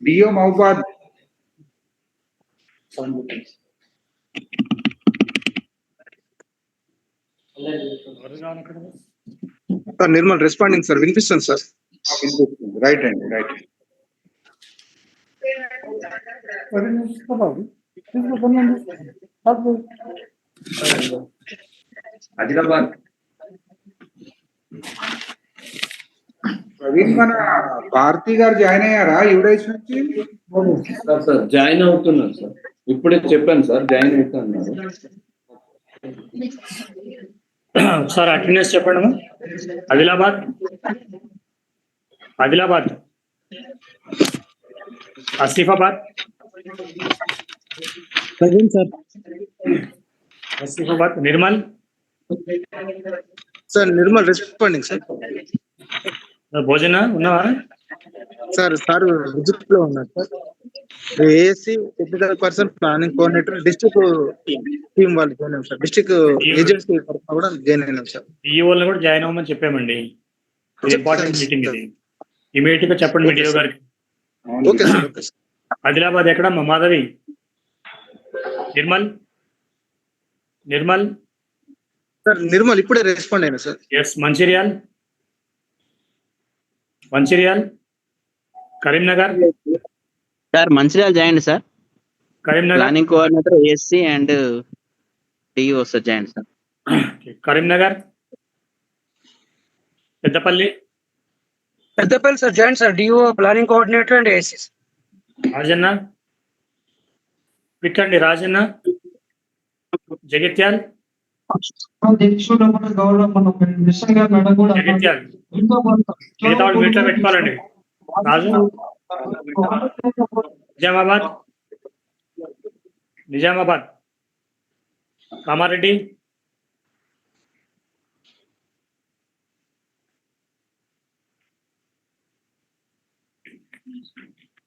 DO మహబాద్. Sir Nirmal responding sir, వినిపిస్తుంది sir. Right అండి, రైట్. ఆదిలాబాద్ ప్రవీణ్, మన భారతి గారు జాయిన్ అయ్యారా యువరేజ్ నుంచి? సార్ జాయిన్ అవుతున్నాను సార్, ఇప్పుడే చెప్పాను సార్, జాయిన్ అవుతున్నారు సార్. అటెండెన్స్ చెప్పండి. Adilabad, Adilabad, Asifabad, sir Asifabad, Nirmal sir Nirmal responding sir. భోజన ఉన్నావా సార్? సార్ విజిట్ లో ఉన్నారు sir. ASC technical person, planning coordinator, district team వాళ్ళు జాయిన్ అయ్యాం సార్. డిస్ట్రిక్ట్ ఏజెన్సీ కూడా జాయిన్ అయినాం సార్. ఈఓలను కూడా జాయిన్ అవ్వమని చెప్పామండి. ఇంపార్టెంట్ మీటింగ్ ఇది, ఇమీడియట్ గా చెప్పండి మీ డిఓ గారికి. Okay sir, okay sir. Adilabad ఎక్కడ? మాధవి. నిర్మల్, నిర్మల్ సార్ నిర్మల్ ఇప్పుడే రెస్పాండ్ అయినా sir. Yes. Mancherial, Mancherial, Karimnagar sir Mancherial join sir. Karimnagar, planning coordinator ASC and DO sir join sir. Karimnagar, Peddapalli, Peddapalli sir join sir. DO planning coordinator and ASC. Rajanna, quick అండి. రాజన్న, జగిత్యాల్, జగిత్యాల్. మిగతా వాళ్ళు మీట్లో పెట్టుకోవాలండి. Raju, Nizamabad, Nizamabad, Kamareddy,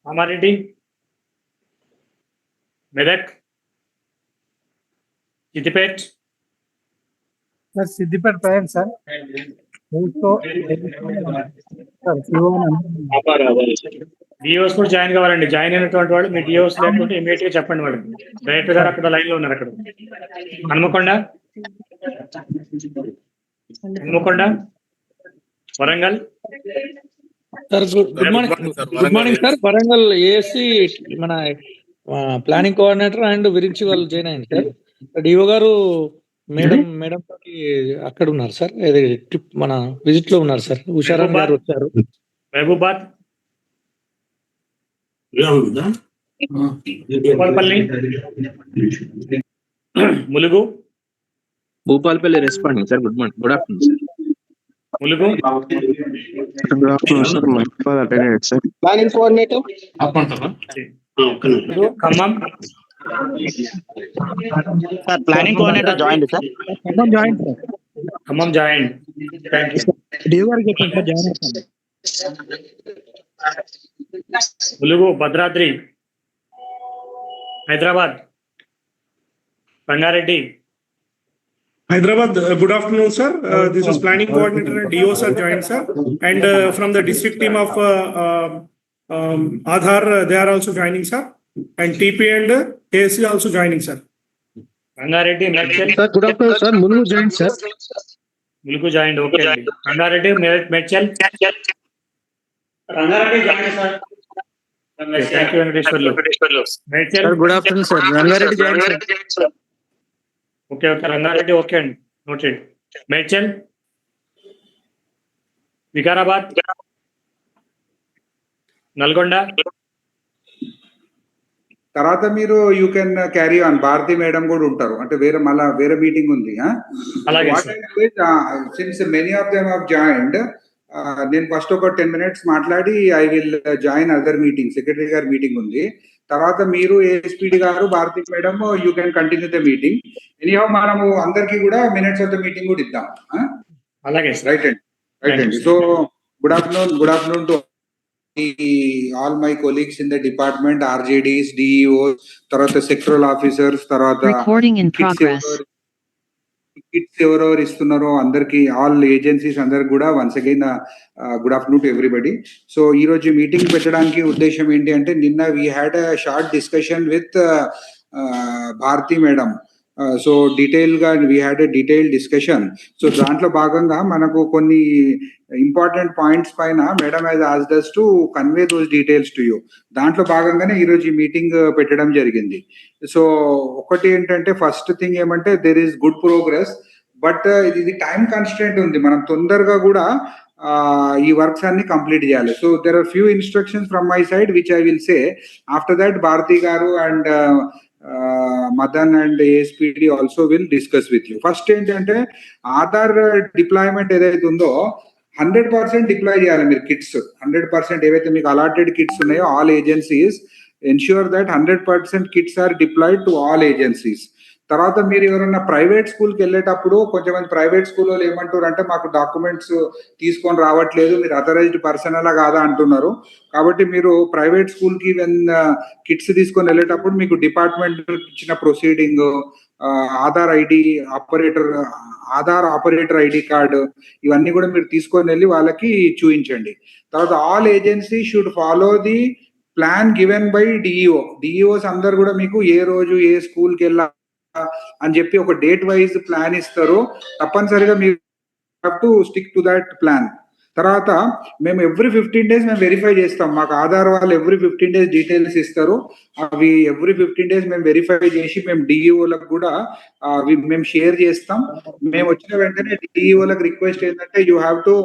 Kamareddy, Medak, Siddipet, sir Siddipet Prayan sir. DOs కూడా join కావాలండి. జాయిన్ అయినటువంటి వాళ్ళు మీ డిఓస్ లేకుంటే ఇమీడియట్ గా చెప్పండి వాళ్ళకి. డైరెక్టర్ గారు అక్కడ లైన్ లో ఉన్నారు. అక్కడ Hanumakonda, Hanumakonda, Warangal sir. Good morning sir. Warangal ASC మన ప్లానింగ్ కోఆర్డినేటర్ అండ్ విరించి వాళ్ళు జాయిన్ అయ్యింది సార్. డిఓ గారు మేడం అక్కడ ఉన్నారు సార్. ట్రిప్ మన విజిట్ లో ఉన్నారు సార్. ఉషారాణి గారు వచ్చారు. Mahabubabad, Bhupalpally, Mulugu, Bhupalpally responding sir. Good morning, good afternoon sir. Mulugu, good afternoon sir. Attended sir. Planning coordinator Khammam sir. Planning coordinator join sir. Khammam join. Thank you. DO గారికి చెప్పండి సార్, జాయిన్ అవుతాను. Mulugu, Bhadradri, Hyderabad, Rangareddy, Hyderabad, good afternoon, sir. This is planning coordinator and DO sir joined, sir. And from the district team of Aadhar, they are also joining, sir. And TP and KSC also joining, sir. Rangareddy, Medchal. Sir good afternoon sir. Mulugu join sir. Mulugu join. Okay అండి. Rangareddy, Medchal. Rangareddy join sir. Thank you Venkateswarlu. Medchal. Good afternoon sir. Rangareddy join sir. Okay okay. Rangareddy okay అండి, noted. Medchal, Vikarabad, Nalgonda. తర్వాత మీరు you can carry on. Bharathi madam కూడా ఉంటారు, అంటే మళ్ళా వేరే meeting ఉంది. అలాగే. Since many of them have joined, నేను ఫస్ట్ ఒక 10 minutes మాట్లాడి I will join other meeting. Secretary గారి మీటింగ్ ఉంది. తర్వాత మీరు ఏఎస్పీడి గారు, Bharati madam, you can continue the meeting. Anyhow మనము అందరికి కూడా మినిట్స్ ఆఫ్ ద మీటింగ్ కూడా ఇద్దాం. అలాగే. రైట్ అండి, రైట్ అండి. So good afternoon to all my colleagues in the department, RJDs, DEO, తర్వాత సెక్టరల్ ఆఫీసర్స్, తర్వాత కిట్స్ ఎవరెవరు ఇస్తున్నారో అందరికి, ఆల్ ఏజెన్సీస్ అందరికి కూడా once again good afternoon to everybody. So ఈ రోజు మీటింగ్ పెట్టడానికి ఉద్దేశం ఏంటి అంటే, నిన్న we had a short discussion with Bharathi madam. So detail గా we had a detail discussion. So దాంట్లో భాగంగా మనకు కొన్ని ఇంపార్టెంట్ పాయింట్స్ పైన madam has asked us to convey those details to you. దాంట్లో భాగంగానే ఈరోజు ఈ మీటింగ్ పెట్టడం జరిగింది. సో ఒకటి ఏంటంటే, ఫస్ట్ థింగ్ ఏమంటే, there is good progress, but ఇది టైం కన్స్ట్రెంట్ ఉంది. మనం తొందరగా కూడా ఈ వర్క్స్ అన్ని కంప్లీట్ చేయాలి. So there are few instructions from my side which I will say. After that Bharathi garu and Madan and ASPD also will discuss with you. First ఏంటంటే, Aadhaar deployment ఏదైతే ఉందో 100% డిప్లాయ్ చేయాలి మీరు కిట్స్. 100% ఏవైతే మీకు అలాటెడ్ కిట్స్ ఉన్నాయో all agencies ensure that 100% kits are deployed to all agencies. తర్వాత మీరు ఎవరైనా ప్రైవేట్ స్కూల్కి వెళ్ళేటప్పుడు, కొంచెం మంది ప్రైవేట్ స్కూల్లో ఏమంటారు అంటే, మాకు డాక్యుమెంట్స్ తీసుకొని రావట్లేదు, మీరు అథరైజ్డ్ పర్సన్ అలా కాదా అంటున్నారు. కాబట్టి మీరు ప్రైవేట్ స్కూల్కి కిట్స్ తీసుకొని వెళ్ళేటప్పుడు మీకు డిపార్ట్మెంట్ ఇచ్చిన proceeding, Aadhaar operator ID card, ఇవన్నీ కూడా మీరు తీసుకొని వెళ్ళి వాళ్ళకి చూపించండి. తర్వాత all agency should follow the plan given by DEOs అందరు కూడా మీకు ఏ రోజు ఏ స్కూల్కి వెళ్ళా అని చెప్పి ఒక డేట్ వైజ్ ప్లాన్ ఇస్తారు. తప్పనిసరిగా మీరు have to stick to that plan. తర్వాత మేము ఎవ్రీ 15 days మేము వెరిఫై చేస్తాం. మాకు ఆధార్ వాళ్ళు ఎవ్రీ 15 days డీటెయిల్స్ ఇస్తారు. అవి ఎవ్రీ 15 days మేము వెరిఫై చేసి మేము డిఈఓలకు కూడా అవి మేము షేర్ చేస్తాం. మేము వచ్చిన వెంటనే డిఈఓలకు రిక్వెస్ట్ ఏంటంటే, యూ హ్యావ్ టు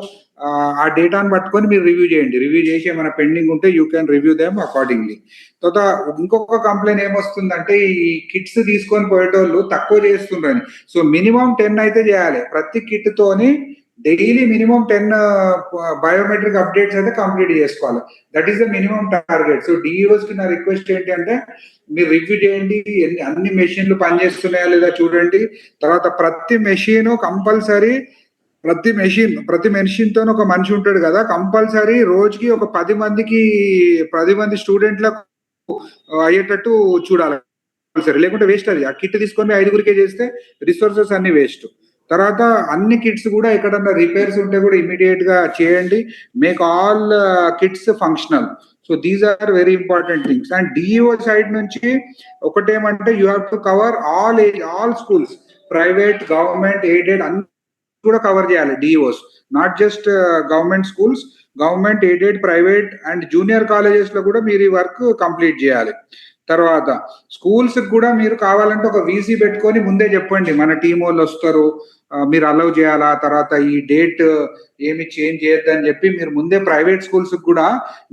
ఆ డేటాను పట్టుకొని మీరు రివ్యూ చేయండి. రివ్యూ చేసి ఏమైనా పెండింగ్ ఉంటే you can review them accordingly. తర్వాత ఇంకొక కంప్లైంట్ ఏమొస్తుందంటే, ఈ కిట్స్ తీసుకొని పోయేటోళ్ళు తక్కువ చేస్తుండ్రని. సో మినిమం 10 అయితే చేయాలి. ప్రతి కిట్ తోని డైలీ మినిమం 10 బయోమెట్రిక్ అప్డేట్స్ అయితే కంప్లీట్ చేసుకోవాలి. That is the minimum target. So DEOs కి నా రిక్వెస్ట్ ఏంటి అంటే, మీరు రివ్యూ చేయండి, అన్ని మెషిన్లు పనిచేస్తున్నాయా లేదా చూడండి. తర్వాత ప్రతి మెషిన్ కంపల్సరీ, ప్రతి మెషిన్ తో ఒక మనిషి ఉంటాడు కదా, కంపల్సరీ రోజుకి ఒక 10 మంది స్టూడెంట్లకు అయ్యేటట్టు చూడాలి సరే, లేకుంటే వేస్ట్. అది ఆ కిట్ తీసుకొని 5గురికే చేస్తే రిసోర్సెస్ అన్ని వేస్ట్. తర్వాత అన్ని కిట్స్ కూడా ఎక్కడన్నా రిపేర్స్ ఉంటే కూడా ఇమీడియట్ గా చేయండి. Make all kits functional. So these are very important things. And DEO side నుంచి ఒకటేమంటే, you have to cover all schools, private, government, aided అన్ని కూడా కవర్ చేయాలి DEOs. Not just government schools, government, aided, private and junior colleges లో కూడా మీరు ఈ work complete చేయాలి. తర్వాత స్కూల్స్ కూడా మీరు కావాలంటే ఒక వీసీ పెట్టుకొని ముందే చెప్పండి, మన టీం వాళ్ళు వస్తారు, మీరు అలౌ చేయాలా, తర్వాత ఈ డేట్ ఏమి చేంజ్ చేయొద్దని చెప్పి మీరు ముందే ప్రైవేట్ స్కూల్స్ కూడా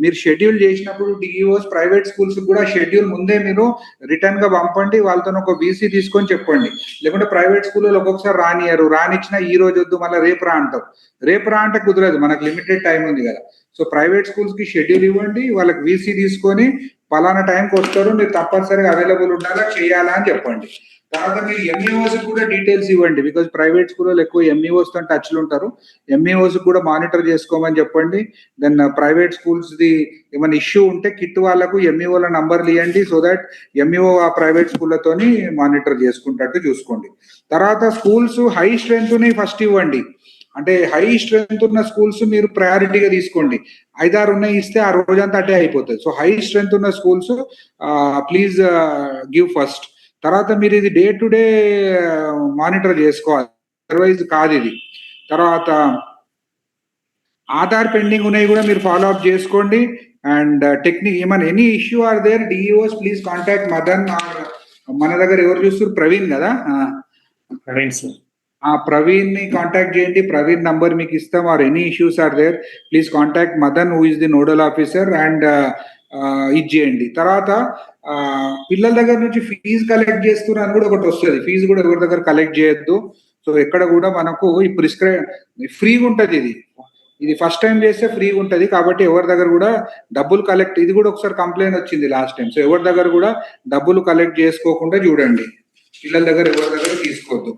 మీరు షెడ్యూల్ చేసినప్పుడు, డిఈఓస్ ప్రైవేట్ స్కూల్స్ కూడా షెడ్యూల్ ముందే మీరు రిటర్న్ గా పంపండి. వాళ్ళతో ఒక వీసీ తీసుకొని చెప్పండి. లేకుంటే ప్రైవేట్ స్కూల్లో ఒక్కొక్కసారి రానిచ్చినా ఈ రోజు వద్దు మళ్ళీ రేపు రా అంటారు. రేపు రా అంటే కుదరదు, మనకు లిమిటెడ్ టైం ఉంది కదా. సో ప్రైవేట్ స్కూల్స్ కి షెడ్యూల్ ఇవ్వండి, వాళ్ళకి వీసీ తీసుకొని పలానా టైంకి వస్తారు, మీరు తప్పనిసరిగా అవైలబుల్ ఉండాలా, చేయాలా అని చెప్పండి. తర్వాత మీరు ఎంఈఓస్ కూడా డీటెయిల్స్ ఇవ్వండి. బికాజ్ ప్రైవేట్ స్కూల్లో ఎక్కువ ఎంఈఓస్ తో టచ్లు ఉంటారు. ఎంఈఓస్ కూడా మానిటర్ చేసుకోమని చెప్పండి. దెన్ ప్రైవేట్ స్కూల్స్ ది ఏమైనా ఇష్యూ ఉంటే కిట్ వాళ్ళకు ఎంఈఓల నంబర్లు ఇవ్వండి. సో దట్ ఎంఈఓ ఆ ప్రైవేట్ స్కూళ్ళతోని మానిటర్ చేసుకుంటట్టు చూసుకోండి. తర్వాత స్కూల్స్ హై స్ట్రెంత్ ని ఫస్ట్ ఇవ్వండి. అంటే హై స్ట్రెంత్ ఉన్న స్కూల్స్ మీరు ప్రయారిటీగా తీసుకోండి. 5-6 ఉన్నాయి ఇస్తే ఆ రోజంతా అటే అయిపోతుంది. సో హై స్ట్రెంత్ ఉన్న స్కూల్స్ ప్లీజ్ గివ్ ఫస్ట్. తర్వాత మీరు ఇది డే టు డే మానిటర్ చేసుకోవాలి, అదర్వైజ్ కాదు ఇది. తర్వాత ఆధార్ పెండింగ్ ఉన్నాయి కూడా మీరు ఫాలో అప్ చేసుకోండి. అండ్ టెక్నిక్ ఏమైనా any issue are there, DEOs please contact Madan. మన దగ్గర ఎవరు చూస్తారు, ప్రవీణ్ కదా, ప్రవీణ్ సార్. ప్రవీణ్ ని కాంటాక్ట్ చేయండి. ప్రవీణ్ నంబర్ మీకు ఇస్తాం. Or any issues are there please contact Madan who is the nodal officer and ఇది చేయండి. తర్వాత పిల్లల దగ్గర నుంచి ఫీజు కలెక్ట్ చేస్తున్నారని కూడా ఒకటి వస్తుంది. ఫీజు కూడా ఎవరి దగ్గర కలెక్ట్ చేయొద్దు. సో ఎక్కడ కూడా మనకు ఈ ఫ్రీగా ఉంటుంది. ఇది ఫస్ట్ టైం చేస్తే ఫ్రీగా ఉంటుంది. కాబట్టి ఎవరి దగ్గర కూడా డబ్బులు కలెక్ట్, ఇది కూడా ఒకసారి కంప్లైంట్ వచ్చింది లాస్ట్ టైం. సో ఎవరి దగ్గర కూడా డబ్బులు కలెక్ట్ చేసుకోకుండా చూడండి. పిల్లల దగ్గర ఎవరి దగ్గర తీసుకోవద్దు.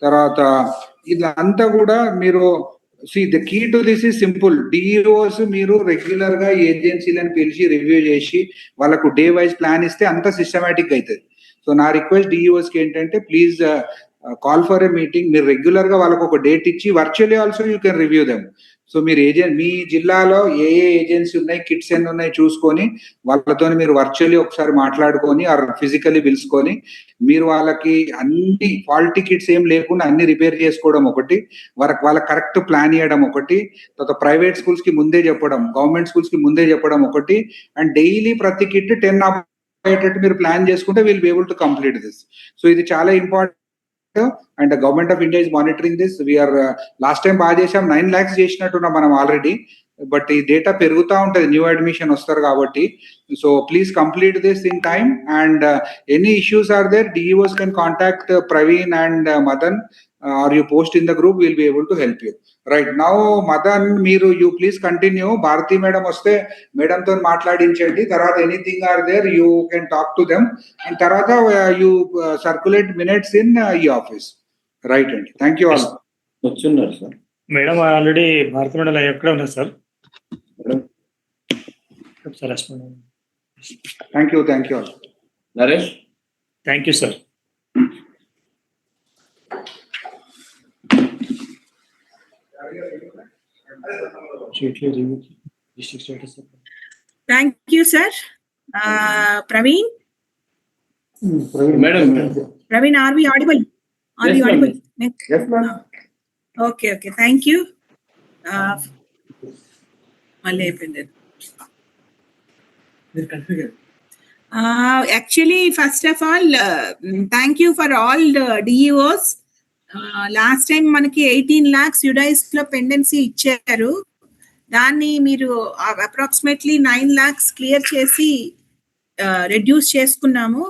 తర్వాత ఇదంతా కూడా మీరు the key to this is simple. DEOs మీరు రెగ్యులర్ గా ఏజెన్సీలను పిలిచి రివ్యూ చేసి వాళ్ళకు డే వైజ్ ప్లాన్ ఇస్తే అంత సిస్టమేటిక్ అవుతుంది. సో నా రిక్వెస్ట్ డిఈఓస్ కి ఏంటంటే, please call for a meeting. మీరు రెగ్యులర్ గా వాళ్ళకు ఒక డేట్ ఇచ్చి virtually also you can review them. So మీరు మీ జిల్లాలో ఏ ఏజెన్సీ ఉన్నాయి, కిట్స్ ఎన్ని ఉన్నాయి చూసుకొని వాళ్ళతో మీరు వర్చువల్లీ ఒకసారి మాట్లాడుకొని ఆర్ ఫిజికల్లీ పిలుచుకొని మీరు వాళ్ళకి అన్ని ఫాల్టీ కిట్స్ ఏం లేకుండా అన్ని రిపేర్ చేసుకోవడం ఒకటి, వాళ్ళకి కరెక్ట్ ప్లాన్ ఇవ్వడం ఒకటి, తర్వాత ప్రైవేట్ స్కూల్స్ కి ముందే చెప్పడం, గవర్నమెంట్ స్కూల్స్ కి ముందే చెప్పడం ఒకటి, అండ్ డైలీ ప్రతి కిట్ 10 అయ్యేటట్టు మీరు ప్లాన్ చేసుకుంటే will be able to complete this. So ఇది చాలా important. And government of India is monitoring this. We are last time బాగా చేసాం, 9 lakhs చేసినట్టున్నాం మనం ఆల్రెడీ. బట్ ఈ డేటా పెరుగుతూ ఉంటుంది, న్యూ అడ్మిషన్ వస్తారు కాబట్టి. So please complete this in time. And any issues are there, DEOs can contact Praveen and Madan, or you post in the group, will be able to help you. Right now Madan, మీరు you please continue. Bharathi madam వస్తే madam తో మాట్లాడించండి. తర్వాత anything are there you can talk to them. And తర్వాత you circulate minutes in ఈ office. Right అండి, thank you all. వచ్చున్నారు sir. Madam already భారత మేడం ఎక్కడ ఉన్నారు sir? Sir thank you all. Naresh, thank you sir. Thank you, sir. Praveen? Madam. Praveen, are we audible? Are Yes, we ma'am. audible? Yes, ma'am. Okay, thank you. మళ్ళీ అయిపోయింది. Actually, first of all, thank you for all the DEOs. Last time మనకి 18 lakhs యుడైస్ లో pendency ఇచ్చారు. దాన్ని మీరు approximately 9 lakhs clear చేసి reduce చేసుకున్నాము.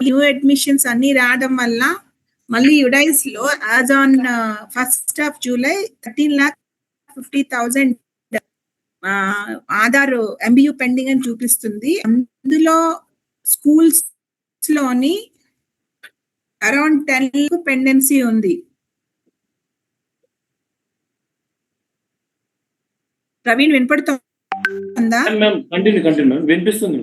New admissions అన్ని రావడం వల్ల మళ్ళీ యుడైస్ లో as on 1st of July 13,50,000 Aadhaar MBU pending అని చూపిస్తుంది. అందులో స్కూల్స్ లోని అరౌండ్ 10 పెండెన్సీ ఉంది. ప్రవీణ్ వినపడుతుందా? కంటిన్యూ మ్యామ్, వినిపిస్తుంది.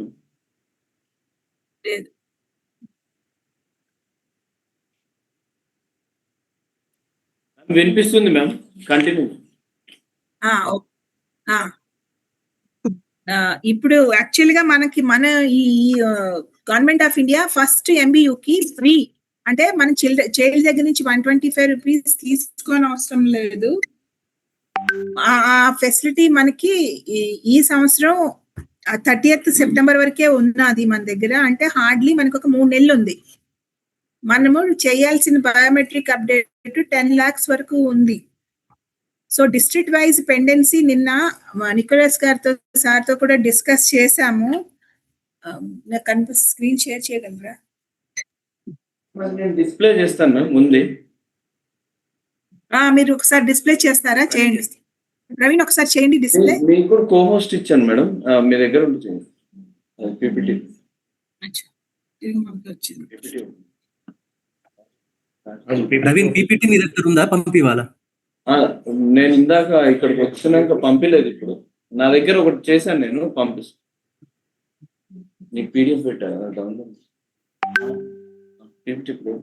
వినిపిస్తుంది మ్యామ్, కంటిన్యూ. ఇప్పుడు యాక్చువల్ గా మనకి మన ఈ government of India first MBU కి ఫ్రీ, అంటే మన చైల్డ్ దగ్గర నుంచి 125 రూపీస్ తీసుకోని అవసరం లేదు. ఆ ఫెసిలిటీ మనకి ఈ సంవత్సరం 30th September వరకే ఉన్నది మన దగ్గర. అంటే హార్డ్లీ మనకు ఒక 3 నెలలు ఉంది. మనము చేయాల్సిన బయోమెట్రిక్ అప్డేట్ 10 lakhs వరకు ఉంది. సో డిస్ట్రిక్ట్ వైజ్ పెండెన్సీ నిన్న నికోలస్ గారితో సార్తో కూడా డిస్కస్ చేశాము. నాకు స్క్రీన్ షేర్ చేయగలరా? నేను డిస్ప్లే చేస్తాను మ్యామ్ ముందే. మీరు ఒకసారి డిస్ప్లే చేస్తారా? చేయండి ప్రవీణ్, ఒకసారి చేయండి డిస్ప్లే. మీకు కూడా కోహోస్ట్ ఇచ్చాను మేడం, మీ దగ్గర ఉంటుంది PPT. ప్రవీణ్ PPT మీ దగ్గర ఉందా? పంపివాలా? నేను ఇందాక ఇక్కడికి వచ్చినాక పంపిలేదు. ఇప్పుడు నా దగ్గర ఒకటి చేశాను, నేను పంపిస్తాను. నీకు PDF పెట్టా డౌన్లోడ్ PPT. ఇప్పుడు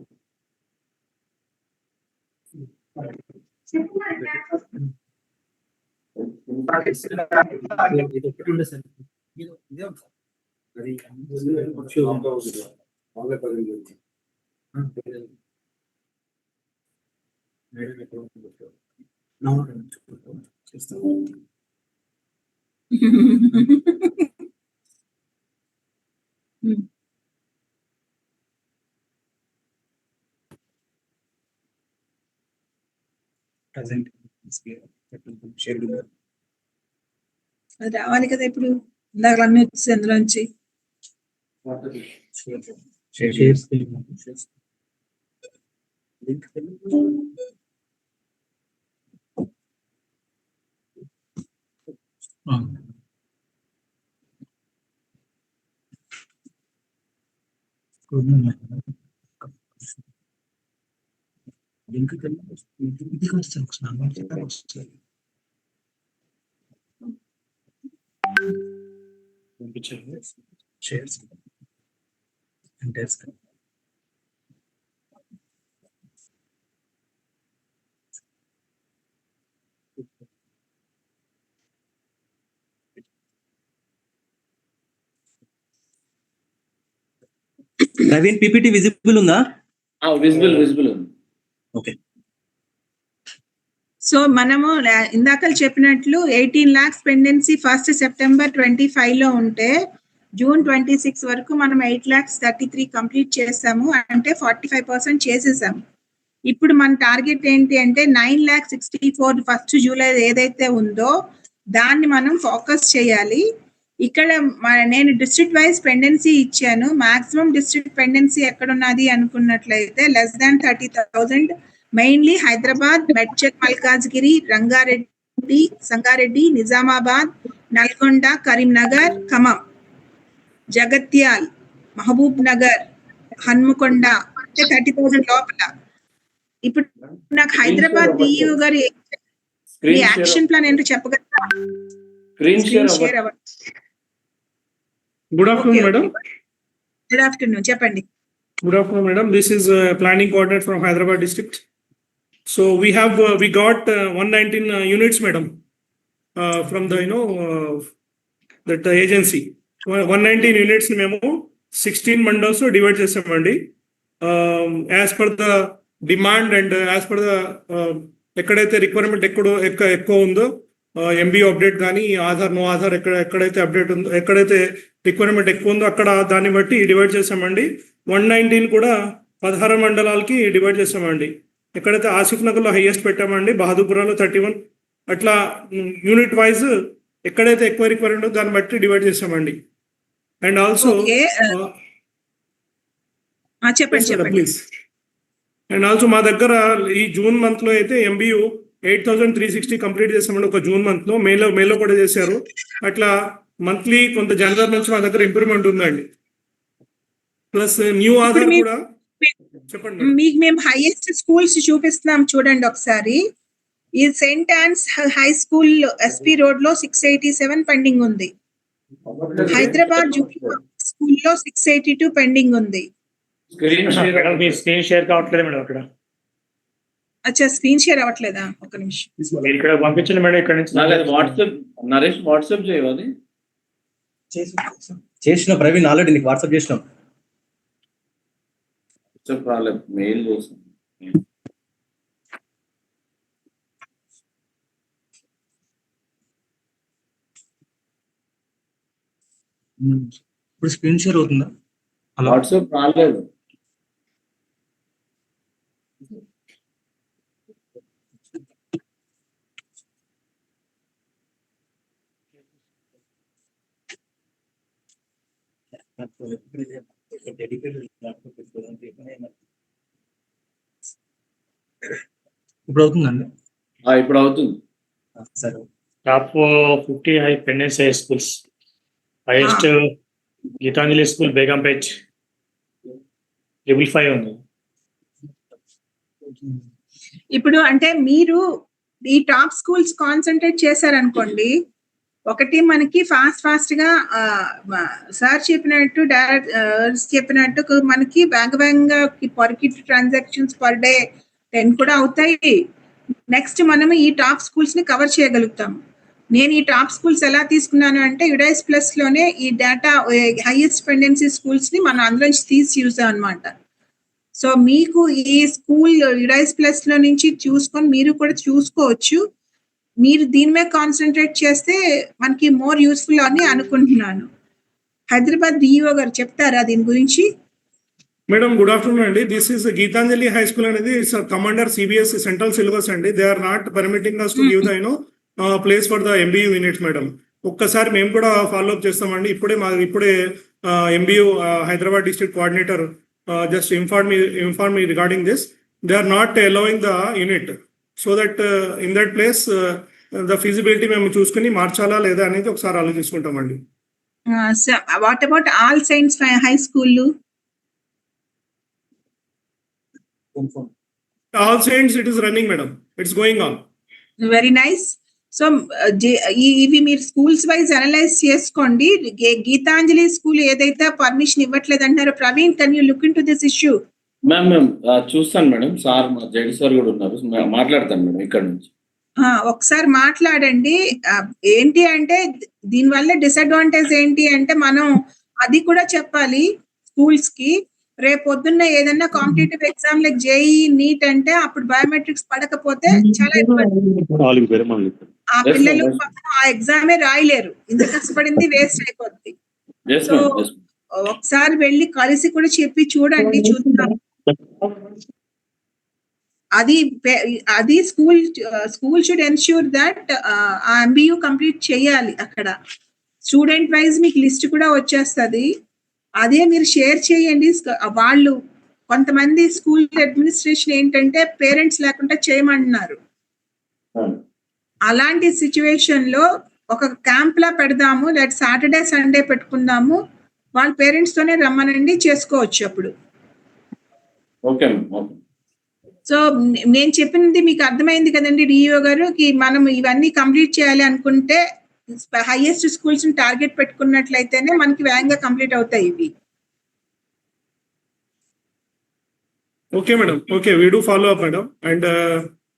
అది రావాలి కదా ఇప్పుడు. ఇందాక అన్ని వచ్చి అందులోంచి నవీన్ పీపీటీ విజిబుల్ ఉందా? విజిబుల్ ఉంది. ఓకే. సో మనము ఇందాక చెప్పినట్లు 18 lakhs పెండెన్సీ 1st September 25 లో ఉంటే June 26 వరకు మనం 8,33,000 కంప్లీట్ చేసాము, అంటే 45% చేసేసాము. ఇప్పుడు మన టార్గెట్ ఏంటి అంటే 9,64,000 1st July ఏదైతే ఉందో దాన్ని మనం ఫోకస్ చేయాలి. ఇక్కడ నేను డిస్ట్రిక్ట్ వైజ్ పెండెన్సీ ఇచ్చాను. మాక్సిమం డిస్ట్రిక్ట్ పెండెన్సీ ఎక్కడ ఉన్నది అనుకున్నట్లయితే less than 30,000, mainly Hyderabad, Medchal, Malkajgiri, Rangareddy, Sangareddy, Nizamabad, Nalgonda, Karimnagar, Khammam, Jagtial, Mahabubnagar, Hanamkonda, అంటే 30,000 లోపల. ఇప్పుడు నాకు హైదరాబాద్ డిఈఓ గారు మీ యాక్షన్ ప్లాన్ ఏంటో చెప్పగలరా? Good afternoon, madam. Good afternoon, చెప్పండి. Good afternoon, madam. This is planning coordinator from Hyderabad district. So we got 119 units, madam, from the that agency. 119 units మేము 16 mandals లో డివైడ్ చేసామండి. As per the demand and as per the ఎక్కడైతే requirement ఎక్కువ ఉందో MBO update కానీ Aadhaar no Aadhaar ఎక్కడైతే update ఉందో ఎక్కడైతే రిక్వైర్మెంట్ ఎక్కువ ఉందో అక్కడ దాన్ని బట్టి డివైడ్ చేసామండి. 119 కూడా 16 మండలాలకి డివైడ్ చేసామండి. ఎక్కడైతే ఆసిఫ్ నగర్లో హైయెస్ట్ పెట్టామండి, బహదూర్పురాలో 31, అట్లా యూనిట్ వైజ్ ఎక్కడైతే ఎక్కువ రిక్వైర్మెంట్ ఉందో దాన్ని బట్టి డివైడ్ చేసామండి. And also please and also మా దగ్గర ఈ జూన్ మంత్ లో అయితే ఎంబీయూ 8,360 కంప్లీట్ చేసామండి ఒక జూన్ మంత్ లో. మేలో కూడా చేశారు. అట్లా మంత్లీ కొంత జనవరి నుంచి మా దగ్గర ఇంప్రూవ్మెంట్ ఉందండి. ప్లస్ న్యూ ఆధార్ కూడా చెప్పండి. మీకు మేము హైయెస్ట్ స్కూల్స్ చూపిస్తున్నాం చూడండి ఒకసారి. ఈ saint Ann's high school SP road లో 687 పెండింగ్ ఉంది. హైదరాబాద్ స్కూల్లో 682 పెండింగ్ ఉంది. స్క్రీన్ షేర్ కావట్లేదు మేడం అక్కడ. అచ్చా, స్క్రీన్ షేర్ అవ్వట్లేదా? ఒక నిమిషం మీరు ఇక్కడ పంపించండి మేడం. ఇక్కడ నుంచి వాట్సాప్ చేయవాలి. చేసిన ప్రవీణ్ ఆల్రెడీ నీకు వాట్సాప్ చేసినాం. మెయిల్ చేసాం. ఇప్పుడు స్క్రీన్ షేర్ అవుతుందా? వాట్సాప్ రాలేదు. ఇప్పుడు అవుతుందండి? ఇప్పుడు అవుతుంది. సరే. Top 50 high pendency high schools. Highest Gitanjali school Begumpet 555 ఉంది. ఇప్పుడు అంటే మీరు ఈ టాప్ స్కూల్స్ కాన్సన్ట్రేట్ చేశారనుకోండి, ఒకటి మనకి ఫాస్ట్ గా సార్ చెప్పినట్టు డైరెక్ట్ చెప్పినట్టు మనకి వేగంగా పర్కిట్ ట్రాన్సాక్షన్స్ పర్ డే 10 కూడా అవుతాయి. నెక్స్ట్ మనం ఈ టాప్ స్కూల్స్ ని కవర్ చేయగలుగుతాం. నేను ఈ టాప్ స్కూల్స్ ఎలా తీసుకున్నాను అంటే యుడైస్ ప్లస్ లోనే ఈ డేటా హైయెస్ట్ పెండెన్సీ స్కూల్స్ ని మనం అందులో తీసి చూసాం అనమాట. సో మీకు ఈ స్కూల్ యుడైస్ ప్లస్ లో నుంచి చూసుకొని మీరు కూడా చూసుకోవచ్చు. మీరు దీని మీద కాన్సన్ట్రేట్ చేస్తే మనకి మోర్ యూస్ఫుల్ అని అనుకుంటున్నాను. హైదరాబాద్ డిఈఓ గారు చెప్తారా దీని గురించి? మేడం గుడ్ ఆఫ్టర్నూన్ అండి. This is Gitanjali high school అనేది కమాండర్ సిబిఎస్ఈ సెంట్రల్ సిలబస్ అండి. They are not permitting us to give the place for the MBU units madam. ఒక్కసారి మేము కూడా ఫాలో అప్ చేస్తామండి. ఇప్పుడే MBU Hyderabad district coordinator just inform me regarding this. They are not allowing the unit, so that in that place the feasibility మేము చూసుకుని మార్చాలా లేదా అనేది ఒకసారి ఆలోచించుకుంటామండి. What about all saints high school? All saints it is running madam, it's going on. Very nice. So ఇవి మీరు schools wise analyse చేసుకోండి. Gitanjali school ఏదైతే పర్మిషన్ ఇవ్వట్లేదు అంటారో, Praveen can you look in to this issue? Ma'am చూస్తాను madam. Sir మా Z sir కూడా ఉన్నారు, మాట్లాడతాను మేడం ఇక్కడ నుంచి. ఒకసారి మాట్లాడండి. ఏంటి అంటే దీనివల్ల డిసడ్వాంటేజ్ ఏంటి అంటే మనం అది కూడా చెప్పాలి స్కూల్స్ కి. రేపు పొద్దున్న ఏదైనా competitive exam like JEE NEET అంటే అప్పుడు బయోమెట్రిక్స్ పడకపోతే చాలా ఇబ్బంది. ఆ పిల్లలు పాపం ఆ ఎగ్జామే రాయలేరు, ఇంత కష్టపడింది వేస్ట్ అయిపోద్ది. సో ఒకసారి వెళ్ళి కలిసి కూడా చెప్పి చూడండి, చూద్దాం. అది స్కూల్ షుడ్ ఎన్ష్యూర్ దట్ ఆ ఎంబీయూ కంప్లీట్ చేయాలి. అక్కడ స్టూడెంట్ వైజ్ మీకు లిస్ట్ కూడా వచ్చేస్తుంది, అదే మీరు షేర్ చేయండి. వాళ్ళు కొంతమంది స్కూల్ అడ్మినిస్ట్రేషన్ ఏంటంటే పేరెంట్స్ లేకుండా చేయమంటున్నారు. అలాంటి సిచ్యువేషన్ లో ఒక క్యాంప్ లా పెడదాము, లైక్ సాటర్డే సండే పెట్టుకుందాము, వాళ్ళ పేరెంట్స్ తోనే రమ్మనండి, చేసుకోవచ్చు అప్పుడు. సో నేను చెప్పినది మీకు అర్థమైంది కదండి డిఈఓ గారు, మనం ఇవన్నీ కంప్లీట్ చేయాలి అనుకుంటే హైయెస్ట్ స్కూల్స్ టార్గెట్ పెట్టుకున్నట్లయితేనే మనకి వేగంగా కంప్లీట్ అవుతాయి ఇవి. Okay, madam. Okay, we do follow up, madam. And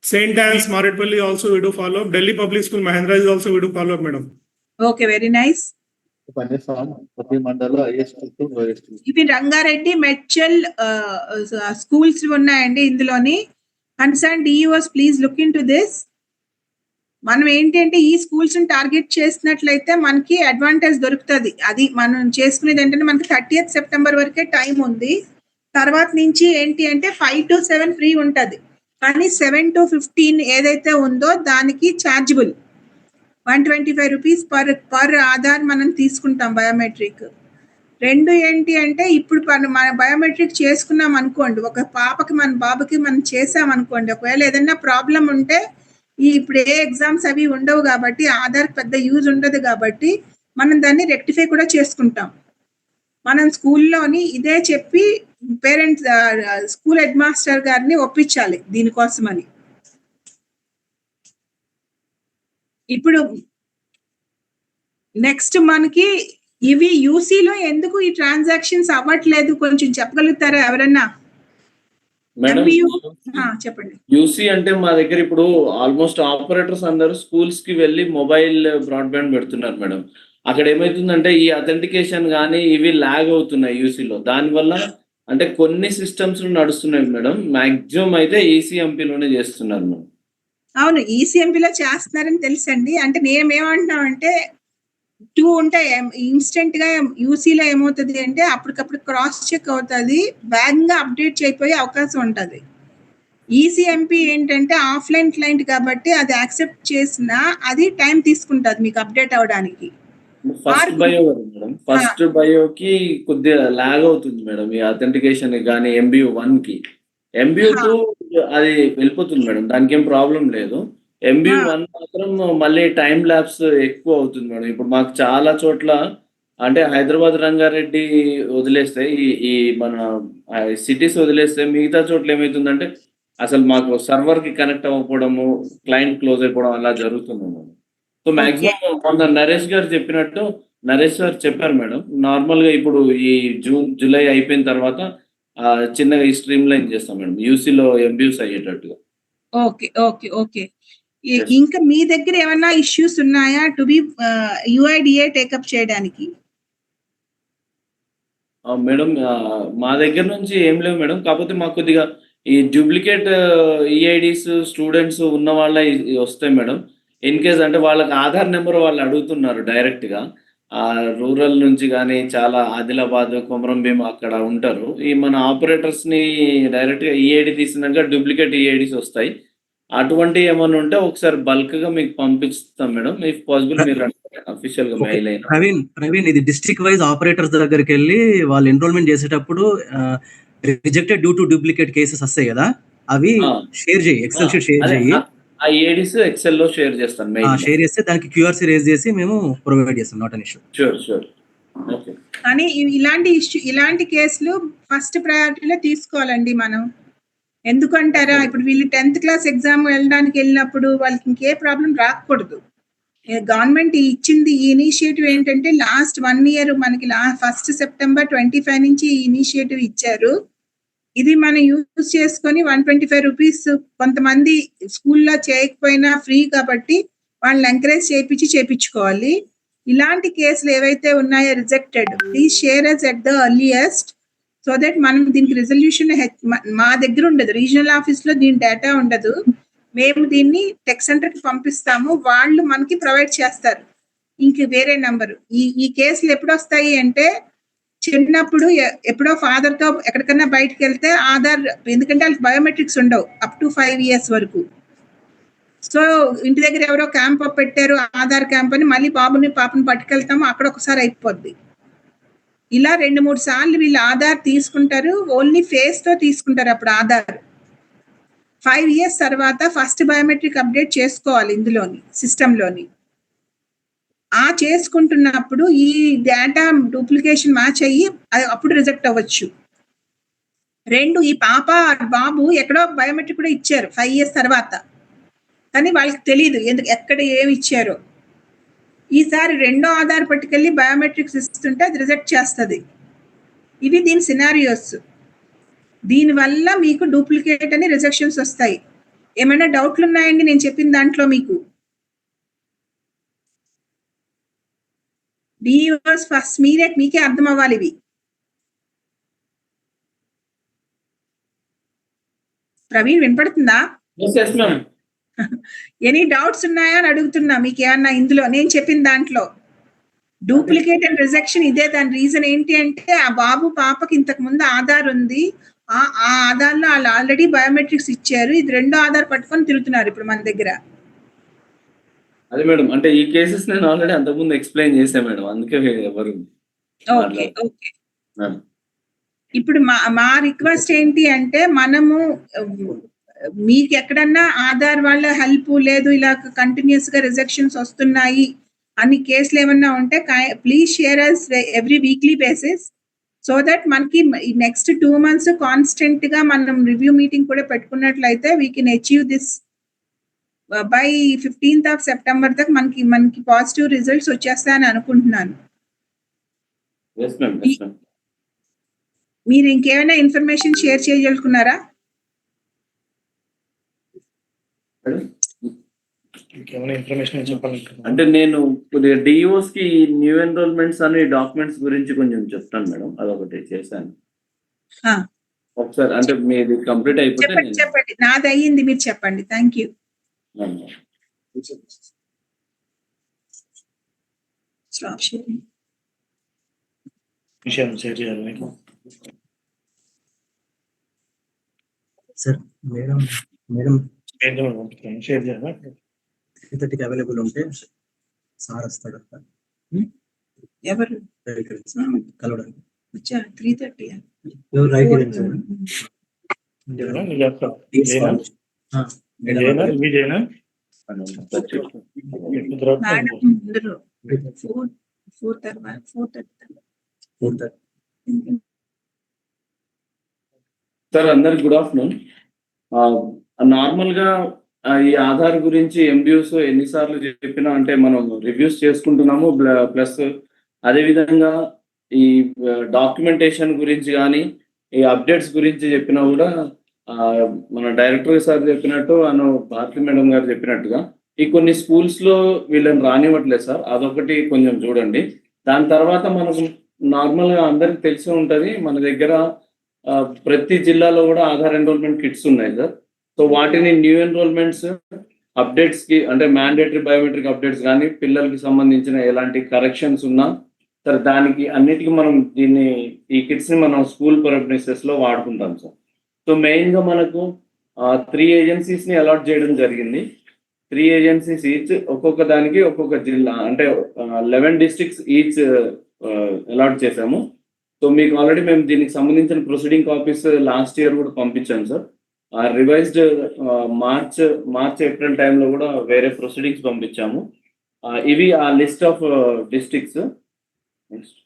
St. Anne's, Maratpalli also we do follow up. Delhi Public School, Mahendra is also we do follow up, madam. Okay, very nice. ఇవి Rangareddy Medchal schools ఉన్నాయండి ఇందులోని. Concern DEOs please look in to this. మనం ఏంటంటే ఈ schools target చేసినట్లయితే మనకి advantage దొరుకుతుంది. అది మనం చేసుకునేది ఏంటంటే మనకి 30th సెప్టెంబర్ వరకే టైం ఉంది. తర్వాత నుంచి ఏంటి అంటే 5 to 7 ఫ్రీ ఉంటది, కానీ 7 to 15 ఏదైతే ఉందో దానికి ఛార్జబుల్ 125 రూపీస్ పర్ ఆధార్ మనం తీసుకుంటాం బయోమెట్రిక్. రెండు ఏంటి అంటే ఇప్పుడు మన బయోమెట్రిక్ చేసుకున్నాం అనుకోండి, ఒక పాపకి మన బాబుకి మనం చేసాం అనుకోండి, ఒకవేళ ఏదైనా ప్రాబ్లం ఉంటే ఇప్పుడు ఏ ఎగ్జామ్స్ అవి ఉండవు కాబట్టి ఆధార్ పెద్ద యూజ్ ఉండదు కాబట్టి మనం దాన్ని రెక్టిఫై కూడా చేసుకుంటాం. మనం స్కూల్లోని ఇదే చెప్పి పేరెంట్స్ స్కూల్ హెడ్ మాస్టర్ గారిని ఒప్పించాలి దీనికోసమని. ఇప్పుడు నెక్స్ట్ మనకి ఇవి యూసీలో ఎందుకు ఈ ట్రాన్సాక్షన్స్ అవ్వట్లేదు కొంచెం చెప్పగలుగుతారా ఎవరన్నా? చెప్పండి. యూసీ అంటే మా దగ్గర ఇప్పుడు ఆల్మోస్ట్ ఆపరేటర్స్ అందరూ స్కూల్స్ కి వెళ్ళి మొబైల్ బ్రాడ్బ్యాండ్ పెడుతున్నారు మేడం. అక్కడ ఏమైతుందంటే ఈ అథెంటికేషన్ కానీ ఇవి లాగ్ అవుతున్నాయి యూసీలో. దానివల్ల అంటే కొన్ని సిస్టమ్స్ నడుస్తున్నాయి మేడం, మాక్సిమం అయితే ఈసీఎంపీలోనే చేస్తున్నారు మేడం. అవును, ఈసీఎంపీలో చేస్తున్నారని తెలుసండి. అంటే నేనేమంటున్నామంటే 2 ఉంటాయి ఇన్స్టెంట్ గా. యూసీలో ఏమవుతుంది అంటే అప్పటికప్పుడు క్రాస్ చెక్ అవుతుంది, వేగంగా అప్డేట్ చేయకపోయే అవకాశం ఉంటుంది. ఈసీఎంపీ ఏంటంటే ఆఫ్లైన్ క్లయింట్ కాబట్టి అది యాక్సెప్ట్ చేసినా అది టైం తీసుకుంటుంది మీకు అప్డేట్ అవడానికి. ఫస్ట్ బయోకి కొద్దిగా లాగ్ అవుతుంది మేడం ఈ అథెంటికేషన్ కానీ MBU 1 కి. MBU 2 అది వెళ్ళిపోతుంది మేడం, దానికి ఏం ప్రాబ్లం లేదు. MBU 1 మాత్రం మళ్ళీ టైం ల్యాబ్స్ ఎక్కువ అవుతుంది మేడం. ఇప్పుడు మాకు చాలా చోట్ల అంటే హైదరాబాద్ రంగారెడ్డి వదిలేస్తే ఈ మన సిటీస్ వదిలేస్తే మిగతా చోట్ల ఏమవుతుందంటే అసలు మాకు సర్వర్ కి కనెక్ట్ అవ్వకపోవడము, క్లయింట్ క్లోజ్ అయిపోవడం అలా జరుగుతుంది మేడం. సో మాక్సిమం మొన్న నరేష్ గారు చెప్పినట్టు, నరేష్ గారు చెప్పారు మేడం, నార్మల్ గా ఇప్పుడు ఈ జూలై అయిపోయిన తర్వాత చిన్నగా ఈ స్ట్రీమ్ లైన్ చేస్తాం మేడం యూసీలో MBUs అయ్యేటట్టుగా. Okay okay okay. ఇంకా మీ దగ్గర ఏమైనా ఇష్యూస్ ఉన్నాయా టు బి UIDA టేకప్ చేయడానికి? మేడం మా దగ్గర నుంచి ఏం లేవు మేడం, కాకపోతే మాకు కొద్దిగా ఈ డూప్లికేట్ EIDs స్టూడెంట్స్ ఉన్న వాళ్ళ వస్తాయి మేడం. ఇన్ కేస్ అంటే వాళ్ళకి ఆధార్ నెంబర్ వాళ్ళు అడుగుతున్నారు డైరెక్ట్ గా, రూరల్ నుంచి కానీ చాలా ఆదిలాబాద్, కొమరంభీం అక్కడ ఉంటారు. ఈ మన ఆపరేటర్స్ ని డైరెక్ట్ గా EID తీసినాక డూప్లికేట్ EIDs వస్తాయి. అటువంటి ఏమన్నా ఉంటే ఒకసారి బల్క్ గా మీకు పంపిస్తాం మేడం, ఇఫ్ పాసిబుల్ మీరు అఫీషియల్ గా మెయిల్ అయినా. ప్రవీణ్ ఇది డిస్ట్రిక్ట్ వైజ్ ఆపరేటర్స్ దగ్గరికి వెళ్ళి వాళ్ళు ఎన్రోల్మెంట్ చేసేటప్పుడు rejected due to duplicate cases వస్తాయి కదా, అవి షేర్ చేయి, ఎక్సెల్ షీట్ షేర్ చేయి. ఆ EIDs ఎక్సెల్ లో షేర్ చేస్తాను, షేర్ చేస్తే దానికి QRC రేజ్ చేసి మేము ప్రొవైడ్ చేస్తాం, not an issue. Sure. Okay. కానీ ఇలాంటి కేసులు ఫస్ట్ ప్రయారిటీలో తీసుకోవాలండి మనం. ఎందుకంటారా, ఇప్పుడు వీళ్ళు 10th క్లాస్ ఎగ్జామ్ వెళ్ళినప్పుడు వాళ్ళకి ఇంకే ప్రాబ్లం రాకూడదు. గవర్నమెంట్ ఇచ్చింది ఈ ఇనిషియేటివ్ ఏంటంటే లాస్ట్ 1 year మనకి 1st September 25 నుంచి ఈ ఇనిషియేటివ్ ఇచ్చారు. ఇది మనం యూజ్ చేసుకొని 125 రూపీస్ కొంతమంది స్కూల్లో చేయకపోయినా ఫ్రీ కాబట్టి వాళ్ళని ఎంకరేజ్ చేయించుకోవాలి. ఇలాంటి కేసులు ఏవైతే ఉన్నాయో rejected, please share us at the earliest so that మనం దీనికి రెజల్యూషన్ మా దగ్గర ఉండదు, రీజనల్ ఆఫీస్ లో దీని డేటా ఉండదు, మేము దీన్ని టెక్ సెంటర్ కి పంపిస్తాము, వాళ్ళు మనకి ప్రొవైడ్ చేస్తారు ఇంక వేరే నంబరు. ఈ కేసులు ఎప్పుడు వస్తాయి అంటే చిన్నప్పుడు ఎప్పుడో ఫాదర్ తో ఎక్కడికన్నా బయటకు వెళ్తే ఆధార్, ఎందుకంటే వాళ్ళకి బయోమెట్రిక్స్ ఉండవు అప్ టు 5 years వరకు. సో ఇంటి దగ్గర ఎవరో క్యాంప్ పెట్టారు ఆధార్ క్యాంప్ అని, మళ్ళీ బాబుని పాపని పట్టుకెళ్తాము, అక్కడ ఒకసారి అయిపోద్ది. ఇలా 2-3 సార్లు వీళ్ళు ఆధార్ తీసుకుంటారు, ఓన్లీ ఫేస్ తో తీసుకుంటారు అప్పుడు ఆధార్. 5 years తర్వాత ఫస్ట్ బయోమెట్రిక్ అప్డేట్ చేసుకోవాలి ఇందులోని సిస్టంలోని. ఆ చేసుకుంటున్నప్పుడు ఈ డేటా డూప్లికేషన్ మ్యాచ్ అయ్యి అప్పుడు రిజెక్ట్ అవ్వచ్చు. 2, ఈ పాప బాబు ఎక్కడో బయోమెట్రిక్ కూడా ఇచ్చారు 5 years తర్వాత, కానీ వాళ్ళకి తెలియదు ఎందుకు ఎక్కడ ఏమి ఇచ్చారో. ఈసారి రెండో ఆధార్ పట్టుకెళ్ళి బయోమెట్రిక్స్ ఇస్తుంటే అది రిజెక్ట్ చేస్తుంది. ఇవి దీని సినారియోస్. దీనివల్ల మీకు డూప్లికేట్ అని రిజెక్షన్స్ వస్తాయి. ఏమైనా డౌట్లు ఉన్నాయండి నేను చెప్పిన దాంట్లో? మీకు డిఓస్ ఫస్ట్ మీకే అర్థం అవ్వాలి ఇవి. ప్రవీణ్ వినపడుతుందా? ఎనీ డౌట్స్ ఉన్నాయా అని అడుగుతున్నా. మీకు ఏమన్నా ఇందులో నేను చెప్పిన దాంట్లో డూప్లికేట్ అండ్ రిజెక్షన్ ఇదే. దాని రీజన్ ఏంటి అంటే ఆ బాబు పాపకి ఇంతకు ముందు ఆధార్ ఉంది, ఆ ఆధార్లో వాళ్ళు ఆల్రెడీ బయోమెట్రిక్స్ ఇచ్చారు, ఇది రెండో ఆధార్ పట్టుకొని తిరుగుతున్నారు ఇప్పుడు మన దగ్గర. అదే మేడం, అంటే ఈ కేసెస్ నేను ఆల్రెడీ అంతకుముందు ఎక్స్ప్లెయిన్ చేశాను మేడం, అందుకే ఎవరు. Okay okay. ఇప్పుడు మా రిక్వెస్ట్ ఏంటి అంటే, మనము మీకు ఎక్కడన్నా ఆధార్ వాళ్ళ హెల్ప్ లేదు, ఇలా కంటిన్యూస్ గా రిజెక్షన్స్ వస్తున్నాయి అన్ని కేసులు ఏమన్నా ఉంటే please share us every weekly basis, so that మనకి నెక్స్ట్ 2 months కాన్స్టెంట్ గా మనం రివ్యూ మీటింగ్ కూడా పెట్టుకున్నట్లయితే we can achieve this by 15th September దాకా మనకి పాజిటివ్ రిజల్ట్స్ వచ్చేస్తాయని అనుకుంటున్నాను. మీరు ఇంకేమైనా ఇన్ఫర్మేషన్ షేర్ చేయగలుగుతున్నారా? అంటే నేను డిఓస్ కి న్యూ ఎన్రోల్మెంట్స్ అనే డాక్యుమెంట్స్ గురించి కొంచెం చెప్తాను మేడం, అదొకటి చేశాను ఒకసారి. అంటే మీది కంప్లీట్ అయిపోతే చెప్పండి. నాది అయ్యింది, మీరు చెప్పండి. Thank you. Stop sharing. Sir madam 3:30కి అవైలబుల్ ఉంటే సార్ వస్తాడు. ఎవరు కలవడానికి వచ్చారు? 3:30. సార్ అందరికి గుడ్ ఆఫ్టర్నూన్. నార్మల్ గా ఈ ఆధార్ గురించి ఎంబీయూస్ ఎన్నిసార్లు చెప్పినా అంటే మనం రివ్యూస్ చేసుకుంటున్నాము, ప్లస్ అదేవిధంగా ఈ డాక్యుమెంటేషన్ గురించి కానీ ఈ అప్డేట్స్ గురించి చెప్పినా కూడా మన డైరెక్టర్ సార్ చెప్పినట్టు భారతి మేడం గారు చెప్పినట్టుగా ఈ కొన్ని స్కూల్స్ లో వీళ్ళని రానివ్వట్లేదు సార్, అదొకటి కొంచెం చూడండి. దాని తర్వాత మనకు నార్మల్ గా అందరికి తెలిసి ఉంటది, మన దగ్గర ప్రతి జిల్లాలో కూడా ఆధార్ ఎన్రోల్మెంట్ కిట్స్ ఉన్నాయి సార్. సో వాటిని న్యూ ఎన్రోల్మెంట్స్ అప్డేట్స్ కి అంటే మ్యాండేటరీ బయోమెట్రిక్ అప్డేట్స్ కానీ పిల్లలకి సంబంధించిన ఎలాంటి కరెక్షన్స్ ఉన్నా సార్ దానికి అన్నిటికీ మనం ఈ కిట్స్ ని మనం స్కూల్ ప్రెమిసెస్ లో వాడుకుంటాం సార్. సో మెయిన్ గా మనకు 3 agencies ని అలాట్ చేయడం జరిగింది. 3 agencies ఈచ్ ఒక్కొక్క దానికి ఒక్కొక్క జిల్లా అంటే 11 districts ఈచ్ అలాట్ చేశాము. సో మీకు ఆల్రెడీ మేము దీనికి సంబంధించిన ప్రొసీడింగ్ కాపీస్ లాస్ట్ ఇయర్ కూడా పంపించాం సార్. రివైజ్డ్ మార్చ్ ఏప్రిల్ టైంలో కూడా వేరే ప్రొసీడింగ్స్ పంపించాము. ఇవి ఆ list of districts. Next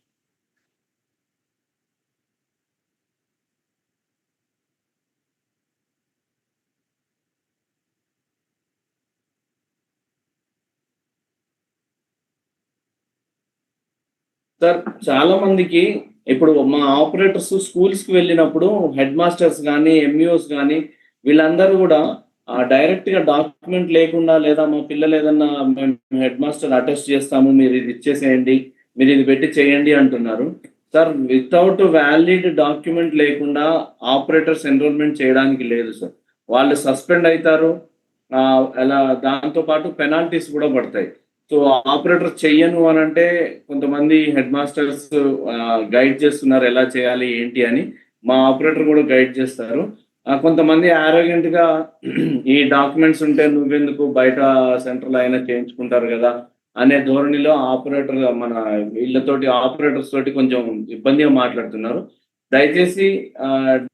sir, చాలా మందికి ఇప్పుడు మా ఆపరేటర్స్ స్కూల్స్ కి వెళ్ళినప్పుడు హెడ్ మాస్టర్స్ కానీ ఎంఈఓస్ కానీ వీళ్ళందరూ కూడా డైరెక్ట్ గా డాక్యుమెంట్ లేకుండా లేదా మా పిల్లలు ఏదన్నా హెడ్ మాస్టర్ అటెస్ట్ చేస్తాము మీరు ఇది ఇచ్చేసేయండి మీరు ఇది పెట్టి చేయండి అంటున్నారు. సార్ వితౌట్ వ్యాలిడ్ డాక్యుమెంట్ లేకుండా ఆపరేటర్స్ ఎన్రోల్మెంట్ చేయడానికి లేదు సార్. వాళ్ళు సస్పెండ్ అవుతారు, అలా దాంతో పాటు పెనాల్టీస్ కూడా పడతాయి. సో ఆపరేటర్ చెయ్యను అని అంటే కొంతమంది హెడ్ మాస్టర్స్ గైడ్ చేస్తున్నారు ఎలా చేయాలి ఏంటి అని. మా ఆపరేటర్ కూడా గైడ్ చేస్తారు. కొంతమంది arrogant గా ఈ డాక్యుమెంట్స్ ఉంటే నువ్వెందుకు బయట సెంటర్లో అయినా చేయించుకుంటారు కదా అనే ధోరణిలో ఆపరేటర్ మన వీళ్ళతోటి ఆపరేటర్స్ తోటి కొంచెం ఇబ్బందిగా మాట్లాడుతున్నారు. దయచేసి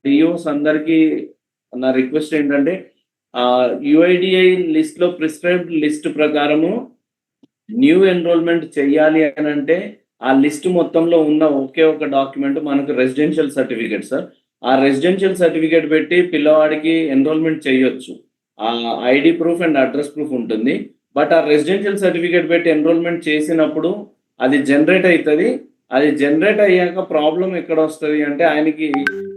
డిఓస్ అందరికీ నా రిక్వెస్ట్ ఏంటంటే యుఐడిఐ లిస్ట్ లో ప్రిస్క్రైబ్డ్ లిస్ట్ ప్రకారము న్యూ ఎన్రోల్మెంట్ చెయ్యాలి అని అంటే ఆ లిస్ట్ మొత్తంలో ఉన్న ఒకే ఒక డాక్యుమెంట్ మనకు రెసిడెన్షియల్ సర్టిఫికేట్ సార్. ఆ రెసిడెన్షియల్ సర్టిఫికేట్ పెట్టి పిల్లవాడికి ఎన్రోల్మెంట్ చేయొచ్చు. ఆ ID proof and address proof ఉంటుంది. బట్ ఆ రెసిడెన్షియల్ సర్టిఫికేట్ పెట్టి ఎన్రోల్మెంట్ చేసినప్పుడు అది జనరేట్ అవుతుంది. అది జనరేట్ అయ్యాక ప్రాబ్లం ఎక్కడ వస్తుంది అంటే ఆయనకి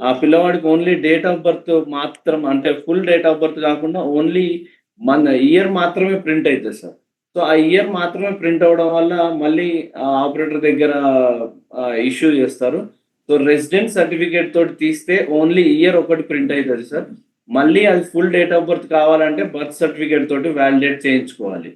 ఆ పిల్లవాడికి ఓన్లీ డేట్ ఆఫ్ బర్త్ మాత్రం, అంటే ఫుల్ డేట్ ఆఫ్ బర్త్ కాకుండా ఓన్లీ మన ఇయర్ మాత్రమే ప్రింట్ అవుతుంది సార్. సో ఆ ఇయర్ మాత్రమే ప్రింట్ అవడం వల్ల మళ్ళీ ఆపరేటర్ దగ్గర ఇష్యూ చేస్తారు. సో రెసిడెంట్ సర్టిఫికేట్ తోటి తీస్తే ఓన్లీ ఇయర్ ఒకటి ప్రింట్ అవుతుంది సార్. మళ్ళీ అది ఫుల్ డేట్ ఆఫ్ బర్త్ కావాలంటే బర్త్ సర్టిఫికేట్ తోటి వ్యాలిడేట్ చేయించుకోవాలి.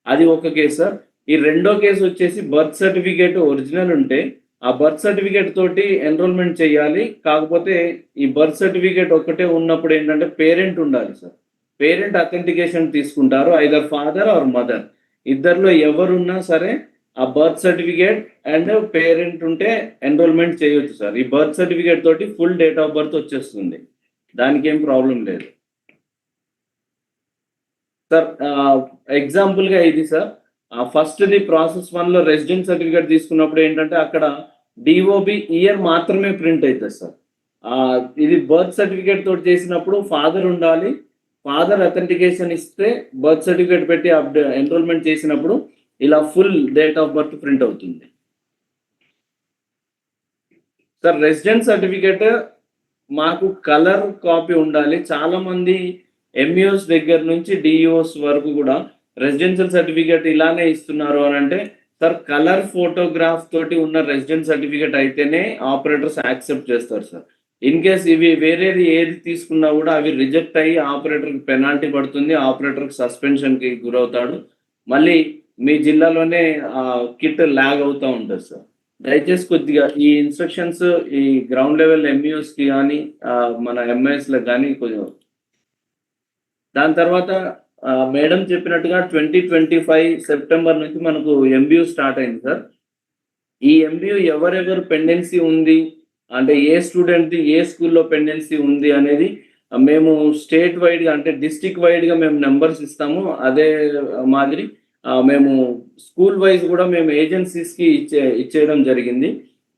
అది ఒక కేసు సార్. ఈ రెండో కేసు వచ్చేసి బర్త్ సర్టిఫికేట్ ఒరిజినల్ ఉంటే ఆ బర్త్ సర్టిఫికేట్ తోటి ఎన్రోల్మెంట్ చేయాలి. కాకపోతే ఈ బర్త్ సర్టిఫికేట్ ఒకటే ఉన్నప్పుడు ఏంటంటే పేరెంట్ ఉండాలి సార్. పేరెంట్ అథెంటికేషన్ తీసుకుంటారు, ఐదర్ ఫాదర్ ఆర్ మదర్, ఇద్దరిలో ఎవరున్నా సరే ఆ బర్త్ సర్టిఫికేట్ అండ్ పేరెంట్ ఉంటే ఎన్రోల్మెంట్ చేయొచ్చు సార్. ఈ బర్త్ సర్టిఫికేట్ తోటి ఫుల్ డేట్ ఆఫ్ బర్త్ వచ్చేస్తుంది, దానికి ఏం ప్రాబ్లం లేదు సార్. ఎగ్జాంపుల్గా ఇది సార్, ఫస్ట్ది ప్రాసెస్ 1లో రెసిడెంట్ సర్టిఫికేట్ తీసుకున్నప్పుడు ఏంటంటే అక్కడ డిఓబి ఇయర్ మాత్రమే ప్రింట్ అవుతుంది సార్. ఇది బర్త్ సర్టిఫికేట్ తోటి చేసినప్పుడు ఫాదర్ ఉండాలి, ఫాదర్ అథెంటికేషన్ ఇస్తే బర్త్ సర్టిఫికేట్ పెట్టి ఎన్రోల్మెంట్ చేసినప్పుడు ఇలా full date of birth print అవుతుంది సార్. రెసిడెంట్ సర్టిఫికేట్ మాకు కలర్ కాపీ ఉండాలి. చాలా మంది ఎంఈఓస్ దగ్గర నుంచి డిఈఓస్ వరకు కూడా రెసిడెన్షియల్ సర్టిఫికేట్ ఇలానే ఇస్తున్నారు అని అంటే సార్, కలర్ ఫోటోగ్రాఫ్ తోటి ఉన్న రెసిడెంట్ సర్టిఫికేట్ అయితేనే ఆపరేటర్స్ యాక్సెప్ట్ చేస్తారు సార్. ఇన్ కేస్ ఇవి వేరేది ఏది తీసుకున్నా కూడా అవి రిజెక్ట్ అయ్యి ఆపరేటర్కి పెనాల్టీ పడుతుంది, ఆపరేటర్కి సస్పెన్షన్కి గురవుతాడు, మళ్ళీ మీ జిల్లాలోనే కిట్ ల్యాగ్ అవుతూ ఉంటుంది సార్. దయచేసి కొద్దిగా ఈ ఇన్స్ట్రక్షన్స్ ఈ గ్రౌండ్ లెవెల్ ఎంఈఓస్కి కానీ మన ఎంఐఎస్లకు కానీ కొంచెం. దాని తర్వాత మేడం చెప్పినట్టుగా 2025 సెప్టెంబర్ నుంచి మనకు ఎంబీయూ స్టార్ట్ అయింది సార్. ఈ ఎంబీయూ ఎవరెవరు పెండెన్సీ ఉంది అంటే ఏ స్టూడెంట్ది ఏ స్కూల్లో పెండెన్సీ ఉంది అనేది మేము స్టేట్ వైడ్గా అంటే డిస్టిక్ వైడ్గా మేము నెంబర్స్ ఇస్తాము. అదే మాదిరి మేము స్కూల్ వైజ్ కూడా మేము ఏజెన్సీస్కి ఇచ్చేయడం జరిగింది.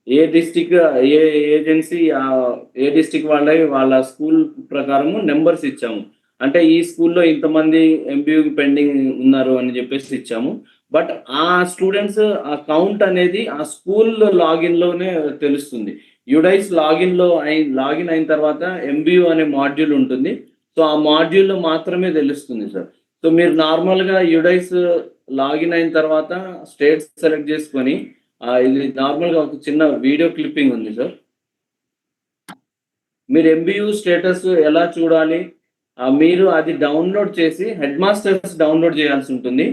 ఏ డిస్టిక్ ఏ ఏజెన్సీ ఏ డిస్టిక్ వాళ్ళ స్కూల్ ప్రకారము నెంబర్స్ ఇచ్చాము. అంటే ఈ స్కూల్లో ఇంతమంది ఎంబీయూకి పెండింగ్ ఉన్నారు అని చెప్పేసి ఇచ్చాము. బట్ ఆ స్టూడెంట్స్ ఆ కౌంట్ అనేది ఆ స్కూల్ లాగిన్లోనే తెలుస్తుంది. యుడైస్ లాగిన్ అయిన తర్వాత ఎంబీయూ అనే మాడ్యూల్ ఉంటుంది. సో ఆ మాడ్యూల్లో మాత్రమే తెలుస్తుంది సార్. సో మీరు నార్మల్గా యుడైస్ లాగిన్ అయిన తర్వాత స్టేట్స్ సెలెక్ట్ చేసుకొని ఇది నార్మల్గా ఒక చిన్న వీడియో క్లిప్పింగ్ ఉంది సార్. మీరు ఎంబీయూ స్టేటస్ ఎలా చూడాలి, మీరు అది డౌన్లోడ్ చేసి హెడ్ మాస్టర్స్ డౌన్లోడ్ చేయాల్సి ఉంటుంది.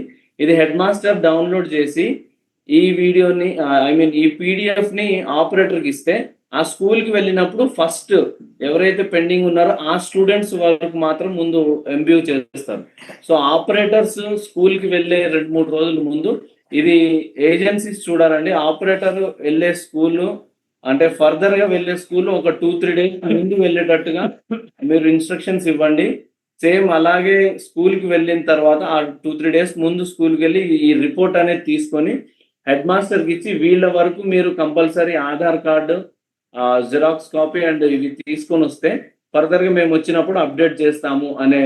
ఇది హెడ్ మాస్టర్ డౌన్లోడ్ చేసి ఈ వీడియోని ఈ పీడిఎఫ్ని ఆపరేటర్కి ఇస్తే ఆ స్కూల్కి వెళ్ళినప్పుడు ఫస్ట్ ఎవరైతే పెండింగ్ ఉన్నారో ఆ స్టూడెంట్స్ వరకు మాత్రం ముందు ఎంబీయూ చేస్తారు. సో ఆపరేటర్స్ స్కూల్కి వెళ్ళే 2-3 రోజుల ముందు ఇది ఏజెన్సీస్ చూడాలండి. ఆపరేటర్ వెళ్ళే స్కూల్ అంటే ఫర్దర్గా వెళ్ళే స్కూల్ ఒక 2-3 డేస్ ముందు వెళ్ళేటట్టుగా మీరు ఇన్స్ట్రక్షన్స్ ఇవ్వండి. సేమ్ అలాగే స్కూల్కి వెళ్ళిన తర్వాత ఆ 2-3 డేస్ ముందు స్కూల్కి వెళ్ళి ఈ రిపోర్ట్ అనేది తీసుకొని హెడ్ మాస్టర్కి ఇచ్చి వీళ్ళ వరకు మీరు compulsory Aadhaar card, xerox copy and ఇవి తీసుకొని వస్తే ఫర్దర్గా మేము వచ్చినప్పుడు అప్డేట్ చేస్తాము అనే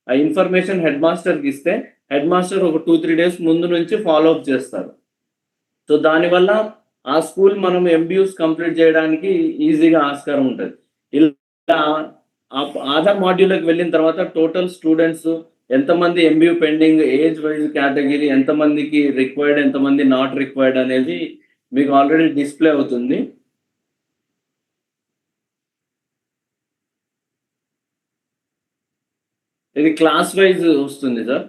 ఇన్ఫర్మేషన్ హెడ్ మాస్టర్కి ఇస్తే హెడ్ మాస్టర్ ఒక 2-3 డేస్ ముందు నుంచి ఫాలో అప్ చేస్తారు. సో దానివల్ల ఆ స్కూల్ మనం ఎంబీయూస్ కంప్లీట్ చేయడానికి ఈజీగా ఆస్కారం ఉంటుంది. ఇలా ఆధార్ మాడ్యూల్కి వెళ్ళిన తర్వాత టోటల్ స్టూడెంట్స్ ఎంతమంది MBU pending, age wise category, ఎంతమందికి రిక్వైర్డ్, ఎంతమంది నాట్ రిక్వైర్డ్ అనేది మీకు ఆల్రెడీ డిస్ప్లే అవుతుంది. ఇది క్లాస్ వైజ్ వస్తుంది సార్.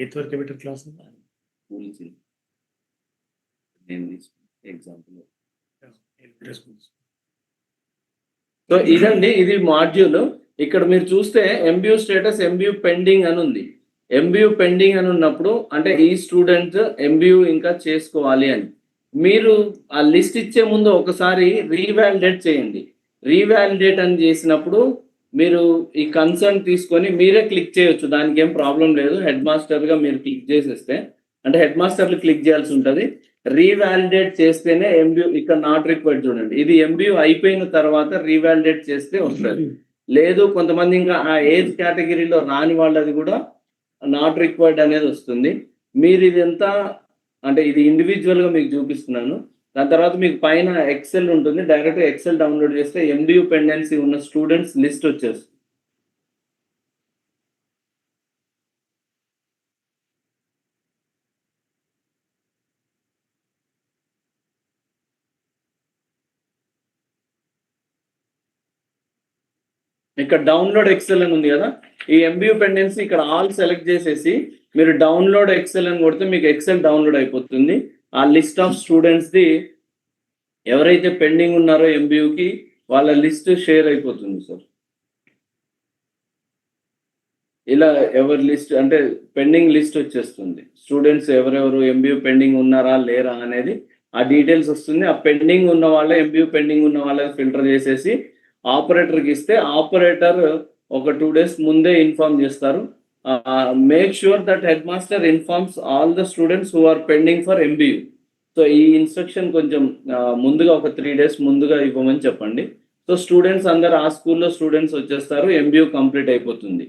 ఎయిత్ వరకు పెట్టారు క్లాస్ ఎగ్జాంపుల్. సో ఇదండి, ఇది మాడ్యూల్. ఇక్కడ మీరు చూస్తే ఎంబీయూ స్టేటస్ ఎంబీయూ పెండింగ్ అని ఉంది. ఎంబీయూ పెండింగ్ అని ఉన్నప్పుడు అంటే ఈ స్టూడెంట్ ఎంబీయూ ఇంకా చేసుకోవాలి అని. మీరు ఆ లిస్ట్ ఇచ్చే ముందు ఒకసారి రీవాలిడేట్ చేయండి. రీవాలిడేట్ అని చేసినప్పుడు మీరు ఈ కన్సర్న్ తీసుకొని మీరే క్లిక్ చేయొచ్చు, దానికి ఏం ప్రాబ్లం లేదు. హెడ్ మాస్టర్గా మీరు క్లిక్ చేసేస్తే, అంటే హెడ్ మాస్టర్లు క్లిక్ చేయాల్సి ఉంటుంది. రీవాలిడేట్ చేస్తేనే ఎంబీయూ, ఇక్కడ నాట్ రిక్వైర్డ్ చూడండి, ఇది ఎంబీయూ అయిపోయిన తర్వాత రీవాలిడేట్ చేస్తే వస్తుంది. లేదు కొంతమంది ఇంకా ఆ ఏజ్ కేటగిరీలో రాని వాళ్ళది కూడా నాట్ రిక్వైర్డ్ అనేది వస్తుంది. మీరు ఇదంతా అంటే ఇది ఇండివిజువల్గా మీకు చూపిస్తున్నాను. దాని తర్వాత మీకు పైన ఎక్సెల్ ఉంటుంది, డైరెక్ట్ ఎక్సెల్ డౌన్లోడ్ చేస్తే ఎంబీయూ పెండెన్సీ ఉన్న స్టూడెంట్స్ లిస్ట్ వచ్చేస్తుంది. ఇక్కడ డౌన్లోడ్ ఎక్సెల్ అని ఉంది కదా, ఈ ఎంబీయూ పెండెన్సీ ఇక్కడ ఆల్ సెలెక్ట్ చేసేసి మీరు డౌన్లోడ్ ఎక్సెల్ అని కొడితే మీకు ఎక్సెల్ డౌన్లోడ్ అయిపోతుంది. ఆ లిస్ట్ ఆఫ్ స్టూడెంట్స్ది ఎవరైతే పెండింగ్ ఉన్నారో ఎంబీయూకి వాళ్ళ లిస్ట్ షేర్ అయిపోతుంది సార్. ఇలా ఎవరి లిస్ట్ అంటే పెండింగ్ లిస్ట్ వచ్చేస్తుంది. స్టూడెంట్స్ ఎవరెవరు ఎంబీయూ పెండింగ్ ఉన్నారా లేరా అనేది ఆ డీటెయిల్స్ వస్తుంది. ఆ పెండింగ్ ఉన్న వాళ్ళ ఎంబీయూ పెండింగ్ ఉన్న వాళ్ళకి ఫిల్టర్ చేసేసి ఆపరేటర్కి ఇస్తే ఆపరేటర్ ఒక 2 days ముందే ఇన్ఫార్మ్ చేస్తారు. Make sure that head master informs all the students who are pending for MBU. So ఈ ఇన్స్ట్రక్షన్ కొంచెం ముందుగా ఒక 3 days ముందుగా ఇవ్వమని చెప్పండి. సో స్టూడెంట్స్ అందరు ఆ స్కూల్లో స్టూడెంట్స్ వచ్చేస్తారు, ఎంబీయూ కంప్లీట్ అయిపోతుంది.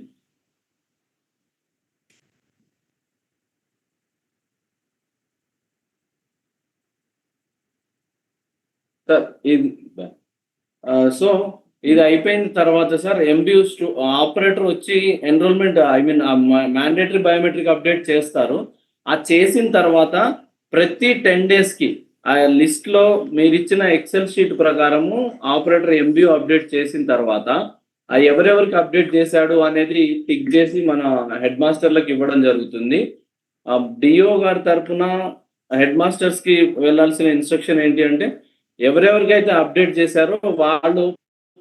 సార్ ఇది సో ఇది అయిపోయిన తర్వాత సార్ ఎంబీయూ ఆపరేటర్ వచ్చి ఎన్రోల్మెంట్ మ్యాండేటరీ బయోమెట్రిక్ అప్డేట్ చేస్తారు. ఆ చేసిన తర్వాత ప్రతి 10 daysకి ఆ లిస్ట్లో మీరు ఇచ్చిన ఎక్సెల్ షీట్ ప్రకారము ఆపరేటర్ ఎంబీయూ అప్డేట్ చేసిన తర్వాత ఎవరెవరికి అప్డేట్ చేశాడు అనేది టిక్ చేసి మన హెడ్ మాస్టర్లకు ఇవ్వడం జరుగుతుంది. డిఓ గారి తరఫున హెడ్ మాస్టర్స్కి వెళ్ళాల్సిన ఇన్స్ట్రక్షన్ ఏంటి అంటే ఎవరెవరికైతే అప్డేట్ చేశారో వాళ్ళు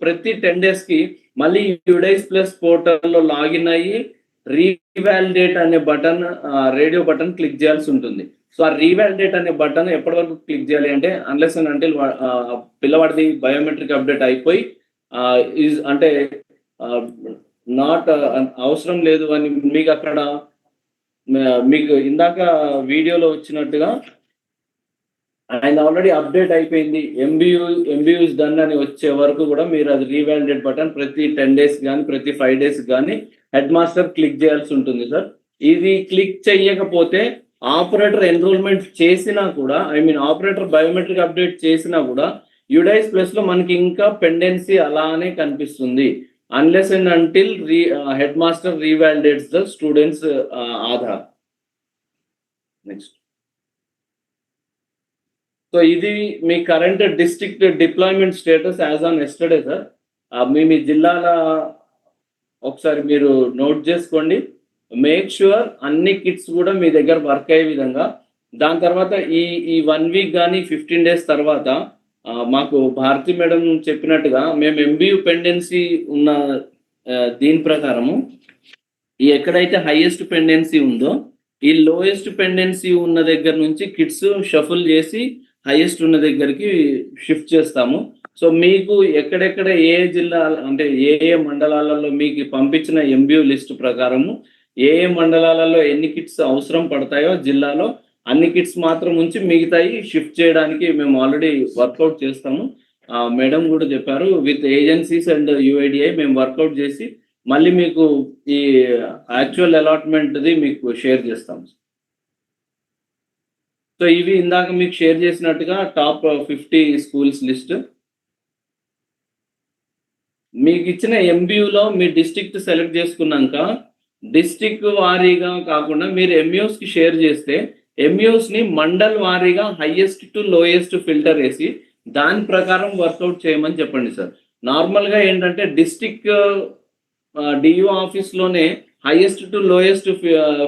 ప్రతి 10 daysకి మళ్ళీ యుడైస్ ప్లస్ పోర్టల్లో లాగిన్ అయ్యి రీవాలిడేట్ అనే బటన్, రేడియో బటన్ క్లిక్ చేయాల్సి ఉంటుంది. సో ఆ రీవాలిడేట్ అనే బటన్ ఎప్పటి వరకు క్లిక్ చేయాలి అంటే అన్లెస్ అండ్ అంటిల్ పిల్లవాడిది బయోమెట్రిక్ అప్డేట్ అయిపోయి అంటే నాట్ అవసరం లేదు అని మీకు అక్కడ మీకు ఇందాక వీడియోలో వచ్చినట్టుగా ఆయన ఆల్రెడీ అప్డేట్ అయిపోయింది, ఎంబీయూ ఇస్ డన్ అని వచ్చే వరకు కూడా మీరు అది రీవాలిడేట్ బటన్ ప్రతి 10 days కానీ ప్రతి 5 days కానీ హెడ్ మాస్టర్ క్లిక్ చేయాల్సి ఉంటుంది సార్. ఇది క్లిక్ చేయకపోతే ఆపరేటర్ ఎన్రోల్మెంట్ చేసినా కూడా ఆపరేటర్ బయోమెట్రిక్ అప్డేట్ చేసినా కూడా యుడైస్ ప్లస్ లో మనకి ఇంకా పెండెన్సీ అలానే కనిపిస్తుంది. Unless and until head master revalidates the students Aadhaar. Next. So ఇది మీ current district deployment status as on yesterday sir. మీ జిల్లాల ఒకసారి మీరు నోట్ చేసుకోండి. మేక్ ష్యూర్ అన్ని కిట్స్ కూడా మీ దగ్గర వర్క్ అయ్యే విధంగా. దాని తర్వాత ఈ 1 week కానీ 15 days తర్వాత మాకు భారతి మేడం చెప్పినట్టుగా మేము ఎంబీయూ పెండెన్సీ ఉన్న దీని ప్రకారము ఎక్కడైతే హైయెస్ట్ పెండెన్సీ ఉందో ఈ లోయెస్ట్ పెండెన్సీ ఉన్న దగ్గర నుంచి కిట్స్ షఫుల్ చేసి హైయెస్ట్ ఉన్న దగ్గరికి షిఫ్ట్ చేస్తాము. సో మీకు ఎక్కడెక్కడ ఏ జిల్లా అంటే ఏ మండలాలలో మీకు పంపించిన ఎంబీయూ లిస్ట్ ప్రకారము ఏ మండలాలలో ఎన్ని కిట్స్ అవసరం పడతాయో జిల్లాలో అన్ని కిట్స్ మాత్రం ఉంచి మిగతాయి షిఫ్ట్ చేయడానికి మేము ఆల్రెడీ వర్కౌట్ చేస్తాము. మేడం కూడా చెప్పారు విత్ ఏజెన్సీస్ అండ్ యుఐడిఐ మేము వర్కౌట్ చేసి మళ్ళీ మీకు ఈ యాక్చువల్ అలాట్మెంట్ది మీకు షేర్ చేస్తాము. సో ఇవి ఇందాక మీకు షేర్ చేసినట్టుగా టాప్ 50 స్కూల్స్ లిస్ట్. మీకు ఇచ్చిన ఎంబీయూలో మీ డిస్ట్రిక్ట్ సెలెక్ట్ చేసుకున్నాక డిస్ట్రిక్ట్ వారీగా కాకుండా మీరు ఎంయూస్ కి షేర్ చేస్తే ఎంయూస్ ని మండల్ వారీగా హైయెస్ట్ టు లోయెస్ట్ ఫిల్టర్ వేసి దాని ప్రకారం వర్కౌట్ చేయమని చెప్పండి సార్. నార్మల్ గా ఏంటంటే డిస్ట్రిక్ట్ డియూ ఆఫీస్ లోనే హైయెస్ట్ టు లోయెస్ట్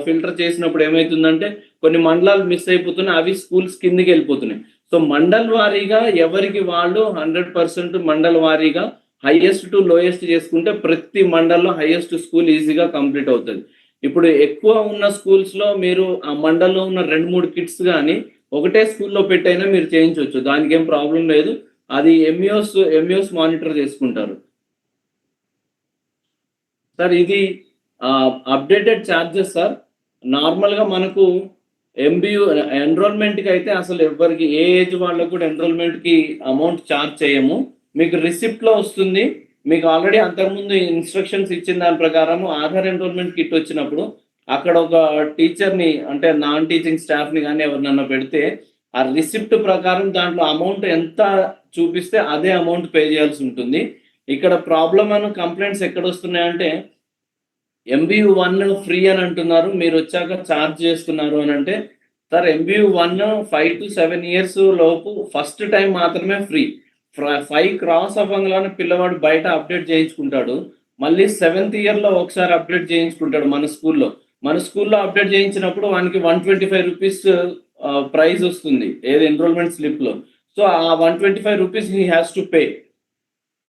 ఫిల్టర్ చేసినప్పుడు ఏమవుతుందంటే కొన్ని మండలాలు మిస్ అయిపోతున్నాయి, అవి స్కూల్స్ కిందికి వెళ్ళిపోతున్నాయి. సో మండల్ వారీగా ఎవరికి వాళ్ళు 100% మండల్ వారీగా హైయెస్ట్ టు లోయెస్ట్ చేసుకుంటే ప్రతి మండల్లో హైయెస్ట్ స్కూల్ ఈజీగా కంప్లీట్ అవుతుంది. ఇప్పుడు ఎక్కువ ఉన్న స్కూల్స్ లో మీరు ఆ మండల్లో ఉన్న 2-3 కిట్స్ కానీ ఒకటే స్కూల్లో పెట్టైనా మీరు చేయించవచ్చు, దానికి ఏం ప్రాబ్లం లేదు. అది ఎంఈఓస్ మానిటర్ చేసుకుంటారు సార్. ఇది అప్డేటెడ్ ఛార్జెస్ సార్. నార్మల్గా మనకు ఎంబీయూ ఎన్రోల్మెంట్కి అయితే అసలు ఎవరికి ఏ ఏజ్ వాళ్ళకు కూడా ఎన్రోల్మెంట్కి అమౌంట్ ఛార్జ్ చేయము. మీకు రిసిప్ట్లో వస్తుంది. మీకు ఆల్రెడీ అంతకుముందు ఇన్స్ట్రక్షన్స్ ఇచ్చిన దాని ప్రకారం ఆధార్ ఎన్రోల్మెంట్ కిట్ వచ్చినప్పుడు అక్కడ ఒక టీచర్ని అంటే నాన్ టీచింగ్ స్టాఫ్ని కానీ ఎవరినన్నా పెడితే ఆ రిసిప్ట్ ప్రకారం దాంట్లో అమౌంట్ ఎంత చూపిస్తే అదే అమౌంట్ పే చేయాల్సి ఉంటుంది. ఇక్కడ ప్రాబ్లం అని కంప్లైంట్స్ ఎక్కడ వస్తున్నాయంటే ఎంబీయూ 1 ఫ్రీ అని అంటున్నారు, మీరు వచ్చాక ఛార్జ్ చేస్తున్నారు అని అంటే సార్ ఎంబీయూ 1 5 to 7 years లోపు ఫస్ట్ టైం మాత్రమే ఫ్రీ. 5 క్రాస్ అవ్వగానే పిల్లవాడు బయట అప్డేట్ చేయించుకుంటాడు, మళ్ళీ 7th year లో ఒకసారి అప్డేట్ చేయించుకుంటాడు మన స్కూల్లో అప్డేట్ చేయించినప్పుడు వానికి 125 రూపీస్ ప్రైజ్ వస్తుంది ఏది ఎన్రోల్మెంట్ స్లిప్ లో. సో ఆ 125 rupees he has to pay,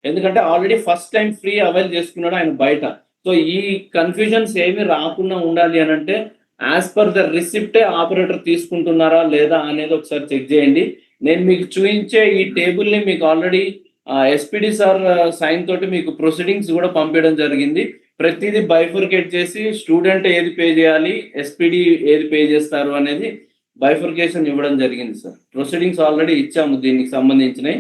ఎందుకంటే already first time free avail చేసుకున్నాడు ఆయన బయట. సో ఈ కన్ఫ్యూజన్స్ ఏమి రాకుండా ఉండాలి అని అంటే యాజ్ పర్ ద రిసిప్టే ఆపరేటర్ తీసుకుంటున్నారా లేదా అనేది ఒకసారి చెక్ చేయండి. నేను మీకు చూపించే ఈ టేబుల్ని మీకు ఆల్రెడీ ఎస్పీడి సార్ సైన్ తోటి మీకు ప్రొసీడింగ్స్ కూడా పంపించడం జరిగింది. ప్రతిదీ బైఫర్కేట్ చేసి స్టూడెంట్ ఏది పే చేయాలి, ఎస్పీడి ఏది పే చేస్తారు అనేది బైఫర్కేషన్ ఇవ్వడం జరిగింది సార్. ప్రొసీడింగ్స్ ఆల్రెడీ ఇచ్చాము దీనికి సంబంధించినవి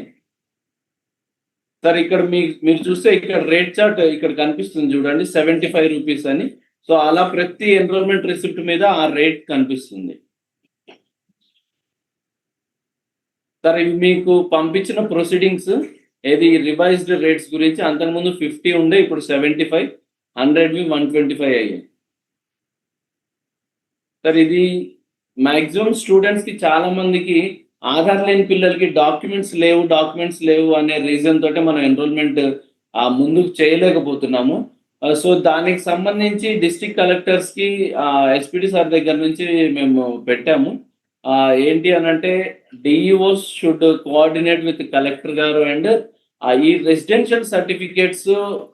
సార్. ఇక్కడ మీరు చూస్తే ఇక్కడ రేట్ చార్ట్ ఇక్కడ కనిపిస్తుంది చూడండి, 75 రూపీస్ అని. సో అలా ప్రతి ఎన్రోల్మెంట్ రిసిప్ట్ మీద ఆ రేట్ కనిపిస్తుంది సార్. ఇవి మీకు పంపించిన ప్రొసీడింగ్స్ ఏది రివైజ్డ్ రేట్స్ గురించి. అంతకుముందు 50 ఉండే, ఇప్పుడు 75, 100వి 125 అయ్యాయి సార్. ఇది మాక్సిమం స్టూడెంట్స్ కి చాలా మందికి ఆధార్ లేని పిల్లలకి డాక్యుమెంట్స్ లేవు అనే రీజన్ తోటే మనం ఎన్రోల్మెంట్ ముందుకు చేయలేకపోతున్నాము. సో దానికి సంబంధించి డిస్ట్రిక్ట్ కలెక్టర్స్ కి ఎస్పీడి సార్ దగ్గర నుంచి మేము పెట్టాము. ఏంటి అనంటే DEOs should coordinate with collector గారు అండ్ ఈ రెసిడెన్షియల్ సర్టిఫికేట్స్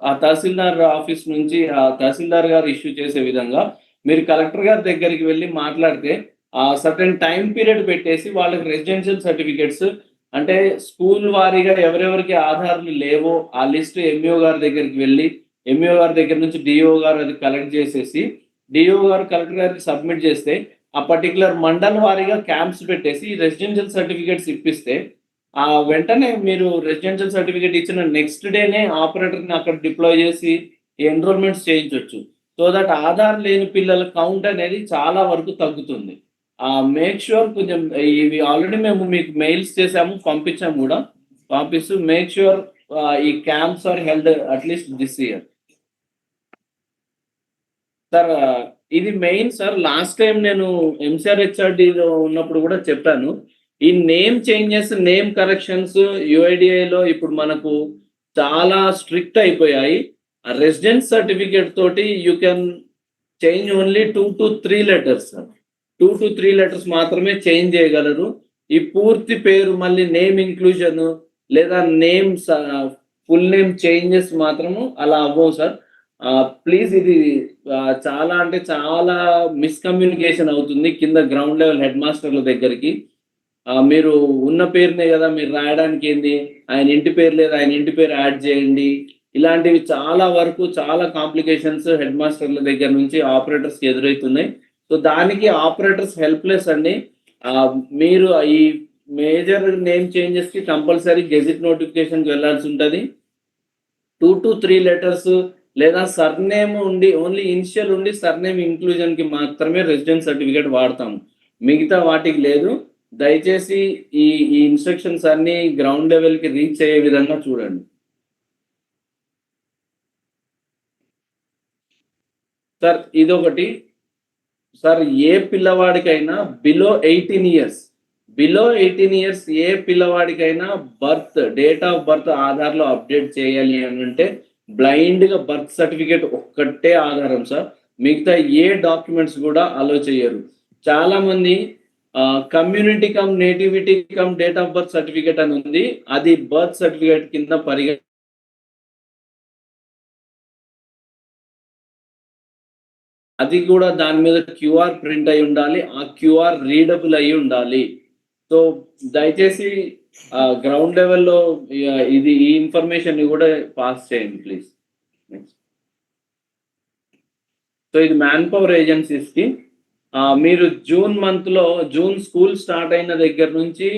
ఆ తహసీల్దార్ ఆఫీస్ నుంచి ఆ తహసీల్దార్ గారు ఇష్యూ చేసే విధంగా మీరు కలెక్టర్ గారి దగ్గరికి వెళ్ళి మాట్లాడితే సర్టెన్ టైం పీరియడ్ పెట్టేసి వాళ్ళకి రెసిడెన్షియల్ సర్టిఫికేట్స్ అంటే స్కూల్ వారీగా ఎవరెవరికి ఆధార్లు లేవో ఆ లిస్ట్ ఎంఈఓ గారి దగ్గరికి వెళ్ళి ఎంఈఓ గారి దగ్గర నుంచి డిఓ గారు అది కలెక్ట్ చేసేసి డిఓ గారు కలెక్టర్ గారికి సబ్మిట్ చేస్తే ఆ పర్టికులర్ మండల్ వారీగా క్యాంప్స్ పెట్టేసి రెసిడెన్షియల్ సర్టిఫికేట్స్ ఇప్పిస్తే ఆ వెంటనే మీరు రెసిడెన్షియల్ సర్టిఫికేట్ ఇచ్చిన నెక్స్ట్ డేనే ఆపరేటర్ని అక్కడ డిప్లాయ్ చేసి ఎన్రోల్మెంట్స్ చేయించవచ్చు. సో దట్ ఆధార్ లేని పిల్లల కౌంట్ అనేది చాలా వరకు తగ్గుతుంది. మేక్ ష్యూర్ కొంచెం ఇవి ఆల్రెడీ మేము మీకు మెయిల్స్ చేసాము, పంపించాము కూడా. పంపిస్తూ మేక్ ష్యూర్ ఈ camps are held at least this year sir. ఇది మెయిన్ సార్. లాస్ట్ టైం నేను ఎంసీఆర్ హెచ్ఆర్డీలో ఉన్నప్పుడు కూడా చెప్పాను, ఈ నేమ్ చేంజెస్ నేమ్ కరెక్షన్స్ యుఐడిఐలో ఇప్పుడు మనకు చాలా స్ట్రిక్ట్ అయిపోయాయి. రెసిడెన్స్ సర్టిఫికేట్ తోటి you can change only 2 to 3 letters sir. 2 to 3 letters మాత్రమే చేంజ్ చేయగలరు. ఈ పూర్తి పేరు మళ్ళీ నేమ్ ఇంక్లూజన్ లేదా నేమ్ ఫుల్ నేమ్ చేంజెస్ మాత్రము అలా అవ్వవు సార్. ప్లీజ్ ఇది చాలా అంటే చాలా మిస్కమ్యూనికేషన్ అవుతుంది కింద గ్రౌండ్ లెవెల్ హెడ్ మాస్టర్ల దగ్గరికి. మీరు ఉన్న పేరునే కదా మీరు రాయడానికి ఏంది, ఆయన ఇంటి పేరు లేదా ఆయన ఇంటి పేరు యాడ్ చేయండి, ఇలాంటివి చాలా వరకు చాలా కాంప్లికేషన్స్ హెడ్ మాస్టర్ల దగ్గర నుంచి ఆపరేటర్స్కి ఎదురవుతున్నాయి. సో దానికి ఆపరేటర్స్ హెల్ప్లెస్ అండి. మీరు ఈ మేజర్ నేమ్ చేంజెస్ కి కంపల్సరీ గెజిట్ నోటిఫికేషన్కి వెళ్ళాల్సి ఉంటుంది. 2 to 3 letters లేదా సర్నేమ్ ఉండి ఓన్లీ ఇనిషియల్ ఉండి సర్నేమ్ ఇంక్లూజన్ కి మాత్రమే రెసిడెన్స్ సర్టిఫికేట్ వాడతాము, మిగతా వాటికి లేదు. దయచేసి ఈ ఇన్స్ట్రక్షన్స్ అన్ని గ్రౌండ్ లెవెల్ కి రీచ్ అయ్యే విధంగా చూడండి. సార్ ఇదొకటి సార్, ఏ పిల్లవాడికైనా బిలో 18 ఇయర్స్ ఏ పిల్లవాడికైనా డేట్ ఆఫ్ బర్త్ ఆధార్లో అప్డేట్ చేయాలి అని అంటే బ్లైండ్గా బర్త్ సర్టిఫికేట్ ఒక్కటే ఆధారం సార్. మిగతా ఏ డాక్యుమెంట్స్ కూడా అలో చేయరు. చాలా మంది community come nativity come date of birth certificate అని ఉంది, అది బర్త్ సర్టిఫికేట్ కింద అది కూడా దాని మీద క్యూఆర్ ప్రింట్ అయి ఉండాలి, ఆ క్యూఆర్ రీడబుల్ అయి ఉండాలి. సో దయచేసి గ్రౌండ్ లెవెల్లో ఈ ఇన్ఫర్మేషన్ కూడా పాస్ చేయండి ప్లీజ్. నెక్స్ట్, సో ఇది మ్యాన్ పవర్ ఏజెన్సీస్కి మీరు జూన్ స్కూల్ స్టార్ట్ అయిన దగ్గర నుంచి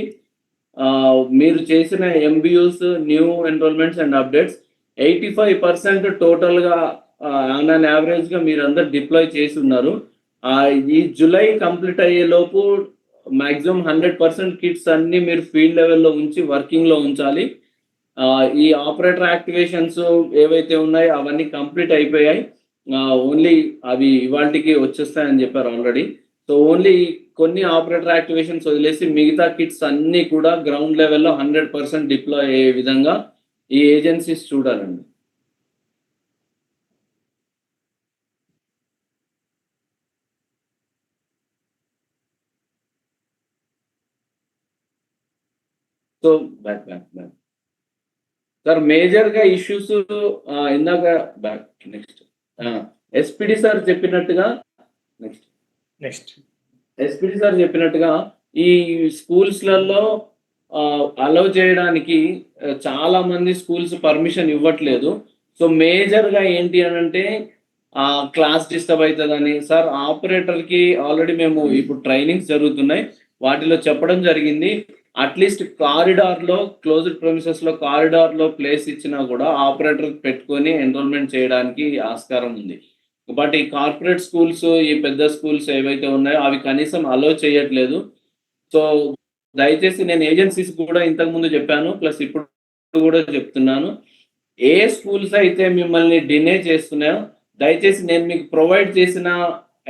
మీరు చేసిన MBUs, new enrolments and updates 85% టోటల్గా ఆన్ అన్ యావరేజ్గా మీరు అందరు డిప్లాయ్ చేసి ఉన్నారు. ఈ జూలై కంప్లీట్ అయ్యే లోపు మ్యాక్సిమం 100% కిట్స్ అన్ని మీరు ఫీల్డ్ లెవెల్లో ఉంచి వర్కింగ్లో ఉంచాలి. ఈ ఆపరేటర్ యాక్టివేషన్స్ ఏవైతే ఉన్నాయో అవన్నీ కంప్లీట్ అయిపోయాయి. ఓన్లీ అవి ఇవాళకి వచ్చేస్తాయని చెప్పారు ఆల్రెడీ. సో ఓన్లీ కొన్ని ఆపరేటర్ యాక్టివేషన్స్ వదిలేసి మిగతా కిట్స్ అన్నీ కూడా గ్రౌండ్ లెవెల్లో 100% డిప్లాయ్ అయ్యే విధంగా ఈ ఏజెన్సీస్ చూడాలండి. సో బ్యాక్ సార్, మేజర్గా ఇష్యూస్ ఇందాక నెక్స్ట్ ఎస్పీడి సార్ చెప్పినట్టుగా ఎస్పీడి సార్ చెప్పినట్టుగా ఈ స్కూల్స్లలో అలౌ చేయడానికి చాలా మంది స్కూల్స్ పర్మిషన్ ఇవ్వట్లేదు. సో మేజర్గా ఏంటి అని అంటే క్లాస్ డిస్టర్బ్ అవుతుందని సార్ ఆపరేటర్కి ఆల్రెడీ మేము ఇప్పుడు ట్రైనింగ్స్ జరుగుతున్నాయి, వాటిలో చెప్పడం జరిగింది. అట్లీస్ట్ కారిడార్లో క్లోజ్డ్ ప్రెమిసెస్లో కారిడార్లో ప్లేస్ ఇచ్చినా కూడా ఆపరేటర్ పెట్టుకొని ఎన్రోల్మెంట్ చేయడానికి ఆస్కారం ఉంది. బట్ ఈ కార్పొరేట్ స్కూల్స్, ఈ పెద్ద స్కూల్స్ ఏవైతే ఉన్నాయో అవి కనీసం అలో చేయట్లేదు. సో దయచేసి నేను ఏజెన్సీస్ కూడా ఇంతకుముందు చెప్పాను, ప్లస్ ఇప్పుడు కూడా చెప్తున్నాను, ఏ స్కూల్స్ అయితే మిమ్మల్ని డినే చేస్తున్నాయో దయచేసి నేను మీకు ప్రొవైడ్ చేసిన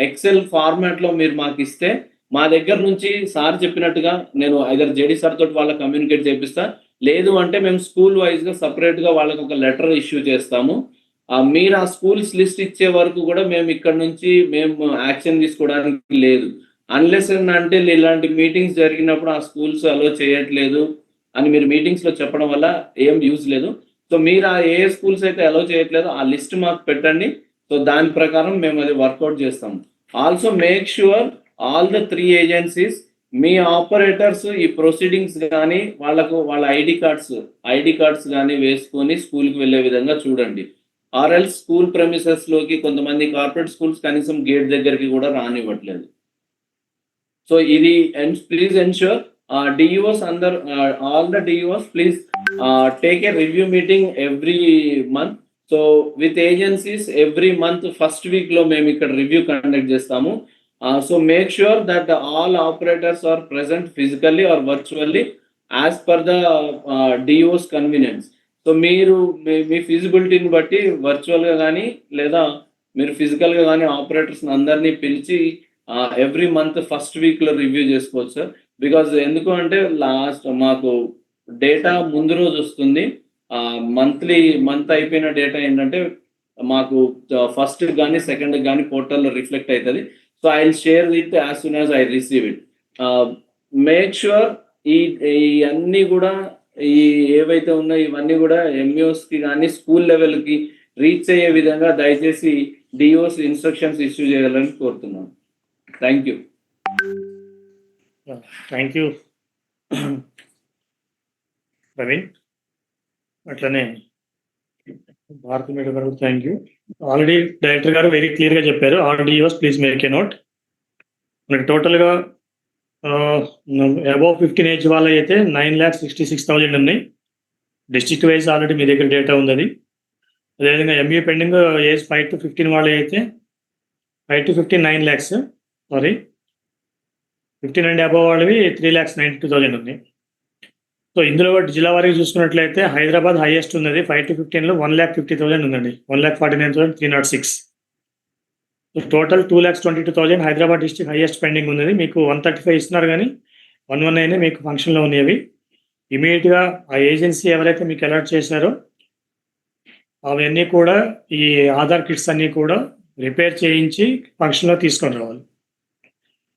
ఎక్సెల్ ఫార్మాట్లో మీరు మాకు ఇస్తే మా దగ్గర నుంచి సార్ చెప్పినట్టుగా నేను ఐదర్ జేడీ సార్ తోటి వాళ్ళకి కమ్యూనికేట్ చేపిస్తా, లేదు అంటే మేము స్కూల్ వైజ్గా సపరేట్గా వాళ్ళకి ఒక లెటర్ ఇష్యూ చేస్తాము. మీరు ఆ స్కూల్స్ లిస్ట్ ఇచ్చే వరకు కూడా మేము ఇక్కడ నుంచి యాక్షన్ తీసుకోవడానికి లేదు. అన్లెస్ అంటే ఇలాంటి మీటింగ్స్ జరిగినప్పుడు ఆ స్కూల్స్ అలో చేయట్లేదు అని మీరు మీటింగ్స్లో చెప్పడం వల్ల ఏం యూజ్ లేదు. సో మీరు ఏ స్కూల్స్ అయితే అలో చేయట్లేదో ఆ లిస్ట్ మాకు పెట్టండి. సో దాని ప్రకారం మేము అది వర్కౌట్ చేస్తాం. Also make sure all the 3 agencies me operators ఈ ప్రొసీడింగ్స్ కానీ వాళ్ళ ఐడి కార్డ్స్ కానీ వేసుకొని స్కూల్కి వెళ్ళే విధంగా చూడండి. ఆర్ఎల్స్ స్కూల్ ప్రెమిసెస్లోకి కొంతమంది కార్పొరేట్ స్కూల్స్ కనీసం గేట్ దగ్గరికి కూడా రానివ్వట్లేదు. సో ఇది please ensure DEOs all the DEOs please take a review meeting every month. So with agencies every month first week లో మేము ఇక్కడ రివ్యూ కండక్ట్ చేస్తాము. So make sure that all operators are present physically or virtually as per the DEOs convenience. So మీరు మీ ఫిజిబిలిటీని బట్టి వర్చువల్గా కానీ లేదా మీరు ఫిజికల్గా కానీ ఆపరేటర్స్ అందరినీ పిలిచి ఎవ్రీ మంత్ ఫస్ట్ వీక్లో రివ్యూ చేసుకోవచ్చు సార్. బికాజ్ ఎందుకు అంటే మాకు డేటా ముందు రోజు వస్తుంది, మంత్ అయిపోయిన డేటా ఏంటంటే మాకు ఫస్ట్ కానీ సెకండ్ కానీ పోర్టల్లో రిఫ్లెక్ట్ అవుతుంది. So I will share with as soon as I receive it. Make sure ఈ అన్నీ కూడా ఏవైతే ఉన్నాయో ఇవన్నీ కూడా MUSకి కానీ స్కూల్ లెవెల్కి రీచ్ అయ్యే విధంగా దయచేసి DEOs ఇన్స్ట్రక్షన్స్ ఇష్యూ చేయాలని కోరుతున్నాను. Thank you. ప్రవీణ్, అట్లనే భారతి మేడం గారు థ్యాంక్ యూ. ఆల్రెడీ డైరెక్టర్ గారు వెరీ క్లియర్గా చెప్పారు. All DEOs please make a note. మనకి టోటల్గా అబౌవ్ 15 ఏజ్ వాళ్ళ అయితే 9,66,000 ఉన్నాయి. డిస్ట్రిక్ట్ వైజ్ ఆల్రెడీ మీ దగ్గర డేటా ఉంది. అది అదేవిధంగా MBA పెండింగ్ ఏజ్ 5 to 15 వాళ్ళు అయితే 5 to 15 9 lakhs, sorry 15 and above వాళ్ళవి 3,92,000 ఉంది. సో ఇందులో జిల్లా వారికి చూసుకున్నట్లయితే హైదరాబాద్ హైయెస్ట్ ఉన్నది 5 to 15లో 1,50,000 ఉందండి. 1,49,306. Total 2,22,000 Hyderabad district highest pending ఉన్నది. మీకు 135 ఇస్తున్నారు కానీ 119 మీకు ఫంక్షన్లో ఉన్నాయి. ఇమీడియట్గా ఆ ఏజెన్సీ ఎవరైతే మీకు అలాట్ చేశారో అవన్నీ కూడా ఈ ఆధార్ కిట్స్ అన్నీ కూడా రిపేర్ చేయించి ఫంక్షన్లో తీసుకొని రావాలి.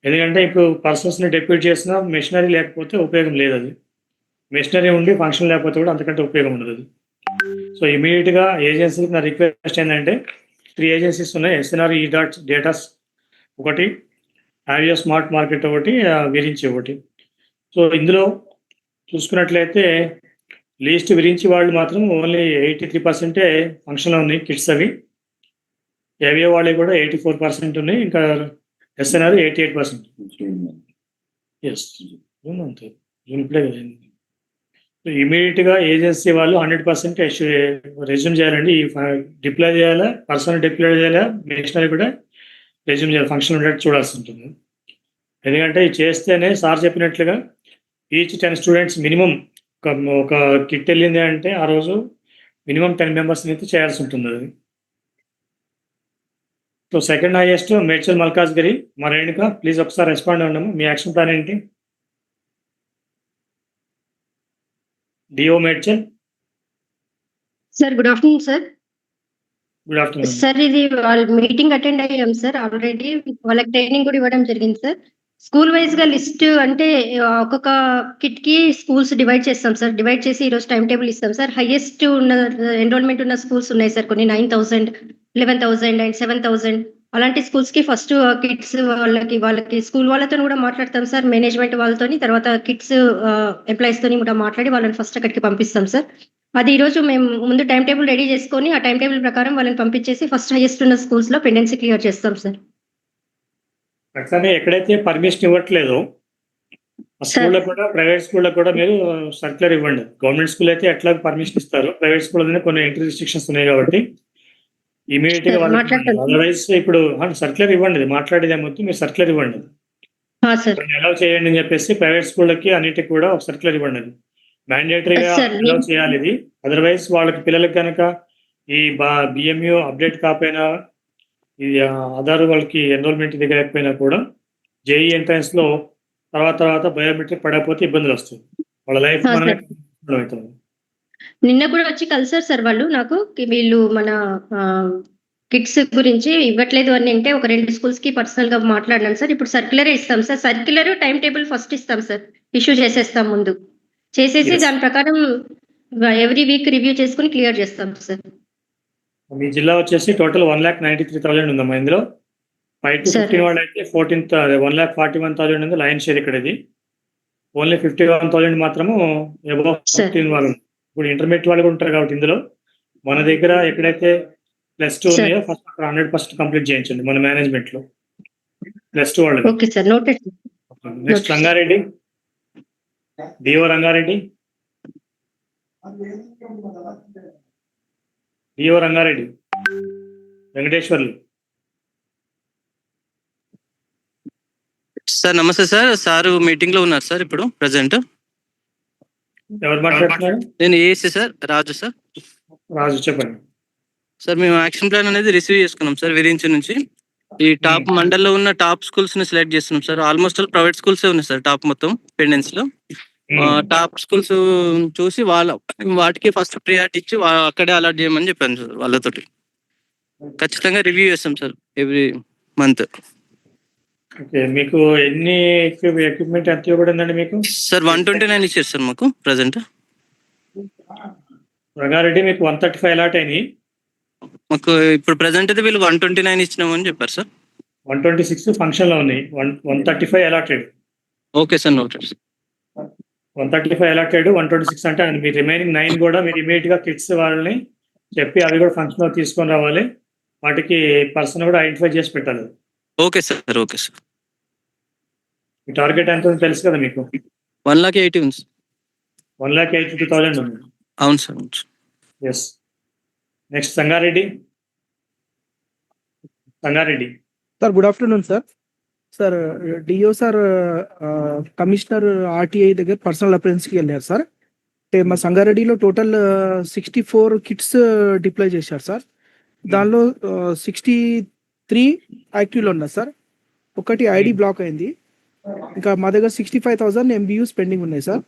ఎందుకంటే ఇప్పుడు పర్సన్స్ని డెప్యూట్ చేసిన మెషినరీ లేకపోతే ఉపయోగం లేదు. అది మెషినరీ ఉండి ఫంక్షన్ లేకపోతే కూడా అంతకంటే ఉపయోగం ఉండదు అది. సో ఇమీడియట్గా ఏజెన్సీకి నా రిక్వెస్ట్ ఏంటంటే 3 ఏజెన్సీస్ ఉన్నాయి. ఎస్ఎన్ఆర్ ఈ డాట్ డేటాస్ ఒకటి, ఆవియో స్మార్ట్ మార్కెట్ ఒకటి, విరించి ఒకటి. సో ఇందులో చూసుకున్నట్లయితే లీస్ట్ విరించి వాళ్ళు మాత్రం ఓన్లీ 83% ఫంక్షన్లో ఉన్నాయి కిట్స్ అవి. ఏవియో వాళ్ళు కూడా 84% ఉన్నాయి. ఇంకా ఎస్ఎన్ఆర్ 88%. ఎస్ అంతే ఇప్పుడే కదండి. ఇమీడియట్గా ఏజెన్సీ వాళ్ళు 100% రెజ్యూమ్ చేయాలండి. ఈ డిప్లాయ్ చేయాలా, పర్సనల్ డిప్లాయ్ చేయాలా, మిషనరీ కూడా రెజ్యూమ్ చేయాలి, ఫంక్షన్ ఉండేట్టు చూడాల్సి ఉంటుంది. ఎందుకంటే ఇది చేస్తేనే సార్ చెప్పినట్లుగా ఈచ్ 10 స్టూడెంట్స్ మినిమం ఒక కిట్ వెళ్ళింది అంటే ఆ రోజు మినిమం 10 మెంబర్స్ని అయితే చేయాల్సి ఉంటుంది అది. So second highest Medchal Malkajgiri. మా రేణుక ప్లీజ్ ఒకసారి రెస్పాండ్ అవ్వండి. మీ యాక్షన్ ప్లాన్ ఏంటి? DO Medchal. Sir good afternoon sir. Good afternoon sir. ఇది వాళ్ళ మీటింగ్ అటెండ్ అయ్యాం సార్ ఆల్రెడీ. వాళ్ళకి ట్రైనింగ్ కూడా ఇవ్వడం జరిగింది సార్. స్కూల్ వైజ్ గా లిస్ట్ అంటే ఒక్కొక్క కిట్ కి స్కూల్స్ డివైడ్ చేస్తాం సార్. డివైడ్ చేసి ఈరోజు టైం టేబుల్ ఇస్తాం సార్. హైయెస్ట్ ఉన్న ఎన్రోల్మెంట్ ఉన్న స్కూల్స్ ఉన్నాయి సార్. కొన్ని 9,000, 11,000 అండ్ 7,000 అలాంటి స్కూల్స్ కి ఫస్ట్ కిట్స్ వాళ్ళకి స్కూల్ వాళ్ళతో కూడా మాట్లాడతాం సార్, మేనేజ్మెంట్ వాళ్ళతోని. తర్వాత కిట్స్ ఎంప్లాయీస్ తోని కూడా మాట్లాడి వాళ్ళని ఫస్ట్ అక్కడికి పంపిస్తాం సార్. అది ఈరోజు మేము ముందు టైం టేబుల్ రెడీ చేసుకొని ఆ టైం టేబుల్ ప్రకారం వాళ్ళని పంపించేసి ఫస్ట్ హైయెస్ట్ ఉన్న స్కూల్స్ లో పెండెన్సీ క్లియర్ చేస్తాం సార్. అట్లానే ఎక్కడైతే పర్మిషన్ ఇవ్వట్లేదో స్కూల్లో కూడా, ప్రైవేట్ స్కూల్లో కూడా మీరు సర్క్యులర్ ఇవ్వండి. గవర్నమెంట్ స్కూల్ అయితే ఎట్లా పర్మిషన్ ఇస్తారు, ప్రైవేట్ స్కూల్ కొన్ని ఎంట్రీ రిస్ట్రిక్షన్స్ ఉన్నాయి కాబట్టి ఇమీడియట్ గా వాళ్ళకి. అదర్వైజ్ ఇప్పుడు సర్క్యులర్ ఇవ్వండి, మాట్లాడేది మొత్తం మీరు సర్క్యులర్ ఇవ్వండి, అలౌ చేయండి అని చెప్పేసి ప్రైవేట్ స్కూళ్ళకి అన్నిటికి కూడా ఒక సర్క్యులర్ ఇవ్వండి. అది మ్యాండేటరీగా అలౌ చేయాలి ఇది. అదర్వైజ్ వాళ్ళకి పిల్లలకి కనుక ఈ బిఎంయూ అప్డేట్ కాకపోయినా, ఈ ఆధార్ వాళ్ళకి ఎన్రోల్మెంట్ దిగలేకపోయినా కూడా జేఈ ఎంట్రన్స్ లో తర్వాత బయోమెట్రిక్ పడకపోతే ఇబ్బందులు వస్తాయి. వాళ్ళ లైఫ్ మనమే అవుతుంది. నిన్న కూడా వచ్చి కలిసారు సార్ వాళ్ళు నాకు. వీళ్ళు మన కిట్స్ గురించి ఇవ్వట్లేదు అని అంటే ఒక 2 స్కూల్స్ కి పర్సనల్ గా మాట్లాడినాం సార్. ఇప్పుడు సర్క్యులర్ ఇస్తాం sir. Circular time table first ఇస్తాం సార్, ఇష్యూ చేసేస్తాం ముందు. చేసేసి దాని ప్రకారం ఎవ్రీ వీక్ రివ్యూ చేసుకుని క్లియర్ చేస్తాం సార్. మీ జిల్లా వచ్చేసి టోటల్ 1,93,000 ఉందమ్మా. ఇందులో 5 to 15 వాళ్ళు అయితే 1,41,000 ఉంది లయన్ షేర్ ఇక్కడ. ఇది ఓన్లీ 51,000 మాత్రము అబౌవ్ 15 వాళ్ళు. ఇప్పుడు ఇంటర్మీడియట్ వాళ్ళు కూడా ఉంటారు కాబట్టి ఇందులో మన దగ్గర ఎక్కడైతే +2 ఉన్నాయో ఫస్ట్ అక్కడ 100% కంప్లీట్ చేయించండి మన మేనేజ్మెంట్ లో +2 వాళ్ళు. Okay sir, noted. Next Rangareddy, DO Rangareddy. DO Rangareddy Venkateswarlu. Sir నమస్తే సార్. సార్ మీటింగ్ లో ఉన్నారు సార్ ఇప్పుడు ప్రెసెంట్. ఎవరు మాట్లాడుతున్నారు? నేను ఏఎస్సీ సార్, రాజు సార్. రాజు చెప్పండి సార్. మేము యాక్షన్ ప్లాన్ అనేది రిసీవ్ చేసుకున్నాం సార్ విరించి నుంచి. ఈ టాప్ మండల్లో ఉన్న టాప్ స్కూల్స్ ని సెలెక్ట్ చేస్తున్నాం sir. Almost all private schools ఉన్నాయి సార్ టాప్ మొత్తం పెండెన్స్ లో. టాప్ స్కూల్స్ చూసి వాటికి ఫస్ట్ ప్రియారిటీ ఇచ్చి అక్కడే అలాట్ చేయమని చెప్పాను సార్ వాళ్ళతోటి. ఖచ్చితంగా రివ్యూ చేస్తాం సార్ ఎవ్రీ మంత్. ఓకే, మీకు ఎన్ని ఎక్విప్మెంట్ ఎంత ఇవ్వబడిందండి మీకు? సార్ 129 ఇచ్చారు సార్ మాకు ప్రెసెంట్. రంగారెడ్డి మీకు 135 అలాట్ అయినాయి. మాకు ఇప్పుడు ప్రెసెంట్ అయితే వీళ్ళు 129 ఇచ్చినామని చెప్పారు సార్. 126 ఫంక్షన్ లో ఉన్నాయి. 135 allotted. Okay sir, noted. 135 allotted, 126 అంటే మీ రిమైనింగ్ 9 కూడా మీరు ఇమీడియట్ గా కిట్స్ వాళ్ళని చెప్పి అవి కూడా ఫంక్షన్ లో తీసుకొని రావాలి. వాటికి పర్సన్ కూడా ఐడెంటిఫై చేసి పెట్టాలి. Okay sir, okay sir. మీ టార్గెట్ ఎంత తెలుసు కదా మీకు? 1,80,000 ఉంది. 1,82,000 ఉంది. అవును sir. Yes. Next Sangareddy. Sir good afternoon sir. Sir DO sir commissioner RTI దగ్గర పర్సనల్ అపిరెన్స్కి వెళ్ళారు సార్. అంటే మా సంగారెడ్డిలో టోటల్ 64 కిట్స్ డిప్లాయ్ చేశారు సార్. దానిలో 60 3 యాక్టివ్లో ఉన్నాయి సార్. ఒకటి ఐడి బ్లాక్ అయింది. ఇంకా మా దగ్గర 65,000 MBUs పెండింగ్ ఉన్నాయి సార్.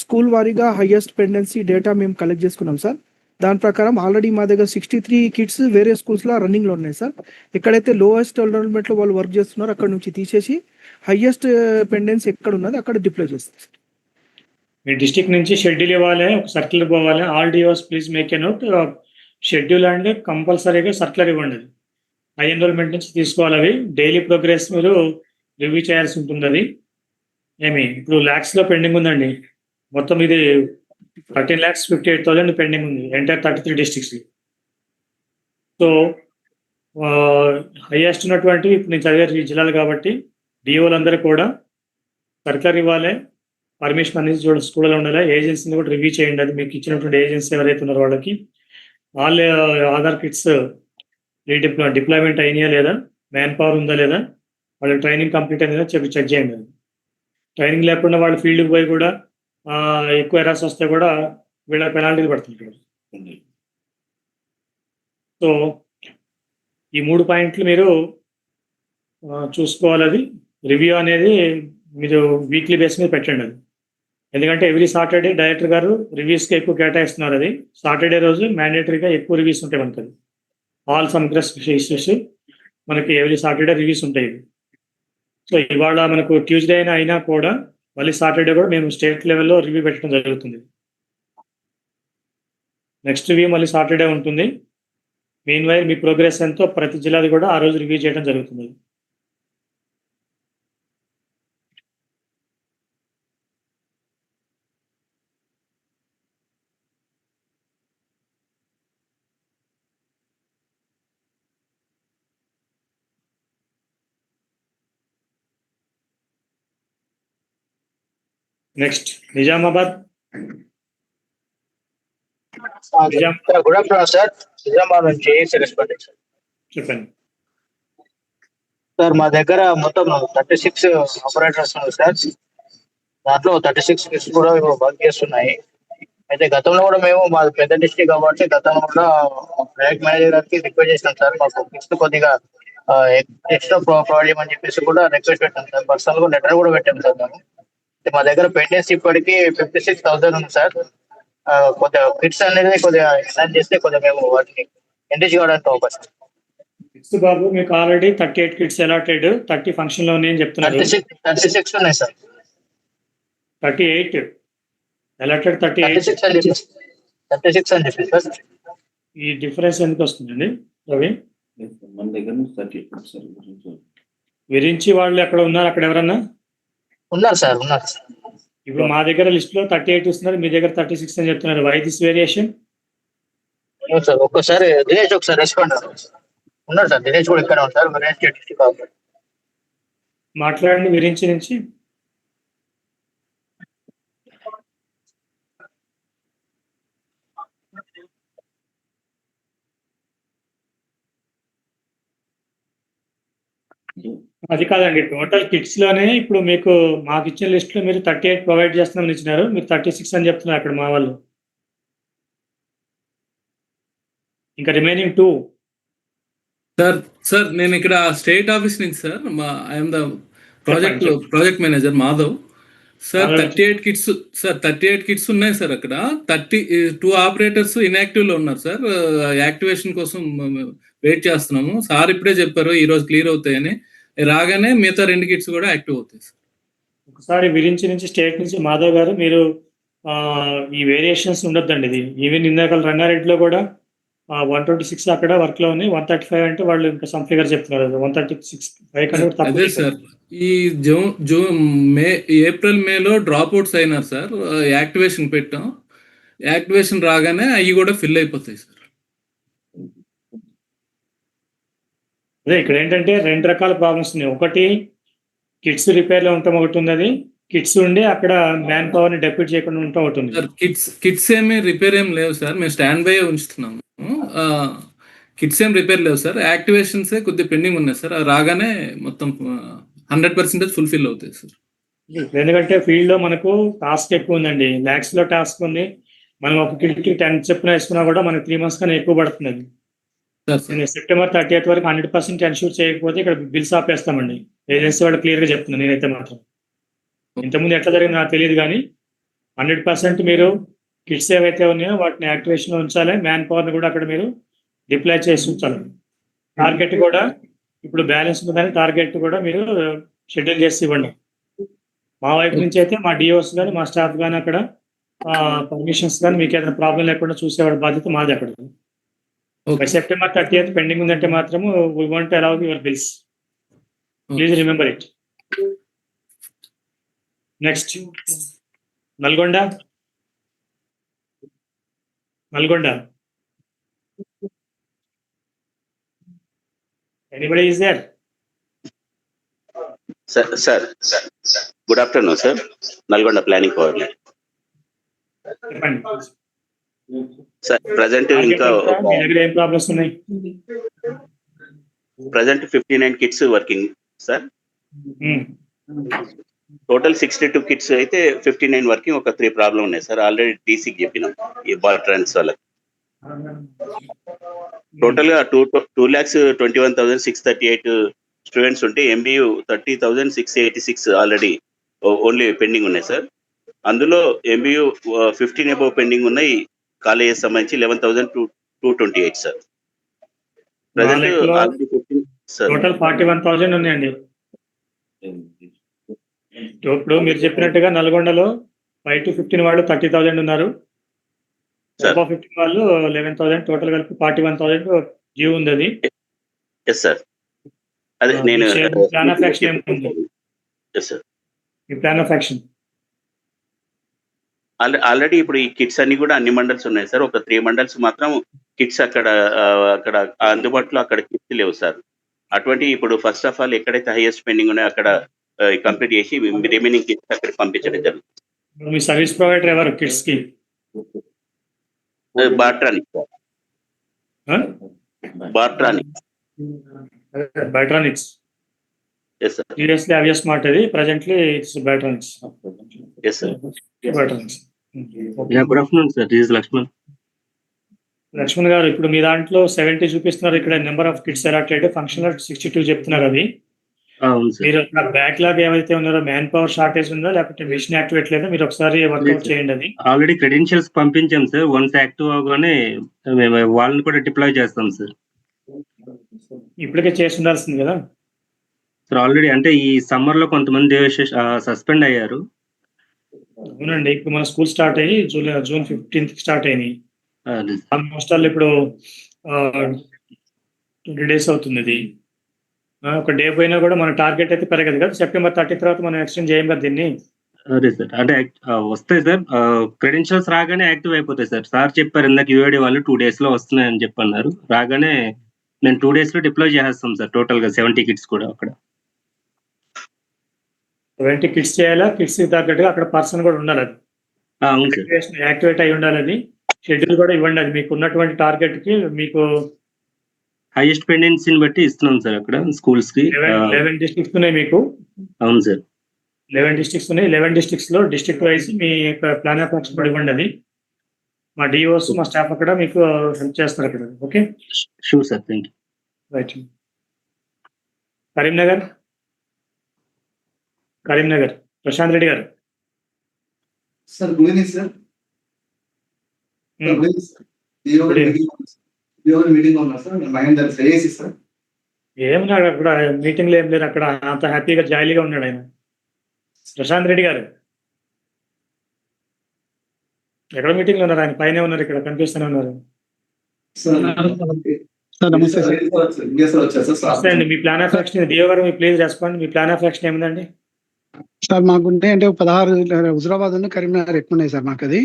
స్కూల్ వారీగా హైయెస్ట్ పెండెన్సీ డేటా మేము కలెక్ట్ చేసుకున్నాం సార్. దాని ప్రకారం ఆల్రెడీ మా దగ్గర 63 కిట్స్ వేరే స్కూల్స్లో రన్నింగ్లో ఉన్నాయి సార్. ఎక్కడైతే లోయెస్ట్ ఎన్రోల్మెంట్లో వాళ్ళు వర్క్ చేస్తున్నారో అక్కడ నుంచి తీసేసి హైయెస్ట్ పెండెన్సీ ఎక్కడ ఉన్నది అక్కడ డిప్లాయ్ చేస్తాం సార్. మీ డిస్ట్రిక్ట్ నుంచి షెడ్యూల్ ఇవ్వాలి, ఒక సర్క్యులర్ పోవాలి. All DOs please make a note. Schedule and కంపల్సరీగా సర్క్యులర్ ఇవ్వండి. అది హై ఎన్రోల్మెంట్ నుంచి తీసుకోవాలి. అవి డైలీ ప్రోగ్రెస్ మీరు రివ్యూ చేయాల్సి ఉంటుంది. అది ఇప్పుడు ల్యాక్స్లో పెండింగ్ ఉందండి. మొత్తం ఇది 13,58,000 పెండింగ్ ఉంది ఎంటైర్ 33 డిస్ట్రిక్ట్స్. సో హైయెస్ట్ ఉన్నటువంటి ఇప్పుడు నేను చదివే జిల్లాలు కాబట్టి డిఓలందరూ కూడా సర్క్యులర్ ఇవ్వాలి, పర్మిషన్ అనేది స్కూల్లో ఉండాలి. ఏజెన్సీని కూడా రివ్యూ చేయండి. అది మీకు ఇచ్చినటువంటి ఏజెన్సీ ఎవరైతే ఉన్నారో వాళ్ళకి వాళ్ళ ఆధార్ కిట్స్ డిప్లాయ్మెంట్ అయినాయా లేదా, మ్యాన్ పవర్ ఉందా లేదా, వాళ్ళకి ట్రైనింగ్ కంప్లీట్ అయిందా చెక్ చేయండి. ట్రైనింగ్ లేకుండా వాళ్ళు ఫీల్డ్కి పోయి కూడా ఎక్కువ ఎరాస్ వస్తే కూడా వీళ్ళ పెనాల్టీలు పడుతుంటారు. సో ఈ 3 పాయింట్లు మీరు చూసుకోవాలి. అది రివ్యూ అనేది మీరు వీక్లీ బేస్ మీద పెట్టండి. అది ఎందుకంటే ఎవ్రీ సాటర్డే డైరెక్టర్ గారు రివ్యూస్కి ఎక్కువ కేటాయిస్తున్నారు. అది సాటర్డే రోజు మ్యాండేటరీగా ఎక్కువ రివ్యూస్ ఉంటాయి మనకి. అది ఆల్ సమగ్ర ఇష్యూస్ మనకి ఎవ్రీ సాటర్డే రివ్యూస్ ఉంటాయి. సో ఇవాళ మనకు ట్యూస్డే అయినా కూడా మళ్ళీ సాటర్డే కూడా మేము స్టేట్ లెవెల్లో రివ్యూ పెట్టడం జరుగుతుంది. నెక్స్ట్ రివ్యూ మళ్ళీ సాటర్డే ఉంటుంది. మెయిన్ వైర్ మీ ప్రోగ్రెస్ ఎంతో ప్రతి జిల్లాది కూడా ఆ రోజు రివ్యూ చేయడం జరుగుతుంది. Next Nizamabad. Good afternoon sir. Nizamabad నుంచి చెప్పండి సార్. మా దగ్గర మొత్తం 36 ఆపరేటర్స్ ఉన్నాయి సార్. దాంట్లో 36 కిట్స్ కూడా వర్క్ చేస్తున్నాయి. అయితే గతంలో కూడా మేము మా పెద్ద డిస్ట్రిక్ట్ కాబట్టి గతంలో కూడా ప్రాజెక్ట్ మేనేజర్ గారికి రిక్వెస్ట్ చేసినాం సార్. మాకు కిట్స్ కొద్దిగా ఎక్స్ట్రా ప్రొవైడ్ చేయమని చెప్పేసి కూడా రిక్వెస్ట్ పెట్టాం సార్. పర్సనల్ గా లెటర్ కూడా పెట్టాం సార్ మేము. మా దగ్గర పెండెన్స్ ఇప్పటికీ 56,000 ఉంది సార్. కొద్దిగా కిట్స్ అనేది కొద్దిగా ఎన్హాన్స్ చేస్తే కొద్దిగా మేము వాటిని ఎంగేజ్ కావడానికి అవకాశం. కిట్స్ బాబు మీకు ఆల్రెడీ 38 కిట్స్ అలాటెడ్, 30 ఫంక్షన్ లో ఉన్నాయని చెప్తున్నారు. 36 ఉన్నాయి సార్. 38 అలాటెడ్, 36 అని చెప్పి సార్. ఈ డిఫరెన్స్ ఎందుకు వస్తుందండి రవి? మన దగ్గర 38 విరించి వాళ్ళు ఎక్కడ ఉన్నారు? అక్కడ ఎవరన్నా ఉన్నారు సార్? ఉన్నారు. ఇప్పుడు మా దగ్గర లిస్ట్ లో 38 ఇస్తున్నారు, మీ దగ్గర 36 అని చెప్తున్నారు. Why this variation? సార్ ఒక్కసారి దినేష్ ఒకసారి రెస్పాండ్ ఉన్నారు సార్. దినేష్ కూడా ఇక్కడ ఉంటారు. మాట్లాడండి విరించి నుంచి. అది కాదండి, టోటల్ కిట్స్ లోనే ఇప్పుడు మీకు మాకు ఇచ్చిన లిస్ట్ లో మీరు 38 ప్రొవైడ్ చేస్తున్నామని ఇచ్చినారు, మీరు 36 అని చెప్తున్నారు అక్కడ మా వాళ్ళు. ఇంకా రిమైనింగ్ 2 సార్ నేను ఇక్కడ స్టేట్ ఆఫీస్ నుంచి sir. I'm the project manager Madhav sir. 38 kits sir, 38 kits ఉన్నాయి సార్. అక్కడ 32 ఆపరేటర్స్ ఇన్యాక్టివ్ లో ఉన్నారు సార్. యాక్టివేషన్ కోసం వెయిట్ చేస్తున్నాము. సార్ ఇప్పుడే చెప్పారు ఈ రోజు క్లియర్ అవుతాయని. రాగానే మిగతా 2 కిట్స్ కూడా యాక్టివ్ అవుతాయి సార్. ఒకసారి విరించి నుంచి స్టేట్ నుంచి మాధవ్ గారు, మీరు ఈ వేరియేషన్స్ ఉండొద్దండి. ఇది ఈవెన్ ఇందాక రంగారెడ్డిలో కూడా 126 అక్కడ వర్క్ లో ఉన్నాయి, 135 అంటే వాళ్ళు ఇంకా సమ్ ఫిగర్ చెప్తున్నారు. 136 అదే సార్. ఈ ఏప్రిల్ మేలో డ్రాప్ అవుట్స్ అయినారు సార్. యాక్టివేషన్ పెట్టాం. యాక్టివేషన్ రాగానే అవి కూడా ఫిల్ అయిపోతాయి సార్. అదే ఇక్కడ ఏంటంటే 2 రకాల ప్రాబ్లమ్స్ ఉన్నాయి. ఒకటి కిట్స్ రిపేర్ లో ఉంటాం, ఒకటి ఉంది అది కిట్స్ ఉండి అక్కడ మ్యాన్ పవర్ ని డెప్యూట్ చేయకుండా ఉంటాం, ఒకటి ఉంది. కిట్స్ ఏమి రిపేర్ ఏం లేవు సార్. మేము స్టాండ్ బై ఉంచుతున్నాము. కిట్స్ ఏం రిపేర్ లేవు సార్. యాక్టివేషన్స్ కొద్దిగా పెండింగ్ ఉన్నాయి సార్. అది రాగానే మొత్తం 100% ఫుల్ఫిల్ అవుతాయి సార్. ఎందుకంటే ఫీల్డ్ లో మనకు టాస్క్ ఎక్కువ ఉందండి. ల్యాక్స్ లో టాస్క్ ఉంది. మనం ఒక కిట్ 10 చెప్పున వేసుకున్నా కూడా మనకి 3 months కన్నా ఎక్కువ పడుతుంది. నేను సెప్టెంబర్ 30th వరకు 100% ఎన్ష్యూర్ చేయకపోతే ఇక్కడ బిల్స్ ఆపేస్తామండి. ఏజెన్సీ వాళ్ళు క్లియర్గా చెప్తున్నాను నేనైతే మాత్రం. ఇంతకుముందు ఎట్లా జరిగిందో నాకు తెలియదు కానీ 100% మీరు కిట్స్ ఏవైతే ఉన్నాయో వాటిని యాక్టివేషన్లో ఉంచాలి. మ్యాన్ పవర్ని కూడా అక్కడ మీరు డిప్లాయ్ చేసి ఉంచాలి. టార్గెట్ కూడా ఇప్పుడు బ్యాలెన్స్ ఉందని టార్గెట్ కూడా మీరు షెడ్యూల్ చేసి ఇవ్వండి. మా వైపు నుంచి అయితే మా డిఓస్ కానీ మా స్టాఫ్ కానీ అక్కడ పర్మిషన్స్ కానీ మీకు ఏదైనా ప్రాబ్లం లేకుండా చూసేవాడి బాధ్యత మాది అక్కడ. బై సెప్టెంబర్ 30th పెండింగ్ ఉందంటే మాత్రము we want allow your bills. Please remember it. Next Nalgonda. Anybody is there? Sir. Good afternoon, sir. Nalgonda Planning Coordinator. Sir, present ఇంకా ప్రాబ్లమ్స్ ఉన్నాయి. Present 59 kits working, sir. Total 62 kits అయితే 59 working, ఒక 3 problem ఉన్నాయి sir. Already టీసీకి చెప్పినాం ఈ బాల్ట్రాన్స్ వాళ్ళకి. Total గా 2,21,638 students ఉంటే MBU 30,686 ఆల్రెడీ ఓన్లీ పెండింగ్ ఉన్నాయి సార్. అందులో MBU 15 అబౌవ్ పెండింగ్ ఉన్నాయి. కాలేజెస్ సంబంధించి 11,228 సార్. ప్రజెంట్ ఆల్రెడీ టోటల్ 41,000 ఉన్నాయండి. ఇప్పుడు మీరు చెప్పినట్టుగా నల్గొండలో 5 to 15 వాళ్ళు 30,000 ఉన్నారు. 15 వాళ్ళు 11,000, టోటల్ కలిపి 41,000 డ్యూ ఉంది. అది ఎస్ సార్. అదే నేను ప్లాన్ ఆఫ్ యాక్షన్ ఏముంది? Yes sir. ఈ ప్లాన్ ఆఫ్ యాక్షన్ ఆల్రెడీ ఇప్పుడు ఈ కిట్స్ అన్ని కూడా అన్ని మండల్స్ ఉన్నాయి సార్. ఒక 3 మండల్స్ మాత్రం కిట్స్ అక్కడ అందుబాటులో అక్కడ కిట్స్ లేవు సార్. అటువంటి ఇప్పుడు ఫస్ట్ ఆఫ్ ఆల్ ఎక్కడైతే హైయెస్ట్ పెండింగ్ ఉన్నాయో అక్కడ కంప్లీట్ చేసి రిమైనింగ్ కిట్స్ అక్కడికి పంపించడం జరుగుతుంది. మీ సర్వీస్ ప్రొవైడర్ ఎవరు కిట్స్ కి? Bartronics. Yes sir. Previously Avias Smart adi, presently it's Bartronics. Yes sir. Bartronics. Yeah, good afternoon sir. This is Lakshman. Lakshman గారు, ఇప్పుడు మీ దాంట్లో 70 చూపిస్తున్నారు. ఇక్కడ number of kits allotted, functional 62 చెప్తున్నారు. అది మీరు బ్యాక్లాగ్ ఏమైతే ఉన్నారో మ్యాన్ పవర్ షార్టేజ్ ఉందో లేకపోతే మిషన్ యాక్టివేట్ లేదో మీరు ఒకసారి వర్కౌట్ చేయండి. అది ఆల్రెడీ క్రెడెన్షియల్స్ పంపించాం సార్. వన్స్ యాక్టివ్ అవగానే మేము వాళ్ళని కూడా డిప్లాయ్ చేస్తాం సార్. ఇప్పటికే చేసి ఉండాల్సింది కదా సార్. ఆల్రెడీ అంటే ఈ సమ్మర్ లో కొంతమంది సస్పెండ్ అయ్యారు. అవునండి. ఇప్పుడు మన స్కూల్ స్టార్ట్ అయ్యి జూన్ 15th స్టార్ట్ అయినాయి. ఆల్మోస్ట్ ఆల్ ఇప్పుడు 20 days అవుతుంది. ఇది ఒక డే పోయినా కూడా మన టార్గెట్ అయితే పెరగదు కదా. సెప్టెంబర్ 30 తర్వాత మనం ఎక్స్టెండ్ చేయం కదా దీన్ని. అదే సార్. అంటే వస్తాయి సార్. క్రెడెన్షియల్స్ రాగానే యాక్టివ్ అయిపోతాయి సార్. సార్ చెప్పారు ఇందాక UAD వాళ్ళు 2 days లో వస్తున్నాయని చెప్పన్నారు. రాగానే నేను 2 days లో డిప్లాయ్ చేసేస్తాం సార్. టోటల్ గా 70 కిట్స్ కూడా అక్కడ 20 కిట్స్ చేయాలా. కిట్స్ తగ్గట్టుగా అక్కడ పర్సన్ కూడా ఉండాలి. అది యాక్టివేట్ అయి ఉండాలి. అది షెడ్యూల్ కూడా ఇవ్వండి. అది మీకు ఉన్నటువంటి టార్గెట్ కి మీకు హైయెస్ట్ పెండెన్సీని బట్టి ఇస్తున్నాం సార్ అక్కడ స్కూల్స్ కి. 11 districts ఉన్నాయి మీకు. అవును సార్. 11 districts ఉన్నాయి. 11 districts లో district wise me plan of action కూడా ఇవ్వండి. అది మా డిఓస్ మా స్టాఫ్ అక్కడ మీకు హెల్ప్ చేస్తారు అక్కడ. Okay, sure sir. Thank you. Right. Karimnagar Prashant Reddy గారు. Sir good evening sir. Meeting ఉన్నా సార్. Mahender AC sir. ఏమన్నా అక్కడ మీటింగ్ లో ఏం లేదు. అక్కడ అంత హ్యాపీగా జాలీగా ఉన్నాడు ఆయన. ప్రశాంత్ రెడ్డి గారు ఎక్కడ మీటింగ్ లో ఉన్నారు? ఆయన పైన ఉన్నారు, ఇక్కడ కనిపిస్తూనే ఉన్నారు. నమస్తే అండి. మీ ప్లాన్ ఆఫ్ యాక్షన్ డిఓ గారు please respond. Me plan of action ఏమిటండి? సార్ మాకుంటే అంటే 16 హుజరాబాద్ కరీంనగర్ ఎక్కువ ఉన్నాయి సార్ మాకు. అది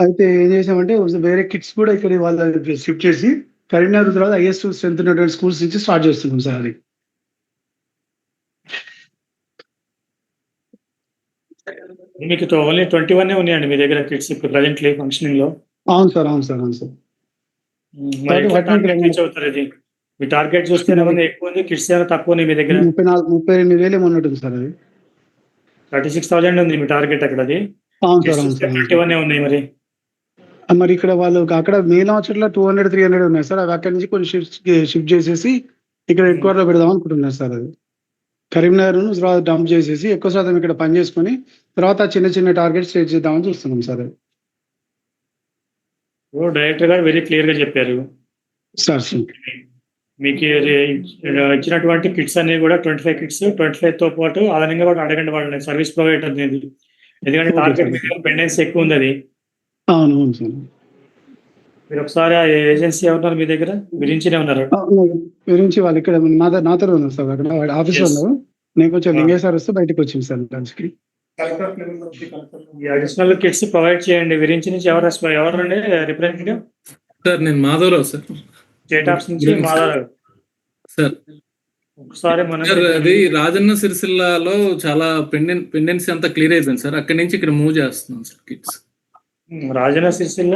అయితే ఏం చేసామంటే వేరే కిట్స్ కూడా ఇక్కడ వాళ్ళు షిఫ్ట్ చేసి కరీంనగర్ హుజరాబాద్ హైయెస్ట్ స్ట్రెంత్ ఉన్నటువంటి స్కూల్స్ నుంచి స్టార్ట్ చేస్తున్నాం సార్. అది మీకు ఓన్లీ 21 ఉన్నాయండి మీ దగ్గర కిట్స్ ఇప్పుడు ప్రెజెంట్లీ ఫంక్షనింగ్ లో. అవును సార్. అవును సార్. అవును సార్. అవుతారు. మీ టార్గెట్ చూస్తే ఎక్కువ ఉంది, కిట్స్ ఏమైనా తక్కువ ఉన్నాయి మీ దగ్గర? 32,000 ఏమో ఉన్నట్టుంది సార్. అది 36,000 ఉంది మీ టార్గెట్ అక్కడ. అది 21 ఉన్నాయి మరి. మరి ఇక్కడ వాళ్ళు అక్కడ మెయిన్ హాస్పిటల్లో 200, 300 ఉన్నాయి సార్. అవి అక్కడి నుంచి కొన్ని షిఫ్ట్ చేసేసి ఇక్కడ హెడ్ క్వార్టర్లో పెడదాం అనుకుంటున్నారు సార్. అది కరీంనగర్ తర్వాత డంప్ చేసేసి ఎక్కువ శాతం ఇక్కడ పని చేసుకొని తర్వాత చిన్న చిన్న టార్గెట్స్ సెట్ చేద్దామని చూస్తున్నాం సార్. అది డైరెక్టర్ గారు వెరీ క్లియర్ గా చెప్పారు సార్. మీకు ఇచ్చినటువంటి కిట్స్ అన్ని కూడా 25 కిట్స్, 25 తో పాటు అదనంగా కూడా అడగండి వాళ్ళని సర్వీస్ ప్రొవైడర్ అనేది. ఎందుకంటే టార్గెట్ మీ దగ్గర పెండెన్సీ ఎక్కువ ఉంది. అది అవును సార్. మీరు ఒకసారి ఆ ఏజెన్సీ ఎవరున్నారు మీ దగ్గర? విరించినే ఉన్నారు. విరించి వాళ్ళు ఇక్కడ నాతో ఉన్నారు సార్. అక్కడ ఆఫీస్ లో ఉన్నారు. నేను కొంచెం లింగేశ్వర్ వస్తే బయటకు వచ్చింది సార్ లంచ్ కి. ఈ అడిషనల్ కిట్స్ ప్రొవైడ్ చేయండి. విరించి నుంచి ఎవరండి రిప్రజెంటేటివ్? సార్ నేను మాధవరావు సార్, స్టేట్ ఆఫీస్ నుంచి మాధవరావు సార్. ఒకసారి సార్ అది రాజన్న సిరిసిల్లాలో చాలా పెండెన్సీ అంతా క్లియర్ అయిపోయింది సార్. అక్కడి నుంచి ఇక్కడ మూవ్ చేస్తున్నాం సార్ కిట్స్. రాజన్న సిరిసిల్ల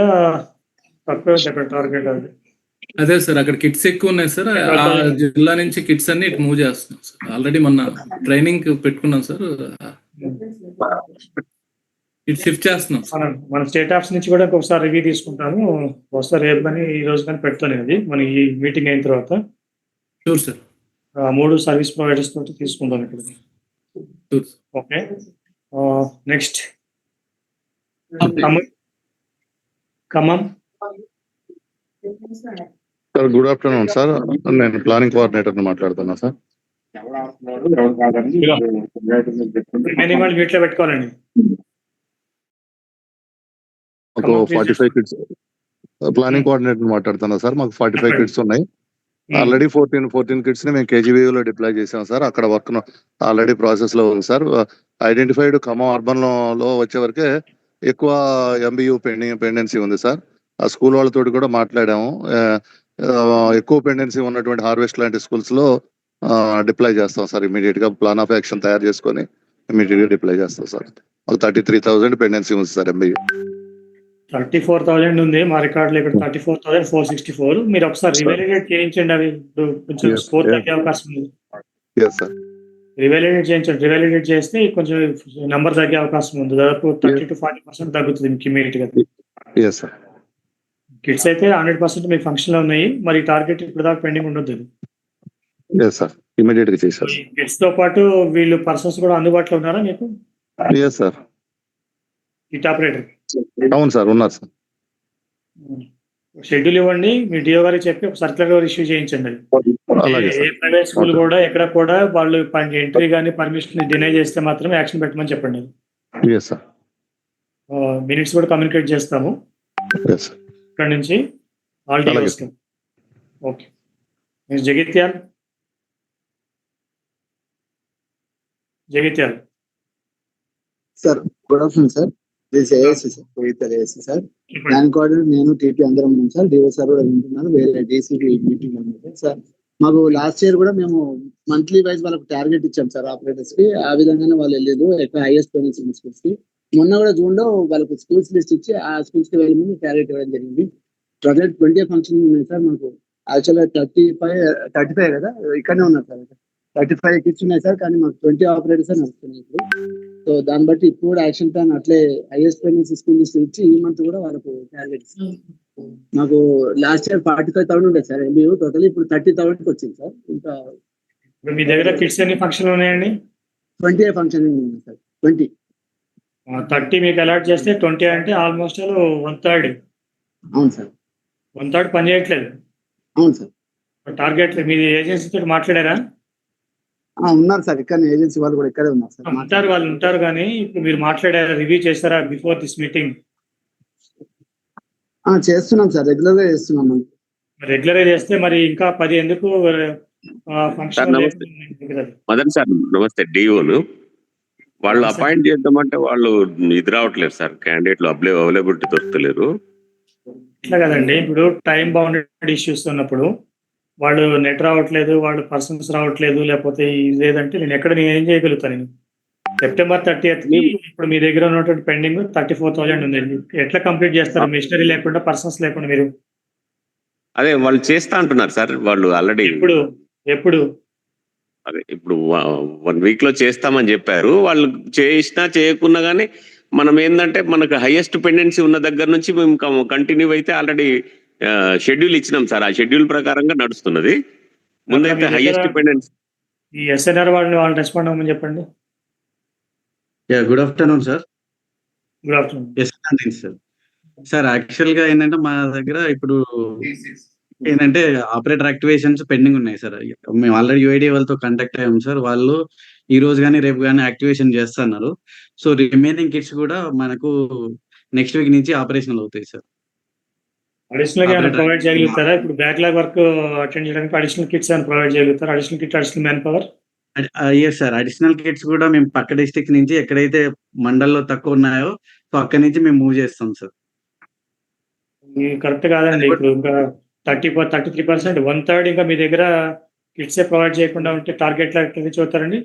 తక్కువ టార్గెట్ అది. అదే సార్ అక్కడ కిట్స్ ఎక్కువ ఉన్నాయి సార్. ఆ జిల్లా నుంచి కిట్స్ అన్ని ఇటు మూవ్ చేస్తున్నాం సార్. ఆల్రెడీ మొన్న ట్రైనింగ్ పెట్టుకున్నాం సార్. ఇటు షిఫ్ట్ చేస్తున్నాం. మన స్టేట్ ఆఫీస్ నుంచి కూడా ఒకసారి రివ్యూ తీసుకుంటాము. ఒకసారి రేపు కానీ ఈ రోజు కానీ పెడతాను అది మన ఈ మీటింగ్ అయిన తర్వాత. Sure sir. 3 సర్వీస్ ప్రొవైడర్స్ తోటి తీసుకుంటాం ఇక్కడ. Okay, next Khammam. Sir good afternoon sir. నేను ప్లానింగ్ కోఆర్డినేటర్ మాట్లాడుతున్నా సార్. వీటిలో పెట్టుకోవాలండి. మాకు 45 కిడ్స్ ప్లానింగ్ కోఆర్డినేటర్ మాట్లాడుతున్నా సార్. మాకు 45 కిడ్స్ ఉన్నాయి. ఆల్రెడీ 14 కిడ్స్ ని మేము కేజీబీలో డిప్లాయ్ చేసాం సార్. అక్కడ వర్క్ ఆల్రెడీ ప్రాసెస్ లో ఉంది సార్. ఐడెంటిఫైడ్ ఖమ్మం అర్బన్ లో వచ్చే వరకే ఎక్కువ ఎంబీయూ పెండెన్సీ ఉంది సార్. ఆ స్కూల్ వాళ్ళతోటి కూడా మాట్లాడాము. ఎక్కువ పెండెన్సీ ఉన్నటువంటి హార్వెస్ట్ లాంటి స్కూల్స్ లో డిప్లాయ్ చేస్తాం సార్. ఇమీడియట్ గా ప్లాన్ ఆఫ్ యాక్షన్ తయారు చేసుకొని ఇమీడియట్ గా డిప్లాయ్ చేస్తాం సార్. మాకు 33,000 పెండెన్సీ ఉంది సార్ ఎంబీయూ. 34,000 ఉంది మా రికార్డులో. ఇక్కడ 34,464. మీరు ఒకసారి రివాల్యుయేట్ చేయించండి. అవి కొంచెం స్కోర్ తగ్గే అవకాశం ఉంది. రివాల్యుయేట్ చేయించండి. రివాల్యుయేట్ చేస్తే కొంచెం నంబర్ తగ్గే అవకాశం ఉంది. దాదాపు 30 to 40% తగ్గుతుంది మీకు ఇమీడియట్ గా. కిట్స్ అయితే 100% మీ ఫంక్షన్ లో ఉన్నాయి. మరి టార్గెట్ ఇప్పుడు దాకా పెండింగ్ ఉండొద్దు. కిట్స్ తో పాటు వీళ్ళు పర్సన్స్ కూడా అందుబాటులో ఉన్నారా మీకు? Kit operator. అవును సార్, ఉన్నారు సార్. షెడ్యూల్ ఇవ్వండి. మీ డిఓ గారికి చెప్పి ఒక సర్క్యులర్ ఇష్యూ చేయించండి. ఏ ప్రైవేట్ స్కూల్ కూడా ఎక్కడ కూడా వాళ్ళు ఎంట్రీ కానీ పర్మిషన్ డినై చేస్తే మాత్రం యాక్షన్ పెట్టమని చెప్పండి. మినిట్స్ కూడా కమ్యూనికేట్ చేస్తాము ఇక్కడ నుంచి all DOs. Okay, Jagtial. Sir good afternoon sir. This ASC sir, Jagtial ASC sir. Plan coordinator నేను టీపీ అందరం ఉన్నాం సార్. డిఓ సార్ కూడా వింటున్నారు. వేరే డీసీపీ మీటింగ్ ఉంది సార్. మాకు లాస్ట్ ఇయర్ కూడా మేము మంత్లీ వైజ్ వాళ్ళకి టార్గెట్ ఇచ్చాం సార్ ఆపరేటర్స్ కి. ఆ విధంగానే వాళ్ళు వెళ్ళలేదు ఎక్కువ హైయెస్ట్ పెయిన్స్ ఉన్న స్కూల్స్ కి. మొన్న కూడా జూన్ లో వాళ్ళకి స్కూల్స్ లిస్ట్ ఇచ్చి ఆ స్కూల్స్ కి వెళ్ళి ముందు టార్గెట్ ఇవ్వడం జరిగింది. ప్రజెంట్ 20 ఫంక్షన్ ఉన్నాయి సార్. మాకు యాక్చువల్గా 35 కదా ఇక్కడనే ఉన్నారు సార్. 35 కిట్స్ ఉన్నాయి సార్. కానీ మాకు 20 ఆపరేటర్స్ నడుస్తున్నాయి ఇప్పుడు. సో దాన్ని బట్టి ఇప్పుడు కూడా యాక్షన్ ప్లాన్ అట్లే హైయెస్ట్ పెయిన్స్ స్కూల్ లిస్ట్ ఇచ్చి ఈ మంత్ కూడా వాళ్ళకు టార్గెట్ మాకు లాస్ట్ ఇయర్ 45,000 ఉండేది సార్ ఎంబీయూ. టోటల్ ఇప్పుడు 30,000 వచ్చింది సార్. ఇంకా మీ దగ్గర కిట్స్ ఎన్ని ఫంక్షన్ ఉన్నాయండి? 20 ఫంక్షన్ ఉంది సార్. 20 30 మీకు అలాట్ చేస్తే 20 అంటే ఆల్మోస్ట్ 1/3. అవును సార్. 1/3 పని చేయట్లేదు. అవును సార్. టార్గెట్ మీ ఏజెన్సీతో మాట్లాడారా? ఉన్నారు సార్. ఇక్కడ ఏజెన్సీ వాళ్ళు కూడా ఇక్కడే ఉన్నారు సార్. ఉంటారు, వాళ్ళు ఉంటారు. కానీ ఇప్పుడు మీరు మాట్లాడారా, రివ్యూ చేస్తారా బిఫోర్ దిస్ మీటింగ్? చేస్తున్నాం సార్, రెగ్యులర్ గా చేస్తున్నాం. రెగ్యులర్ గా చేస్తే మరి ఇంకా 10 ఎందుకు ఫంక్షన్? మదన్ సార్ నమస్తే. డిఓలు వాళ్ళు అపాయింట్ చేద్దామంటే వాళ్ళు ఇది రావట్లేదు సార్. క్యాండిడేట్లు అవైలబిలిటీ దొరకలేరు. ఇట్లా కదండి, ఇప్పుడు టైం బౌండెడ్ ఇష్యూస్ ఉన్నప్పుడు వాళ్ళు నెట్ రావట్లేదు, వాళ్ళు పర్సన్స్ రావట్లేదు, లేకపోతే లేదంటే నేను ఏం చేయగలుగుతాను? నేను September 30th ఇప్పుడు మీ దగ్గర ఉన్నటువంటి పెండింగ్ 34,000 ఉంది. ఎట్లా కంప్లీట్ చేస్తారు మిషనరీ లేకుండా, పర్సన్స్ లేకుండా? మీరు అదే వాళ్ళు చేస్తా అంటున్నారు సార్. వాళ్ళు ఆల్రెడీ ఎప్పుడు అదే ఇప్పుడు 1 week లో చేస్తామని చెప్పారు. వాళ్ళు చేసినా చేయకున్నా కానీ మనం ఏంటంటే మనకు హైయెస్ట్ పెండెన్సీ ఉన్న దగ్గర నుంచి మేము కంటిన్యూ అయితే ఆల్రెడీ షెడ్యూల్ ఇచ్చినాం సార్. ఆ షెడ్యూల్ ప్రకారంగా నడుస్తున్నది. ముందైతే హైయెస్ట్ పెండెన్సీ. ఈ ఎస్ఎన్ఆర్ వాళ్ళు రెస్పాండ్ అవ్వమని చెప్పండి. Good afternoon sir. Good afternoon. Sir sir యాక్చువల్గా ఏంటంటే మా దగ్గర ఇప్పుడు ఏంటంటే ఆపరేటర్ యాక్టివేషన్స్ పెండింగ్ ఉన్నాయి సార్. మేము ఆల్రెడీ యూఐడి వాళ్ళతో కాంటాక్ట్ అయ్యాము సార్. వాళ్ళు ఈ రోజు కానీ రేపు కానీ యాక్టివేషన్ చేస్తున్నారు. సో రిమైనింగ్ కిట్స్ కూడా మనకు నెక్స్ట్ వీక్ నుంచి ఆపరేషనల్ అవుతాయి సార్. అడిషనల్ గా ప్రొవైడ్ చేయగలుగుతారా? ఇప్పుడు బ్యాక్లాగ్ వర్క్ అటెండ్ చేయడానికి అడిషనల్ కిట్స్ అని ప్రొవైడ్ చేయగలుగుతారా? Additional kit, additional manpower. Yes sir, additional kits కూడా మేము పక్క డిస్ట్రిక్ట్ నుంచి ఎక్కడైతే మండల్లో తక్కువ ఉన్నాయో సో అక్కడి నుంచి మేము మూవ్ చేస్తాం సార్. కరెక్ట్ కాదండి. ఇప్పుడు ఇంకా 33%, 1/3 ఇంకా మీ దగ్గర కిట్సే ప్రొవైడ్ చేయకుండా ఉంటే టార్గెట్ ఎట్లా రీచ్ అవుతారండి?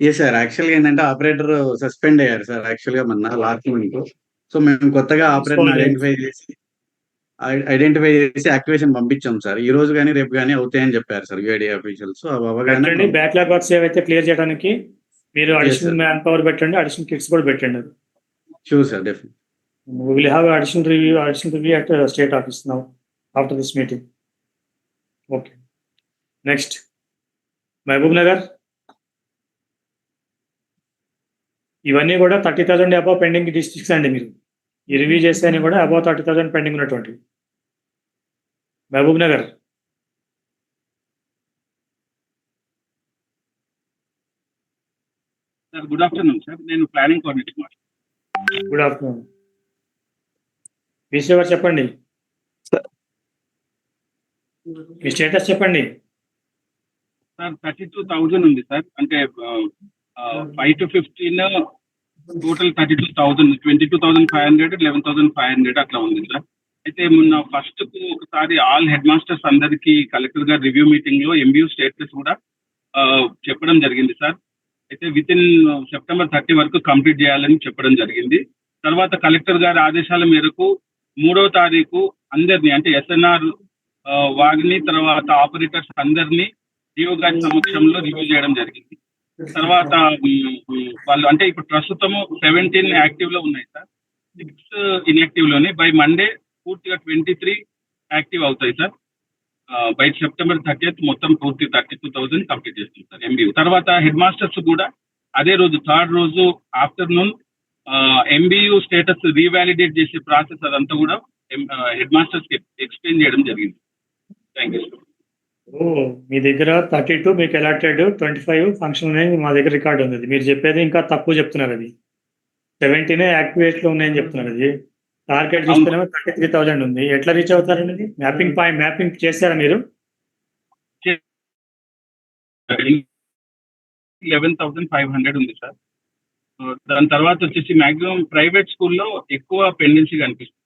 ఎస్ సార్, యాక్చువల్గా ఏంటంటే ఆపరేటర్ సస్పెండ్ అయ్యారు సార్ యాక్చువల్గా మొన్న లాస్ట్ మంత్. సో మేము కొత్తగా ఆపరేటర్ ఐడెంటిఫై చేసి యాక్టివేషన్ పంపించాం సార్. ఈ రోజు కానీ రేపు కానీ అవుతాయని చెప్పారు సార్ యూఐడి ఆఫీషియల్స్. పెట్టండి బ్యాక్లాగ్ వర్క్స్ ఏవైతే క్లియర్ చేయడానికి మీరు అడిషనల్ మ్యాన్ పవర్ పెట్టండి, అడిషనల్ కిట్స్ కూడా పెట్టండి. Sure sir, definite. We will have additional review at state office now after this meeting. Okay. Next, Mahbub Nagar. ఇవన్నీ కూడా 30,000 అబౌవ్ పెండింగ్ డిస్ట్రిక్ట్స్ అండి. మీరు ఈ రివ్యూ చేస్తే కూడా అబౌవ్ 30,000 పెండింగ్ ఉన్నటువంటి Mahbubnagar. Sir good afternoon sir. నేను ప్లానింగ్ కోఆర్డినేటర్ మాట్లాడుతున్నాను. Good afternoon. విశ్వ గారు చెప్పండి, మీ స్టేటస్ చెప్పండి. సార్ 32,000 ఉంది సార్. అంటే 5 to 15 టోటల్ 32,000, 22,500, 11,500 అట్లా ఉంది సార్. అయితే మొన్న ఫస్ట్ కు ఒకసారి ఆల్ హెడ్ మాస్టర్స్ అందరికి కలెక్టర్ గారు రివ్యూ మీటింగ్ లో ఎంబీయూ స్టేటస్ కూడా చెప్పడం జరిగింది సార్. అయితే విత్ ఇన్ September 30 వరకు కంప్లీట్ చేయాలని చెప్పడం జరిగింది. తర్వాత కలెక్టర్ గారి ఆదేశాల మేరకు 3వ తారీఖు అందరినీ అంటే ఎస్ఎన్ఆర్ వారిని తర్వాత ఆపరేటర్స్ అందరినీ డిఓ గారి సమక్షంలో రివ్యూ చేయడం జరిగింది. తర్వాత వాళ్ళు అంటే ఇప్పుడు ప్రస్తుతము 17 యాక్టివ్ లో ఉన్నాయి సార్, 6 ఇన్యాక్టివ్ లోనే. బై మండే పూర్తిగా 23 యాక్టివ్ అవుతాయి సార్. బై September 30 మొత్తం పూర్తి 32,000 కంప్లీట్ చేస్తుంది సార్ ఎంబీయూ. తర్వాత హెడ్ మాస్టర్స్ కూడా అదే రోజు 3rd రోజు ఆఫ్టర్నూన్ ఎంబీయూ స్టేటస్ రీవాలిడేట్ చేసే ప్రాసెస్ అదంతా కూడా హెడ్ మాస్టర్స్ ఎక్స్ప్లెయిన్ చేయడం జరిగింది. Thank you sir. మీ దగ్గర 32 మీకు అలాటెడ్, 25 ఫంక్షన్ ఉన్నాయి. మా దగ్గర రికార్డు ఉంది. మీరు చెప్పేది ఇంకా తక్కువ చెప్తున్నారు. అది 17 యాక్టివేట్ లో ఉన్నాయని చెప్తున్నారు. అది టార్గెట్ చూస్తేనేమో 33,000 ఉంది. ఎట్లా రీచ్ అవుతారండి? మ్యాపింగ్ చేశారా మీరు? 11,500 ఉంది సార్. దాని తర్వాత వచ్చేసి మాక్సిమం ప్రైవేట్ స్కూల్లో ఎక్కువ పెండెన్సీ కనిపిస్తుంది.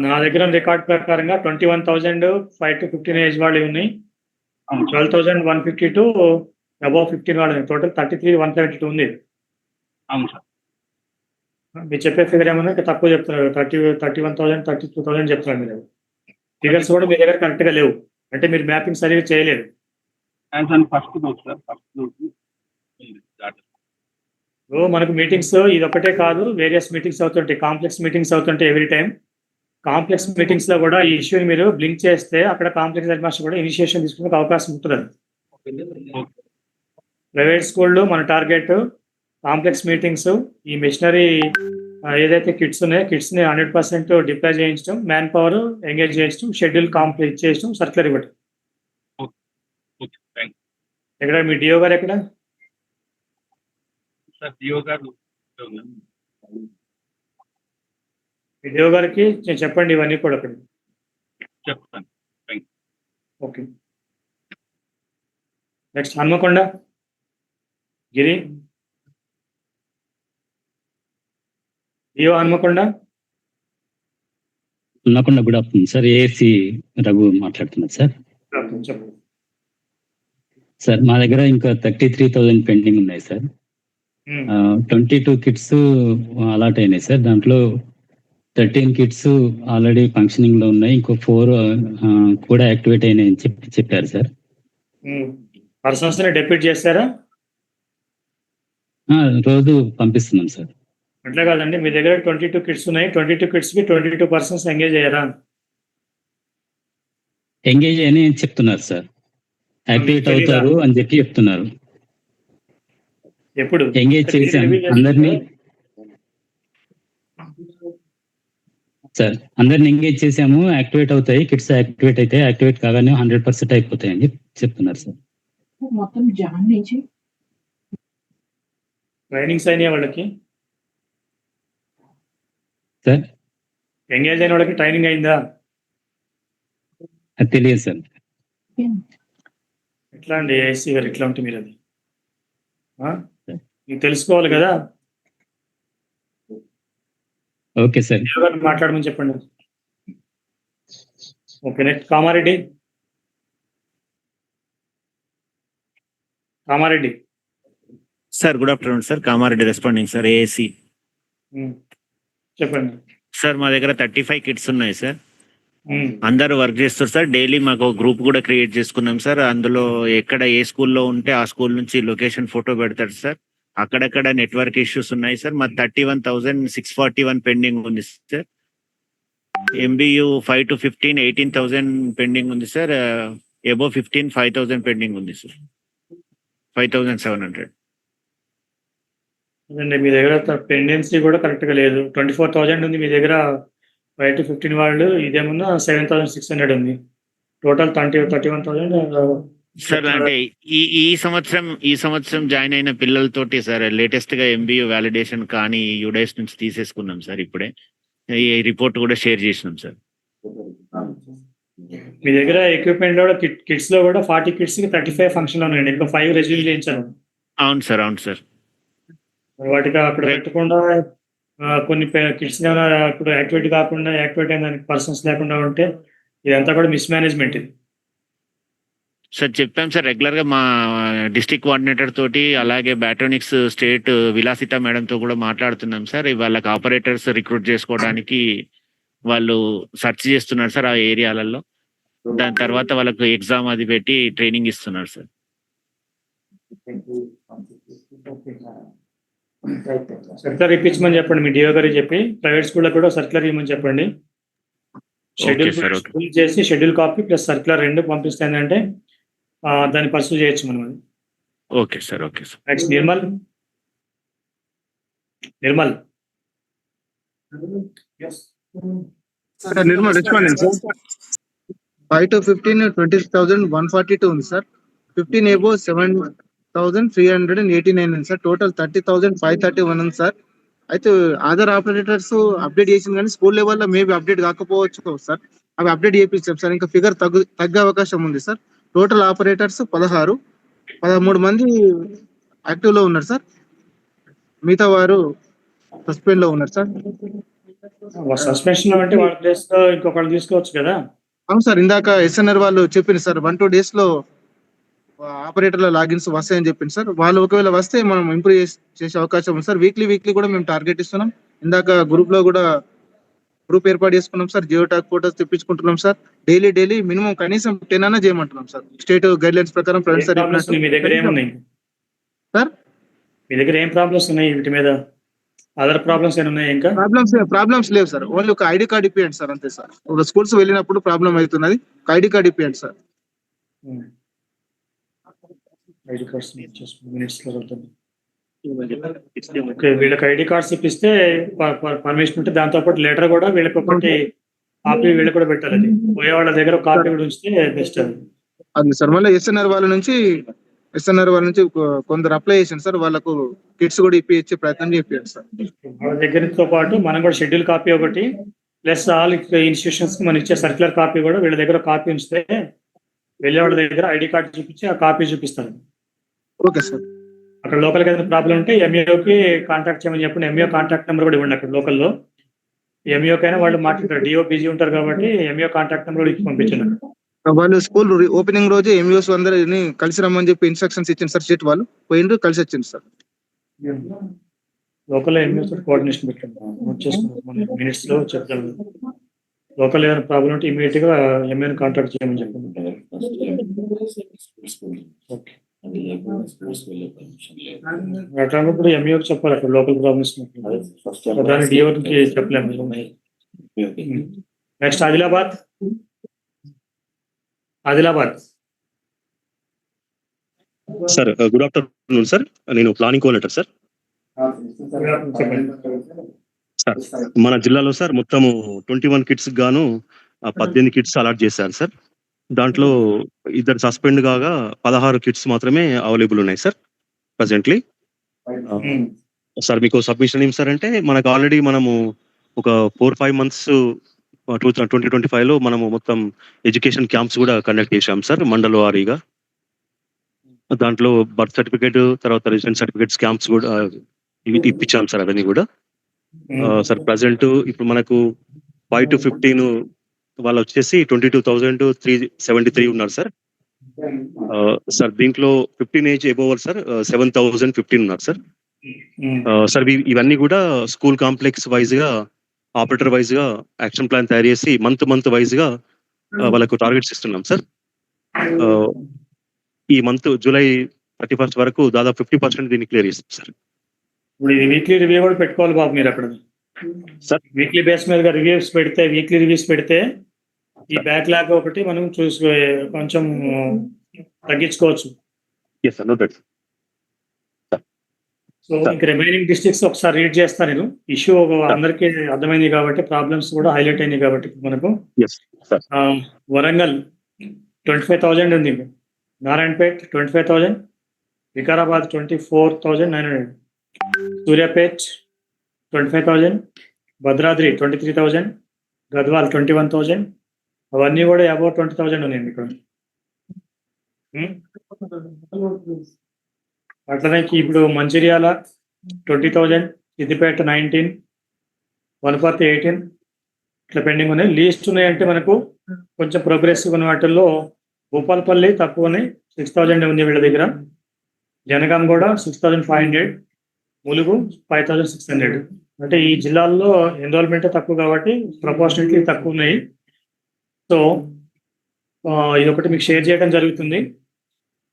నా దగ్గర రికార్డ్ ప్రకారంగా 21,000 5 to 15 ఏజ్ వాళ్ళు ఉన్నాయి. 12,150 to అబౌవ్ 15 వాళ్ళు ఉన్నాయి. టోటల్ 33,172 ఉంది. అవును సార్. మీరు చెప్పే ఫిగర్ ఏమన్నా తక్కువ చెప్తున్నారు. 31,000 32,000 చెప్తున్నారు. మీరు ఫిగర్స్ కూడా మీ దగ్గర కరెక్ట్ గా లేవు. అంటే మీరు మ్యాపింగ్ సరిగ్గా చేయలేదు. మనకు మీటింగ్స్ ఇది ఒకటే కాదు, వేరియస్ మీటింగ్స్ అవుతుంటాయి, కాంప్లెక్స్ మీటింగ్స్ అవుతుంటాయి ఎవ్రీ టైం. కాంప్లెక్స్ మీటింగ్స్ లో కూడా ఈ ఇష్యూని మీరు బ్లింక్ చేస్తే అక్కడ కాంప్లెక్స్ హెడ్ మాస్టర్ కూడా ఇనిషియేషన్ తీసుకునే అవకాశం ఉంటుంది. ప్రైవేట్ స్కూల్లో మన టార్గెట్ కాంప్లెక్స్ మీటింగ్స్, ఈ మిషనరీ ఏదైతే కిట్స్ ఉన్నాయో కిట్స్ ని 100% డిప్లాయ్ చేయించడం, మ్యాన్ పవర్ ఎంగేజ్ చేయించడం, షెడ్యూల్ కంప్లీట్ చేయడం, సర్క్యులర్ ఇవ్వడం. ఎక్కడ మీ డిఓ గారు ఎక్కడ? డిఓ గారు డిఓ గారికి చెప్పండి ఇవన్నీ కూడా అక్కడ చెప్తాను. Okay. Next Hanamkonda Giri, DO Hanamkonda. Good afternoon sir. ASC Raghu మాట్లాడుతున్నారు సార్. చెప్పండి సార్. మా దగ్గర ఇంకా 33,000 పెండింగ్ ఉన్నాయి సార్. 22 కిట్స్ అలాట్ అయినాయి సార్. దాంట్లో 13 కిట్స్ ఆల్రెడీ ఫంక్షనింగ్ లో ఉన్నాయి. ఇంకో 4 కూడా యాక్టివేట్ అయినాయని చెప్పారు సార్. పర్సన్స్ ని డెప్యూట్ చేస్తారా? రోజు పంపిస్తున్నాం సార్. అట్లా కాదండి, మీ దగ్గర 22 కిట్స్ ఉన్నాయి, 22 కిట్స్కి 22 పర్సన్స్ ఎంగేజ్ అయ్యారా? ఎంగేజ్ అని చెప్తున్నారు సార్, యాక్టివేట్ అవుతారు అని చెప్పి చెప్తున్నారు. ఎప్పుడు ఎంగేజ్ చేశాం అందరినీ సార్, అందరిని ఎంగేజ్ చేసాము, యాక్టివేట్ అవుతాయి, కిట్స్ యాక్టివేట్ అయితే యాక్టివేట్ కాగానే 100% అయిపోతాయి అని చెప్తున్నారు సార్. మొత్తం జాయిన్ నుంచి ట్రైనింగ్స్ అయినాయి వాళ్ళకి సార్? ఎంగేజ్ అయిన వాళ్ళకి ట్రైనింగ్ అయిందా? అది తెలియదు సార్. ఎట్లా అండి ఏసీ గారు, ఎట్లా ఉంటుంది మీరు? అది మీకు తెలుసుకోవాలి కదా. ఓకే సార్, మాట్లాడమని చెప్పండి. Okay, next Kamareddy. Kamareddy sir, good afternoon sir. Kamareddy responding sir, ఏఏసి. చెప్పండి సార్. మా దగ్గర 35 కిట్స్ ఉన్నాయి సార్. అందరూ వర్క్ చేస్తారు సార్. డైలీ మాకు గ్రూప్ కూడా క్రియేట్ చేసుకున్నాం సార్. అందులో ఎక్కడ ఏ స్కూల్లో ఉంటే ఆ స్కూల్ నుంచి లొకేషన్ ఫోటో పెడతారు సార్. అక్కడక్కడ నెట్వర్క్ ఇష్యూస్ ఉన్నాయి సార్. మా 31,641 పెండింగ్ ఉంది సార్. MBU 5 to 15 18,000 పెండింగ్ ఉంది సార్. అబోవ్ 15 5,000 పెండింగ్ ఉంది సార్. 5,700. అదండి, మీ దగ్గర పెండెన్సీ కూడా కరెక్ట్గా లేదు. 24,000 ఉంది మీ దగ్గర 5 to 15 వాళ్ళు, ఇదేమన్నా 7,600 ఉంది. Total 31,000 sir. అంటే ఈ సంవత్సరం జాయిన్ అయిన పిల్లలతోటి సార్ లేటెస్ట్ గా MBU వ్యాలిడేషన్ కానీ యూడైస్ నుంచి తీసేసుకున్నాం సార్. ఇప్పుడే ఈ రిపోర్ట్ కూడా షేర్ చేసినాం సార్. మీ దగ్గర ఎక్విప్మెంట్ లో కిట్స్ లో కూడా 40 కిట్స్ కి 35 ఫంక్షన్ ఉన్నాయండి. ఇంకా 5 రెజ్యూమ్ చేయించాను. అవును సార్, అవును సార్. వాటికి అక్కడ పెట్టకుండా కొన్ని కిట్స్ ఇప్పుడు యాక్టివేట్ కాకుండా, యాక్టివేట్ అయిన దానికి పర్సన్స్ లేకుండా ఉంటే ఇదంతా కూడా మిస్ మేనేజ్మెంట్. ఇది సార్ చెప్పాం సార్, రెగ్యులర్ గా మా డిస్ట్రిక్ట్ కోఆర్డినేటర్ తోటి, అలాగే బ్యాట్రోనిక్స్ స్టేట్ విలాసిత మేడంతో కూడా మాట్లాడుతున్నాం సార్. వాళ్ళకి ఆపరేటర్స్ రిక్రూట్ చేసుకోవడానికి వాళ్ళు సెర్చ్ చేస్తున్నారు సార్ ఆ ఏరియాలలో. దాని తర్వాత వాళ్ళకు ఎగ్జామ్ అది పెట్టి ట్రైనింగ్ ఇస్తున్నారు సార్. సర్క్యులర్ ఇప్పించమని చెప్పండి మీ డిఓ గారికి చెప్పి. ప్రైవేట్ స్కూల్లో కూడా సర్క్యులర్ ఇవ్వమని చెప్పండి. షెడ్యూల్ చేసి షెడ్యూల్ కాపీ ప్లస్ సర్క్యులర్ 2 పంపిస్తే ఏంటంటే దాన్ని పర్సూ చేయొచ్చు మనం. అది okay sir, okay sir. Next Nirmal. 5 to 15 20,142 ఉంది సార్. 15 above 7,389 ఉంది సార్. టోటల్ 30,531 ఉంది సార్. అయితే ఆధార్ ఆపరేటర్స్ అప్డేట్ చేసింది కానీ స్కూల్ లెవెల్లో మేబీ అప్డేట్ కాకపోవచ్చు సార్. అవి అప్డేట్ చేయించాం సార్. ఇంకా ఫిగర్ తగ్గే అవకాశం ఉంది సార్. టోటల్ ఆపరేటర్స్ 13 మంది యాక్టివ్ లో ఉన్నారు సార్. మిగతా వారు సస్పెండ్ లో ఉన్నారు సార్. సస్పెన్షన్ అంటే వాళ్ళ ప్లేస్ లో ఇంకొకళ్ళు తీసుకోవచ్చు కదా. అవును సార్, ఇందాక SNR వాళ్ళు చెప్పింది సార్ 1-2 days లో ఆపరేటర్ల లాగిన్స్ వస్తాయని చెప్పింది సార్. వాళ్ళు ఒకవేళ వస్తే మనం ఇంప్రూవ్ చేసే అవకాశం ఉంది సార్. వీక్లీ కూడా మేము టార్గెట్ ఇస్తున్నాం. ఇందాక గ్రూప్ లో కూడా గ్రూప్ ఏర్పాటు చేసుకున్నాం సార్. జియో టాక్ ఫోటోస్ తెప్పించుకుంటున్నాం సార్. డైలీ మినిమం కనీసం 10 అన్నా చేయమంటున్నాం సార్. స్టేట్ గైడ్ లైన్స్ ప్రకారం ఫ్రెండ్స్ సార్. మీ దగ్గర ఏమున్నాయి సార్? మీ దగ్గర ఏం ప్రాబ్లమ్స్ ఉన్నాయి వీటి మీద? అదర్ ప్రాబ్లమ్స్ ఏమైనా ఉన్నాయి? ఇంకా ప్రాబ్లమ్స్ లేవు సార్. ఓన్లీ ఒక ఐడి కార్డ్ ఇప్పియండి సార్, అంతే సార్. ఒక స్కూల్స్ వెళ్ళినప్పుడు ప్రాబ్లం అవుతున్నది. ఒక ఐడి కార్డ్ ఇప్పియండి సార్. ఐడి కార్డ్స్ మినిట్స్ లో వెళ్తుంది. వీళ్ళకి ఐడి కార్డ్స్ ఇప్పిస్తే పర్మిషన్ ఉంటే దాంతో పాటు లెటర్ కూడా వీళ్ళకి ఒకటి కాపీ వీళ్ళకి కూడా పెట్టాలి. అది పోయే వాళ్ళ దగ్గర కాపీ కూడా ఉంచితే బెస్ట్. అది సార్ మళ్ళీ SNR వాళ్ళ నుంచి కొందరు అప్లై చేసింది సార్. వాళ్ళకు కిట్స్ కూడా ఇప్పించే ప్రయత్నం చేయండి సార్. వాళ్ళ దగ్గరతో పాటు మనం కూడా షెడ్యూల్ కాపీ ఒకటి ప్లస్ ఆల్ ఇన్స్టిట్యూషన్స్ కి మనం ఇచ్చే సర్క్యులర్ కాపీ కూడా వీళ్ళ దగ్గర కాపీ ఉంచితే వెళ్ళే వాళ్ళ దగ్గర ఐడి కార్డు చూపించి ఆ కాపీ చూపిస్తారు. Okay sir. అక్కడ లోకల్గా ఏదైనా ప్రాబ్లం ఉంటే MAOకి కాంటాక్ట్ చేయమని చెప్పండి. MAO కాంటాక్ట్ నెంబర్ కూడా ఇవ్వండి. అక్కడ లోకల్లో MAOకైనా వాళ్ళు మాట్లాడతారు. DO బిజీ ఉంటారు కాబట్టి MAO కాంటాక్ట్ నెంబర్ కూడా ఇచ్చి పంపించండి. వాళ్ళు స్కూల్ ఓపెనింగ్ రోజు MUs అందరిని కలిసి రమ్మని చెప్పి ఇన్స్ట్రక్షన్స్ ఇచ్చింది సార్. స్టేట్ వాళ్ళు పోయిండ్రు, కలిసి వచ్చింది సార్. లోకల్ MAOs కోఆర్డినేషన్ పెట్టండి. నోట్ చేసుకుంటాం మినిట్స్ లో చెప్తాను. లోకల్ ఏదైనా ప్రాబ్లం ఉంటే ఇమీడియట్ గా MAOని కాంటాక్ట్ చేయమని చెప్పండి. ఓకే. అట్లాంటప్పుడు ఎంఈఓకి చెప్పాలి అక్కడ లోకల్ ప్రాబ్లమ్స్ దాన్ని డిఓకి చెప్పలేము. Next Adilabad. Sir good afternoon sir. నేను ప్లానింగ్ కోఆర్డినేటర్ సార్. సార్ మన జిల్లాలో సార్ మొత్తము 21 కిట్స్ గాను 18 కిట్స్ అలాట్ చేశారు సార్. దాంట్లో 2 సస్పెండ్ కాగా 16 కిట్స్ మాత్రమే అవైలబుల్ ఉన్నాయి సార్ ప్రజెంట్లీ. సార్ మీకు సబ్మిషన్ ఏం సార్ అంటే మనకు ఆల్రెడీ మనము ఒక 4-5 మంత్స్ 2025లో మనము మొత్తం ఎడ్యుకేషన్ క్యాంప్స్ కూడా కండక్ట్ చేశాం సార్ మండల వారీగా. దాంట్లో బర్త్ సర్టిఫికేట్ తర్వాత రెసిడెంట్ సర్టిఫికేట్స్ క్యాంప్స్ కూడా ఇప్పించాం సార్ అవన్నీ కూడా. సార్ ప్రజెంట్ ఇప్పుడు మనకు 5 to 15 వాళ్ళు వచ్చేసి 22,373 ఉన్నారు సార్. సార్ దీంట్లో 15 ఏజ్ ఎబోవర్ సార్ 7,015 ఉన్నారు సార్. సార్ ఇవన్నీ కూడా స్కూల్ కాంప్లెక్స్ వైజ్ గా ఆపరేటర్ వైజ్ గా యాక్షన్ ప్లాన్ తయారు చేసి మంత్ వైజ్ గా వాళ్ళకు టార్గెట్స్ ఇస్తున్నాం సార్. ఈ మంత్ జూలై 31 వరకు దాదాపు 50% దీన్ని క్లియర్ చేస్తాం సార్. ఇప్పుడు ఇది వీక్లీ రివ్యూ కూడా పెట్టుకోవాలి బాబు మీరు అక్కడ సార్. వీక్లీ బేస్ మీద వీక్లీ రివ్యూస్ పెడితే ఈ బ్యాక్లాగ్ ఒకటి మనం కొంచెం తగ్గించుకోవచ్చు. Yes sir, noted. సో ఇంక రిమైనింగ్ డిస్ట్రిక్ట్స్ ఒకసారి రీడ్ చేస్తాను నేను. ఇష్యూ అందరికీ అర్థమైంది కాబట్టి ప్రాబ్లమ్స్ కూడా హైలైట్ అయినాయి కాబట్టి మనకు. వరంగల్ 25,000 ఉంది, నారాయణపేట్ 25,000, వికారాబాద్ 24,900, సూర్యాపేట్ 25,000, భద్రాద్రి 23,000, గద్వాల్ 21,000. అవన్నీ కూడా అబౌట్ 20,000 ఉన్నాయండి ఇక్కడ. అట్లనే ఇప్పుడు మంచిర్యాల 20,000, సిద్దిపేట 19, వనపర్తి 18 ఇట్లా పెండింగ్ ఉన్నాయి. లీస్ట్ ఉన్నాయంటే మనకు కొంచెం ప్రోగ్రెసివ్ ఉన్న వాటిల్లో భూపాలపల్లి తక్కువ ఉన్నాయి, 6,000 ఉంది వీళ్ళ దగ్గర. జనగాం కూడా 6,500, ములుగు 5,600. అంటే ఈ జిల్లాల్లో ఎన్రోల్మెంట్ తక్కువ కాబట్టి ప్రపోర్షనట్లీ తక్కువ ఉన్నాయి. సో ఇది ఒకటి మీకు షేర్ చేయడం జరుగుతుంది.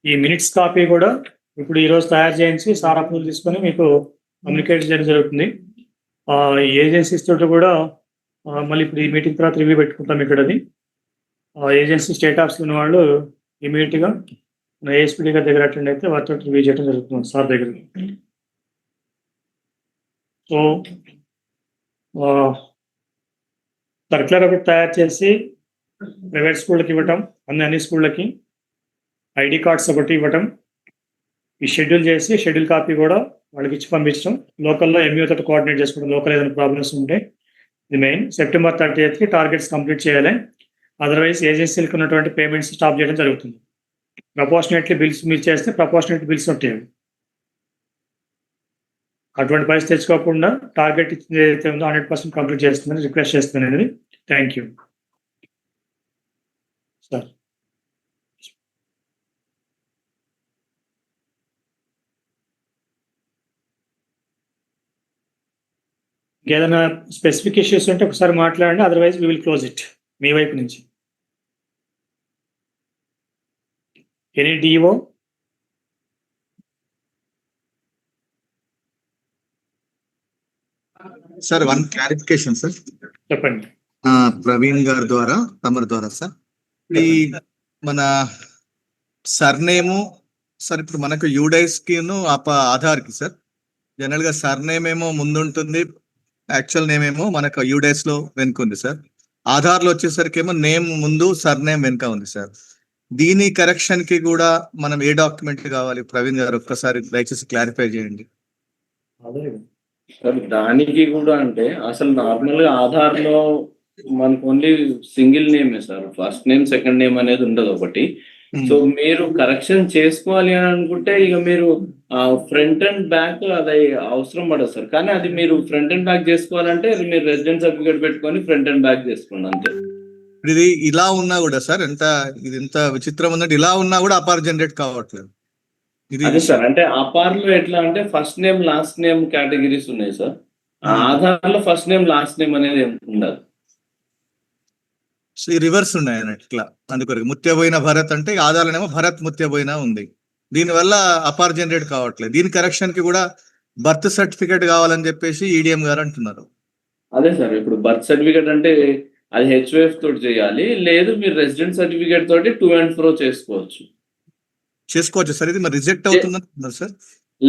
ఈ మినిట్స్ కాపీ కూడా ఇప్పుడు ఈరోజు తయారు చేయించి సార్ అప్రూవల్ తీసుకొని మీకు కమ్యూనికేట్ చేయడం జరుగుతుంది. ఏజెన్సీస్ తోటి కూడా మళ్ళీ ఇప్పుడు ఈ మీటింగ్ తర్వాత రివ్యూ పెట్టుకుంటాం ఇక్కడది. ఏజెన్సీ స్టేట్ ఆఫీస్ ఉన్న వాళ్ళు ఇమీడియట్గా ఏఎస్పీడీ గారి దగ్గర అటెండ్ అయితే వారితో రివ్యూ చేయడం జరుగుతుంది సార్ దగ్గర. సో సర్క్యులర్ ఒకటి తయారు చేసి ప్రైవేట్ స్కూళ్ళకి ఇవ్వటం, అన్ని స్కూళ్ళకి ఐడి కార్డ్స్ ఒకటి ఇవ్వటం, ఈ షెడ్యూల్ చేసి షెడ్యూల్ కాపీ కూడా వాళ్ళకి ఇచ్చి పంపించడం, లోకల్లో ఎంఈఓ తోటి కోఆర్డినేట్ చేసుకోవడం, లోకల్ ఏదైనా ప్రాబ్లమ్స్ ఉంటే. ఇది మెయిన్. September 30కి టార్గెట్స్ కంప్లీట్ చేయాలి. అదర్వైజ్ ఏజెన్సీలకు ఉన్నటువంటి పేమెంట్స్ స్టాప్ చేయడం జరుగుతుంది. ప్రపోర్షనేట్లీ బిల్స్ మీరు చేస్తే ప్రపోర్షనేట్ బిల్స్ ఉంటాయి. అటువంటి పరిస్థితి తెచ్చుకోకుండా టార్గెట్ ఇచ్చింది ఏదైతే ఉందో 100% కంప్లీట్ చేస్తుందని రిక్వెస్ట్ చేస్తున్నాను అనేది. Thank you sir. ఏదైనా స్పెసిఫిక్ ఇష్యూస్ ఉంటే ఒకసారి మాట్లాడండి, otherwise we will close it మీ వైపు నుంచి. Any DO? Sir one clarification sir. చెప్పండి. ప్రవీణ్ గారి ద్వారా తమరి ద్వారా సార్, ఈ మన సర్నేము సార్ ఇప్పుడు మనకు యూడైస్ కి ఆధార్ కి సార్ జనరల్ గా సర్నేమ్ ఏమో ముందుంటుంది, యాక్చువల్ నేమ్ ఏమో మనకు యూడైస్ లో వెనుక ఉంది సార్. ఆధార్ లో వచ్చేసరికి ఏమో నేమ్ ముందు సర్నేమ్ వెనుక ఉంది సార్. దీని కరెక్షన్ కి కూడా మనం ఏ డాక్యుమెంట్ కావాలి ప్రవీణ్ గారు ఒక్కసారి దయచేసి క్లారిఫై చేయండి. దానికి కూడా అంటే అసలు నార్మల్ గా ఆధార్ లో మనకు ఓన్లీ సింగిల్ నేమే sir, first name second name అనేది ఉండదు ఒకటి. సో మీరు కరెక్షన్ చేసుకోవాలి అని అనుకుంటే ఇక మీరు ఫ్రంట్ అండ్ బ్యాక్ అది అవసరం పడదు సార్. కానీ అది మీరు ఫ్రంట్ అండ్ బ్యాక్ చేసుకోవాలంటే మీరు రెసిడెంట్ సర్టిఫికేట్ పెట్టుకొని ఫ్రంట్ అండ్ బ్యాక్ చేసుకోండి అంతే. ఇది ఇలా ఉన్నా కూడా సార్ ఇది ఎంత విచిత్రం ఉన్నట్టు ఇలా ఉన్నా కూడా అపార్ జనరేట్ కావట్లేదు. అదే సార్, అంటే అపార్ లో ఎట్లా అంటే first name last name categories ఉన్నాయి సార్. ఆధార్ లో ఫస్ట్ నేమ్ లాస్ట్ నేమ్ అనేది ఉండదు. రివర్స్ ఉన్నాయి అన్నట్టు ఇట్లా. అందుకొరకు ముత్యబోయిన భరత్ అంటే ఆధార్లోనేమో భరత్ ముత్యబోయిన ఉంది. దీనివల్ల అపార్ జనరేట్ కావట్లేదు. దీని కరెక్షన్ కి కూడా బర్త్ సర్టిఫికేట్ కావాలని చెప్పేసి ఈడిఎం గారు అంటున్నారు. అదే సార్, ఇప్పుడు బర్త్ సర్టిఫికేట్ అంటే అది హెచ్ఓఎఫ్ తోటి చేయాలి, లేదు మీరు రెసిడెంట్ సర్టిఫికేట్ తోటి టు అండ్ ఫ్రో చేసుకోవచ్చు సార్. ఇది మరి రిజెక్ట్ అవుతుందంటున్నారు సార్.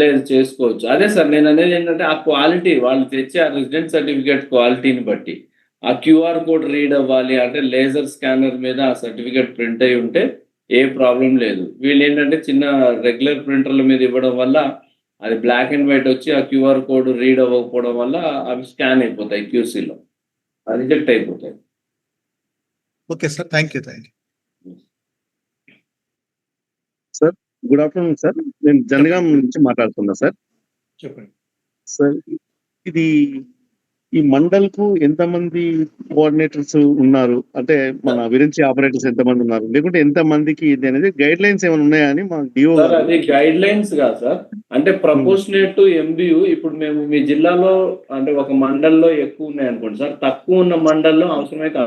లేదు, చేసుకోవచ్చు. అదే సార్ నేను అనేది ఏంటంటే ఆ క్వాలిటీ వాళ్ళు తెచ్చే ఆ రెసిడెంట్ సర్టిఫికేట్ క్వాలిటీని బట్టి ఆ క్యూఆర్ కోడ్ రీడ్ అవ్వాలి అంటే లేజర్ స్కానర్ మీద ఆ సర్టిఫికేట్ ప్రింట్ అయి ఉంటే ఏ ప్రాబ్లం లేదు. వీళ్ళు ఏంటంటే చిన్న రెగ్యులర్ ప్రింటర్ల మీద ఇవ్వడం వల్ల అది బ్లాక్ అండ్ వైట్ వచ్చి ఆ క్యూఆర్ కోడ్ రీడ్ అవ్వకపోవడం వల్ల అవి స్కాన్ అయిపోతాయి క్యూసీలో, రిజెక్ట్ అయిపోతాయి. Okay sir, thank you. Sir good afternoon sir. నేను జనగాం నుంచి మాట్లాడుతున్నా సార్. చెప్పండి సార్, ఇది ఈ మండల్ కు ఎంతమంది కోఆర్డినేటర్స్ ఉన్నారు, అంటే మన విరించి ఆపరేటర్స్ ఎంతమంది ఉన్నారు, లేకుంటే ఎంత మందికి ఇది అనేది గైడ్ లైన్స్ ఏమైనా ఉన్నాయా అని మా డిఓ సార్ అది గైడ్ లైన్స్ కాదు సార్, అంటే ప్రపోర్షనేట్ టు ఎంబీయూ. ఇప్పుడు మేము మీ జిల్లాలో అంటే ఒక మండల్లో ఎక్కువ ఉన్నాయి అనుకోండి సార్, తక్కువ ఉన్న మండల్లో అవసరమైతే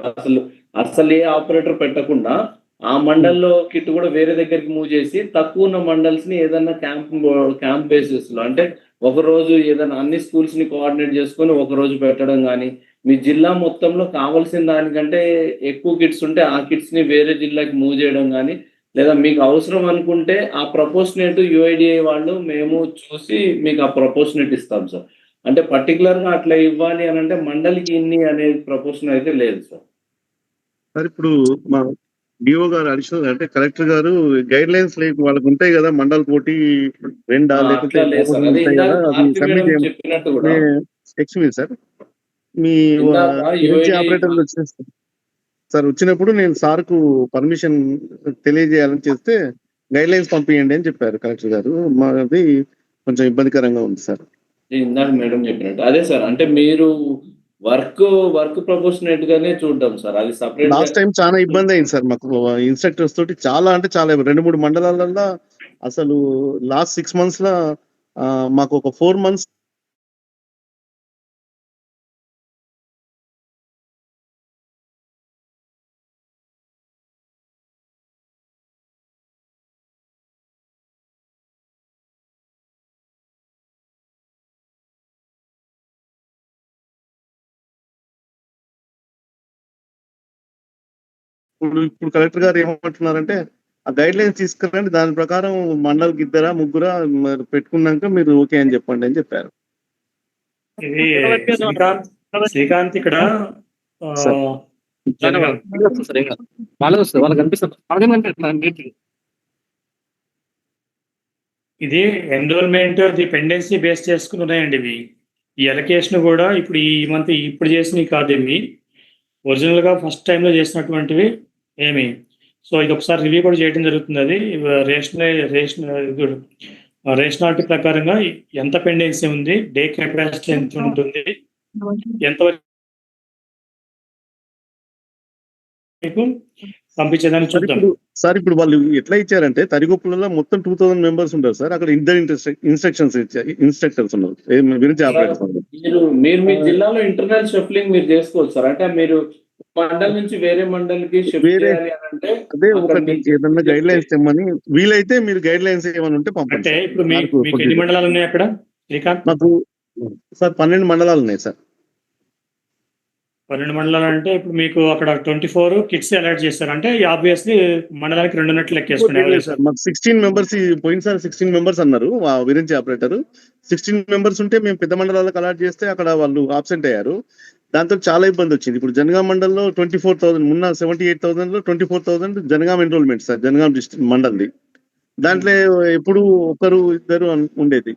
అసలు ఏ ఆపరేటర్ పెట్టకుండా ఆ మండల్లో కిట్ కూడా వేరే దగ్గరికి మూవ్ చేసి తక్కువ ఉన్న మండల్స్ ని ఏదైనా క్యాంప్ బేసిస్ లో అంటే ఒక రోజు ఏదైనా అన్ని స్కూల్స్ ని కోఆర్డినేట్ చేసుకొని ఒక రోజు పెట్టడం కానీ, మీ జిల్లా మొత్తంలో కావాల్సిన దానికంటే ఎక్కువ కిట్స్ ఉంటే ఆ కిట్స్ ని వేరే జిల్లాకి మూవ్ చేయడం కానీ, లేదా మీకు అవసరం అనుకుంటే ఆ ప్రపోర్షనేట్ యుఐడిఐ వాళ్ళు మేము చూసి మీకు ఆ ప్రపోర్షనేట్ ఇస్తాం సార్. అంటే పర్టికులర్ గా అట్లా ఇవ్వాలి అని అంటే మండలికి ఇన్ని అనే ప్రపోర్షన్ అయితే లేదు సార్. సార్ ఇప్పుడు మా డిఓ గారు అడిషనల్ అంటే కలెక్టర్ గారు గైడ్ లైన్స్ లేక వాళ్ళకి ఉంటాయి కదా, మండల్ పోటీ రెండా లేకుంటే ఉంటాయి కదా, అది సబ్మిట్ ఎక్స్పీరియన్స్ సార్. మీ విరించి ఆపరేటర్లు వచ్చేస్తారు సార్, వచ్చినప్పుడు నేను సార్కు పర్మిషన్ తెలియజేయాలని చేస్తే గైడ్ లైన్స్ పంపించండి అని చెప్పారు కలెక్టర్ గారు. మాది కొంచెం ఇబ్బందికరంగా ఉంది సార్. ఇందాక మేడం చెప్పినట్టు అదే సార్, అంటే మీరు వర్క్ ప్రపోర్షనేట్ గానే చూద్దాం సార్, అది సపరేట్. లాస్ట్ టైం చాలా ఇబ్బంది అయింది సార్ మాకు ఇన్స్ట్రక్టర్స్ తోటి, చాలా అంటే చాలా 2-3 మండలాలలో అసలు లాస్ట్ 6 months లా మాకు ఒక 4 months ఇప్పుడు కలెక్టర్ గారు ఏమంటున్నారంటే ఆ గైడ్ లైన్స్ తీసుకురండి, దాని ప్రకారం మండలికి 2-3 మరి పెట్టుకున్నాక మీరు ఓకే అని చెప్పండి అని చెప్పారు. ఇది శ్రీకాంత్ ఇక్కడ ఇది ఎన్రోల్మెంట్ డిపెండెన్సీ బేస్ చేసుకుని ఉన్నాయండి ఇవి. ఈ ఎలకేషన్ కూడా ఇప్పుడు ఈ మంత్ ఇప్పుడు చేసినవి కాదు, ఇవి ఒరిజినల్ గా ఫస్ట్ టైంలో చేసినటువంటివి ఏమి. సో ఇది ఒకసారి రివ్యూ కూడా చేయడం జరుగుతుంది. అది రేషనాలిటీ ప్రకారంగా ఎంత పెండెన్సీ ఉంది, డే కెపాసిటీ ఎంత ఉంటుంది, ఎంతవరకు మీకు పంపించేదాన్ని చూద్దాం సార్. ఇప్పుడు వాళ్ళు ఎట్లా ఇచ్చారంటే తరిగొప్పులలో మొత్తం 2000 members ఉంటారు సార్, అక్కడ ఇద్దరు ఇన్స్ట్రక్టర్స్ ఉన్నారు విరించి ఆపరేటర్స్. మీరు మీ జిల్లాలో ఇంటర్నల్ షఫ్లింగ్ మీరు చేసుకోవచ్చు సార్, అంటే మీరు మండల్ నుంచి వేరే మండల్కి అదే ఒకటి ఏదన్నా గైడ్ లైన్స్ తెమ్మని, వీలైతే మీరు గైడ్ లైన్స్ ఏమైనా ఉంటే పంపండి. అంటే ఇప్పుడు మీకు ఎన్ని మండలాలు ఉన్నాయి అక్కడ శ్రీకాంత్? మాకు సార్ 12 మండలాలు ఉన్నాయి సార్. 12 మండలాలు అంటే ఇప్పుడు మీకు అక్కడ 24 కిట్స్ అలాట్ చేస్తారు, అంటే ఆబ్వియస్లీ మండలానికి 2 ఉన్నట్లు లెక్కేసుకున్నారు సార్. మాకు 16 members పోయినసారి 16 members అన్నారు విరించి ఆపరేటర్. 16 members ఉంటే మేము పెద్ద మండలాలకు అలాట్ చేస్తే అక్కడ వాళ్ళు ఆబ్సెంట్ అయ్యారు. దాంతో చాలా ఇబ్బంది వచ్చింది. ఇప్పుడు జనగాం మండల్లో 24,000 ఉన్న 78,000లో 24,000 Jangaon enrollment sir, Jangaon district మండల్ది. దాంట్లో ఎప్పుడు 1-2 ఉండేది.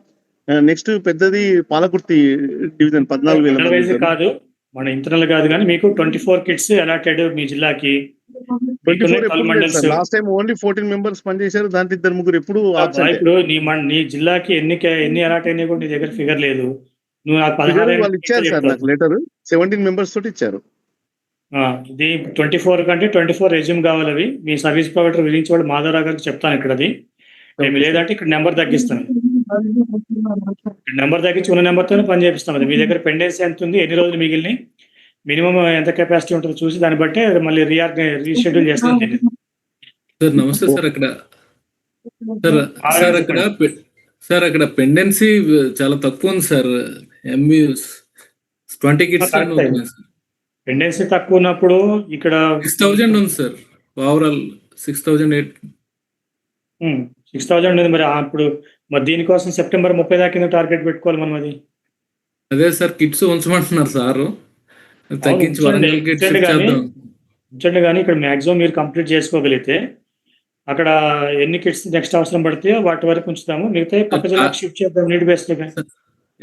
నెక్స్ట్ పెద్దది పాలకుర్తి డివిజన్ 14,000 కాదు, మన ఇంటర్నల్ కాదు కానీ మీకు 24 కిట్స్ అలాటెడ్ మీ జిల్లాకి. లాస్ట్ టైం ఓన్లీ 14 members పనిచేశారు, దాంట్లో 2-3 ఎప్పుడు ఇప్పుడు నీ జిల్లాకి ఎన్ని అలాట్ అయినాయి కూడా నీ దగ్గర ఫిగర్ లేదు. నువ్వు నాకు 16 వాళ్ళు ఇచ్చారు సార్, నాకు లెటర్ 17 members తోటి ఇచ్చారు. ఇది 24 కంటే 24 రెజ్యూమ్ కావాలి. అవి మీ సర్వీస్ ప్రొవైడర్ విరించి వాళ్ళు మాధవరావు గారికి చెప్తాను ఇక్కడ. అది ఏమి లేదంటే ఇక్కడ నెంబర్ తగ్గిస్తాను, నెంబర్ తగ్గించి ఉన్న నెంబర్తోనే పని చేపిస్తాం. అది మీ దగ్గర పెండెన్సీ ఎంత ఉంది, ఎన్ని రోజులు మిగిలినాయి, మినిమం ఎంత కెపాసిటీ ఉంటుందో చూసి దాన్ని బట్టి మళ్ళీ రీషెడ్యూల్ చేస్తాను. సార్ నమస్తే సార్, అక్కడ సార్ అక్కడ పెండెన్సీ చాలా తక్కువ ఉంది సార్. ఎంబీయూస్ 20 కిడ్స్ పెండెన్సీ తక్కువ ఉన్నప్పుడు ఇక్కడ 6,000 ఉంది సార్. ఓవరాల్ 6,008. 6,000 ఉంది. మరి అప్పుడు మరి దీనికోసం సెప్టెంబర్ 30 దాకా కింద టార్గెట్ పెట్టుకోవాలి మనం. అది అదే సార్, కిట్స్ ఉంచమంటున్నారు సార్. తగ్గించి వరంగల్ కిట్స్ ఉంచండి, కానీ ఇక్కడ మాక్సిమం మీరు కంప్లీట్ చేసుకోగలిగితే అక్కడ ఎన్ని కిట్స్ నెక్స్ట్ అవసరం పడితే వాటి వరకు ఉంచుతాము, మిగతా పక్క జిల్లాకు షిఫ్ట్ చేద్దాం నీడ్ బేస్డ్ గా.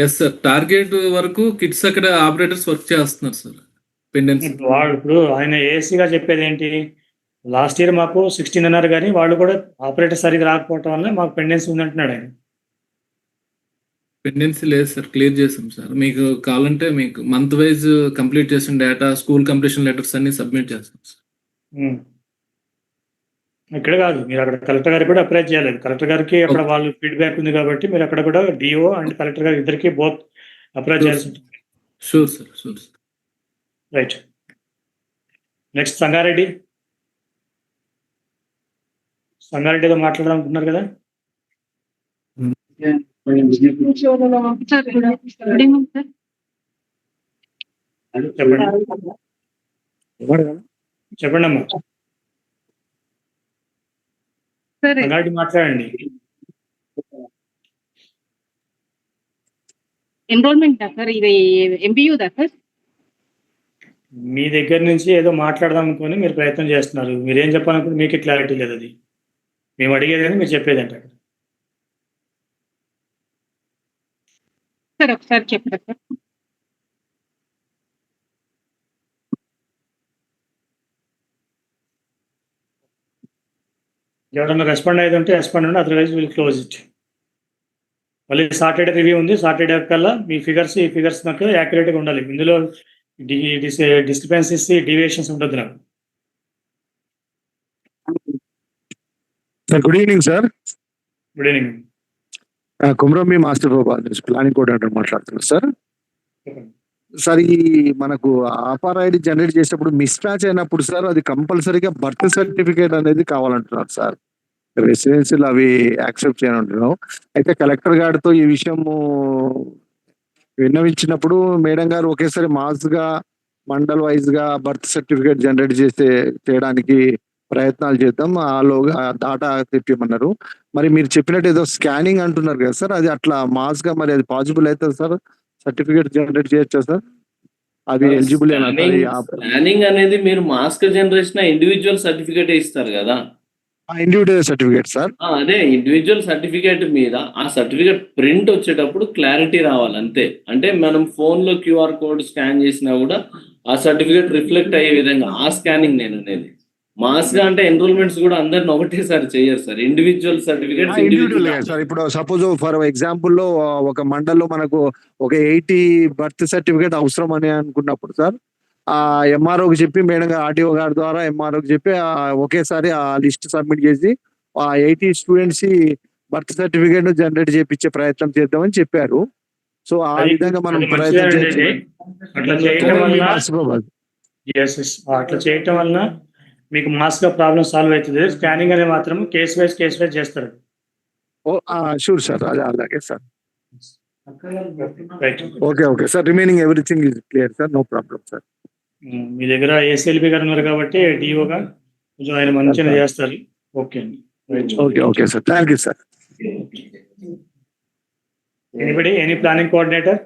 ఎస్ సార్, టార్గెట్ వరకు కిట్స్ అక్కడ ఆపరేటర్స్ వర్క్ చేస్తున్నారు సార్. పెండెన్సీ ఇప్పుడు ఆయన ఏసీగా చెప్పేది ఏంటి, లాస్ట్ ఇయర్ మాకు 16 అన్నారు, కానీ వాళ్ళు కూడా ఆపరేటర్ సరిగ్గా రాకపోవటం వల్ల మాకు పెండెన్సీ ఉందంటున్నాడు ఆయన. పెండెన్సీ లేదు సార్, క్లియర్ చేసాం సార్. మీకు కావాలంటే మీకు మంత్ వైజ్ కంప్లీట్ చేసిన డేటా, స్కూల్ కంప్లీషన్ లెటర్స్ అన్ని సబ్మిట్ చేస్తాం సార్. ఇక్కడ కాదు, మీరు అక్కడ కలెక్టర్ గారికి కూడా అప్లై చేయాలి. కలెక్టర్ గారికి అక్కడ వాళ్ళు ఫీడ్బ్యాక్ ఉంది కాబట్టి మీరు అక్కడ కూడా డిఓ అండ్ కలెక్టర్ గారు ఇద్దరికి బోత్ అప్లై చేయాల్సి ఉంటుంది. Sure sir, sure sir. Right. Next Sangareddy ఏదో మాట్లాడాలనుకుంటున్నారు కదా. చెప్పండి అమ్మా. సంగారెడ్డి మాట్లాడండి. ఎన్రోల్మెంట్ సార్, ఇది ఎంబీయూ సార్. మీ దగ్గర నుంచి ఏదో మాట్లాడదాం అనుకుని మీరు ప్రయత్నం చేస్తున్నారు. మీరేం చెప్పాలనుకుంటే మీకు క్లారిటీ లేదు. అది మేము అడిగేది కానీ మీరు చెప్పేది అంటే సార్ ఒకసారి చెప్పండి సార్. ఎవరైనా రెస్పాండ్ అయితే ఉంటే రెస్పాండ్ ఉంటే, అదర్వైజ్ విల్ క్లోజ్ ఇట్. మళ్ళీ సాటర్డే రివ్యూ ఉంది. సాటర్డే కల్లా మీ ఫిగర్స్ ఈ ఫిగర్స్ నాకు యాక్యురేట్గా ఉండాలి. ఇందులో డిస్క్రిపెన్సీస్ డీవియేషన్స్ ఉంటుంది నాకు. Sir good evening sir. Good evening. Kumrambheem master planning coordinator మాట్లాడుతున్నారు సార్. సార్ ఈ మనకు ఆఫర్ ఐడి జనరేట్ చేసేటప్పుడు మిస్ మ్యాచ్ అయినప్పుడు సార్ అది కంపల్సరీగా బర్త్ సర్టిఫికేట్ అనేది కావాలంటున్నారు సార్. రెసిడెన్షియల్ అవి యాక్సెప్ట్ చేయనంటున్నాం. అయితే కలెక్టర్ గారితో ఈ విషయము విన్నవించినప్పుడు మేడం గారు ఒకేసారి మాస్ గా మండల్ వైజ్ గా బర్త్ సర్టిఫికేట్ జనరేట్ చేయడానికి ప్రయత్నాలు చేద్దాం, ఆలోగా డాటా తెప్పిమన్నారు. మరి మీరు చెప్పినట్టు ఏదో స్కానింగ్ అంటున్నారు కదా సార్, అది అట్లా మాస్ గా మరి అది పాసిబుల్ అవుతుంది సార్? సర్టిఫికేట్ జనరేట్ చేయొచ్చా సార్? అది ఎలిజిబుల్ స్కానింగ్ అనేది మీరు మాస్క్ జనరేషన్ ఇండివిజువల్ సర్టిఫికేట్ ఇస్తారు కదా. Individual certificate sir. అదే ఇండివిజువల్ సర్టిఫికేట్ మీద ఆ సర్టిఫికేట్ ప్రింట్ వచ్చేటప్పుడు క్లారిటీ రావాలి అంతే. అంటే మనం ఫోన్ లో QR కోడ్ స్కాన్ చేసినా కూడా ఆ సర్టిఫికేట్ రిఫ్లెక్ట్ అయ్యే విధంగా ఆ స్కానింగ్ నేను అనేది. మాస్ గా అంటే ఎన్రోల్మెంట్స్ కూడా అందరిని ఒకటేసారి చేయరు sir. Individual certificates individual sir. ఇప్పుడు సపోజ్ ఫర్ ఎగ్జాంపుల్ లో ఒక మండల్లో మనకు ఒక 80 బర్త్ సర్టిఫికేట్ అవసరం అని అనుకున్నప్పుడు సార్, ఆ ఎంఆర్ఓకి చెప్పి మేడం గారు ఆర్టీఓ గారి ద్వారా ఎంఆర్ఓకి చెప్పి ఒకేసారి ఆ లిస్ట్ సబ్మిట్ చేసి ఆ 80 స్టూడెంట్స్ బర్త్ సర్టిఫికేట్ జనరేట్ చేయించే ప్రయత్నం చేద్దామని చెప్పారు. సో ఆ విధంగా మనం ప్రయత్నం అట్లా చేయటం వలన మీకు మాస్ గా ప్రాబ్లం సాల్వ్ అవుతుంది. స్కానింగ్ అనేది మాత్రం కేస్ వైజ్ చేస్తారు. షూర్ సార్, అదే అలాగే sir. Okay sir, remaining everything is clear sir, no problem sir. మీ దగ్గర ఏసీఎల్బి గారు ఉన్నారు కాబట్టి డిఓగా కొంచెం ఆయన మంచిగా చేస్తారు. ఓకే అండి. Okay sir, thank you sir. Any planning coordinator?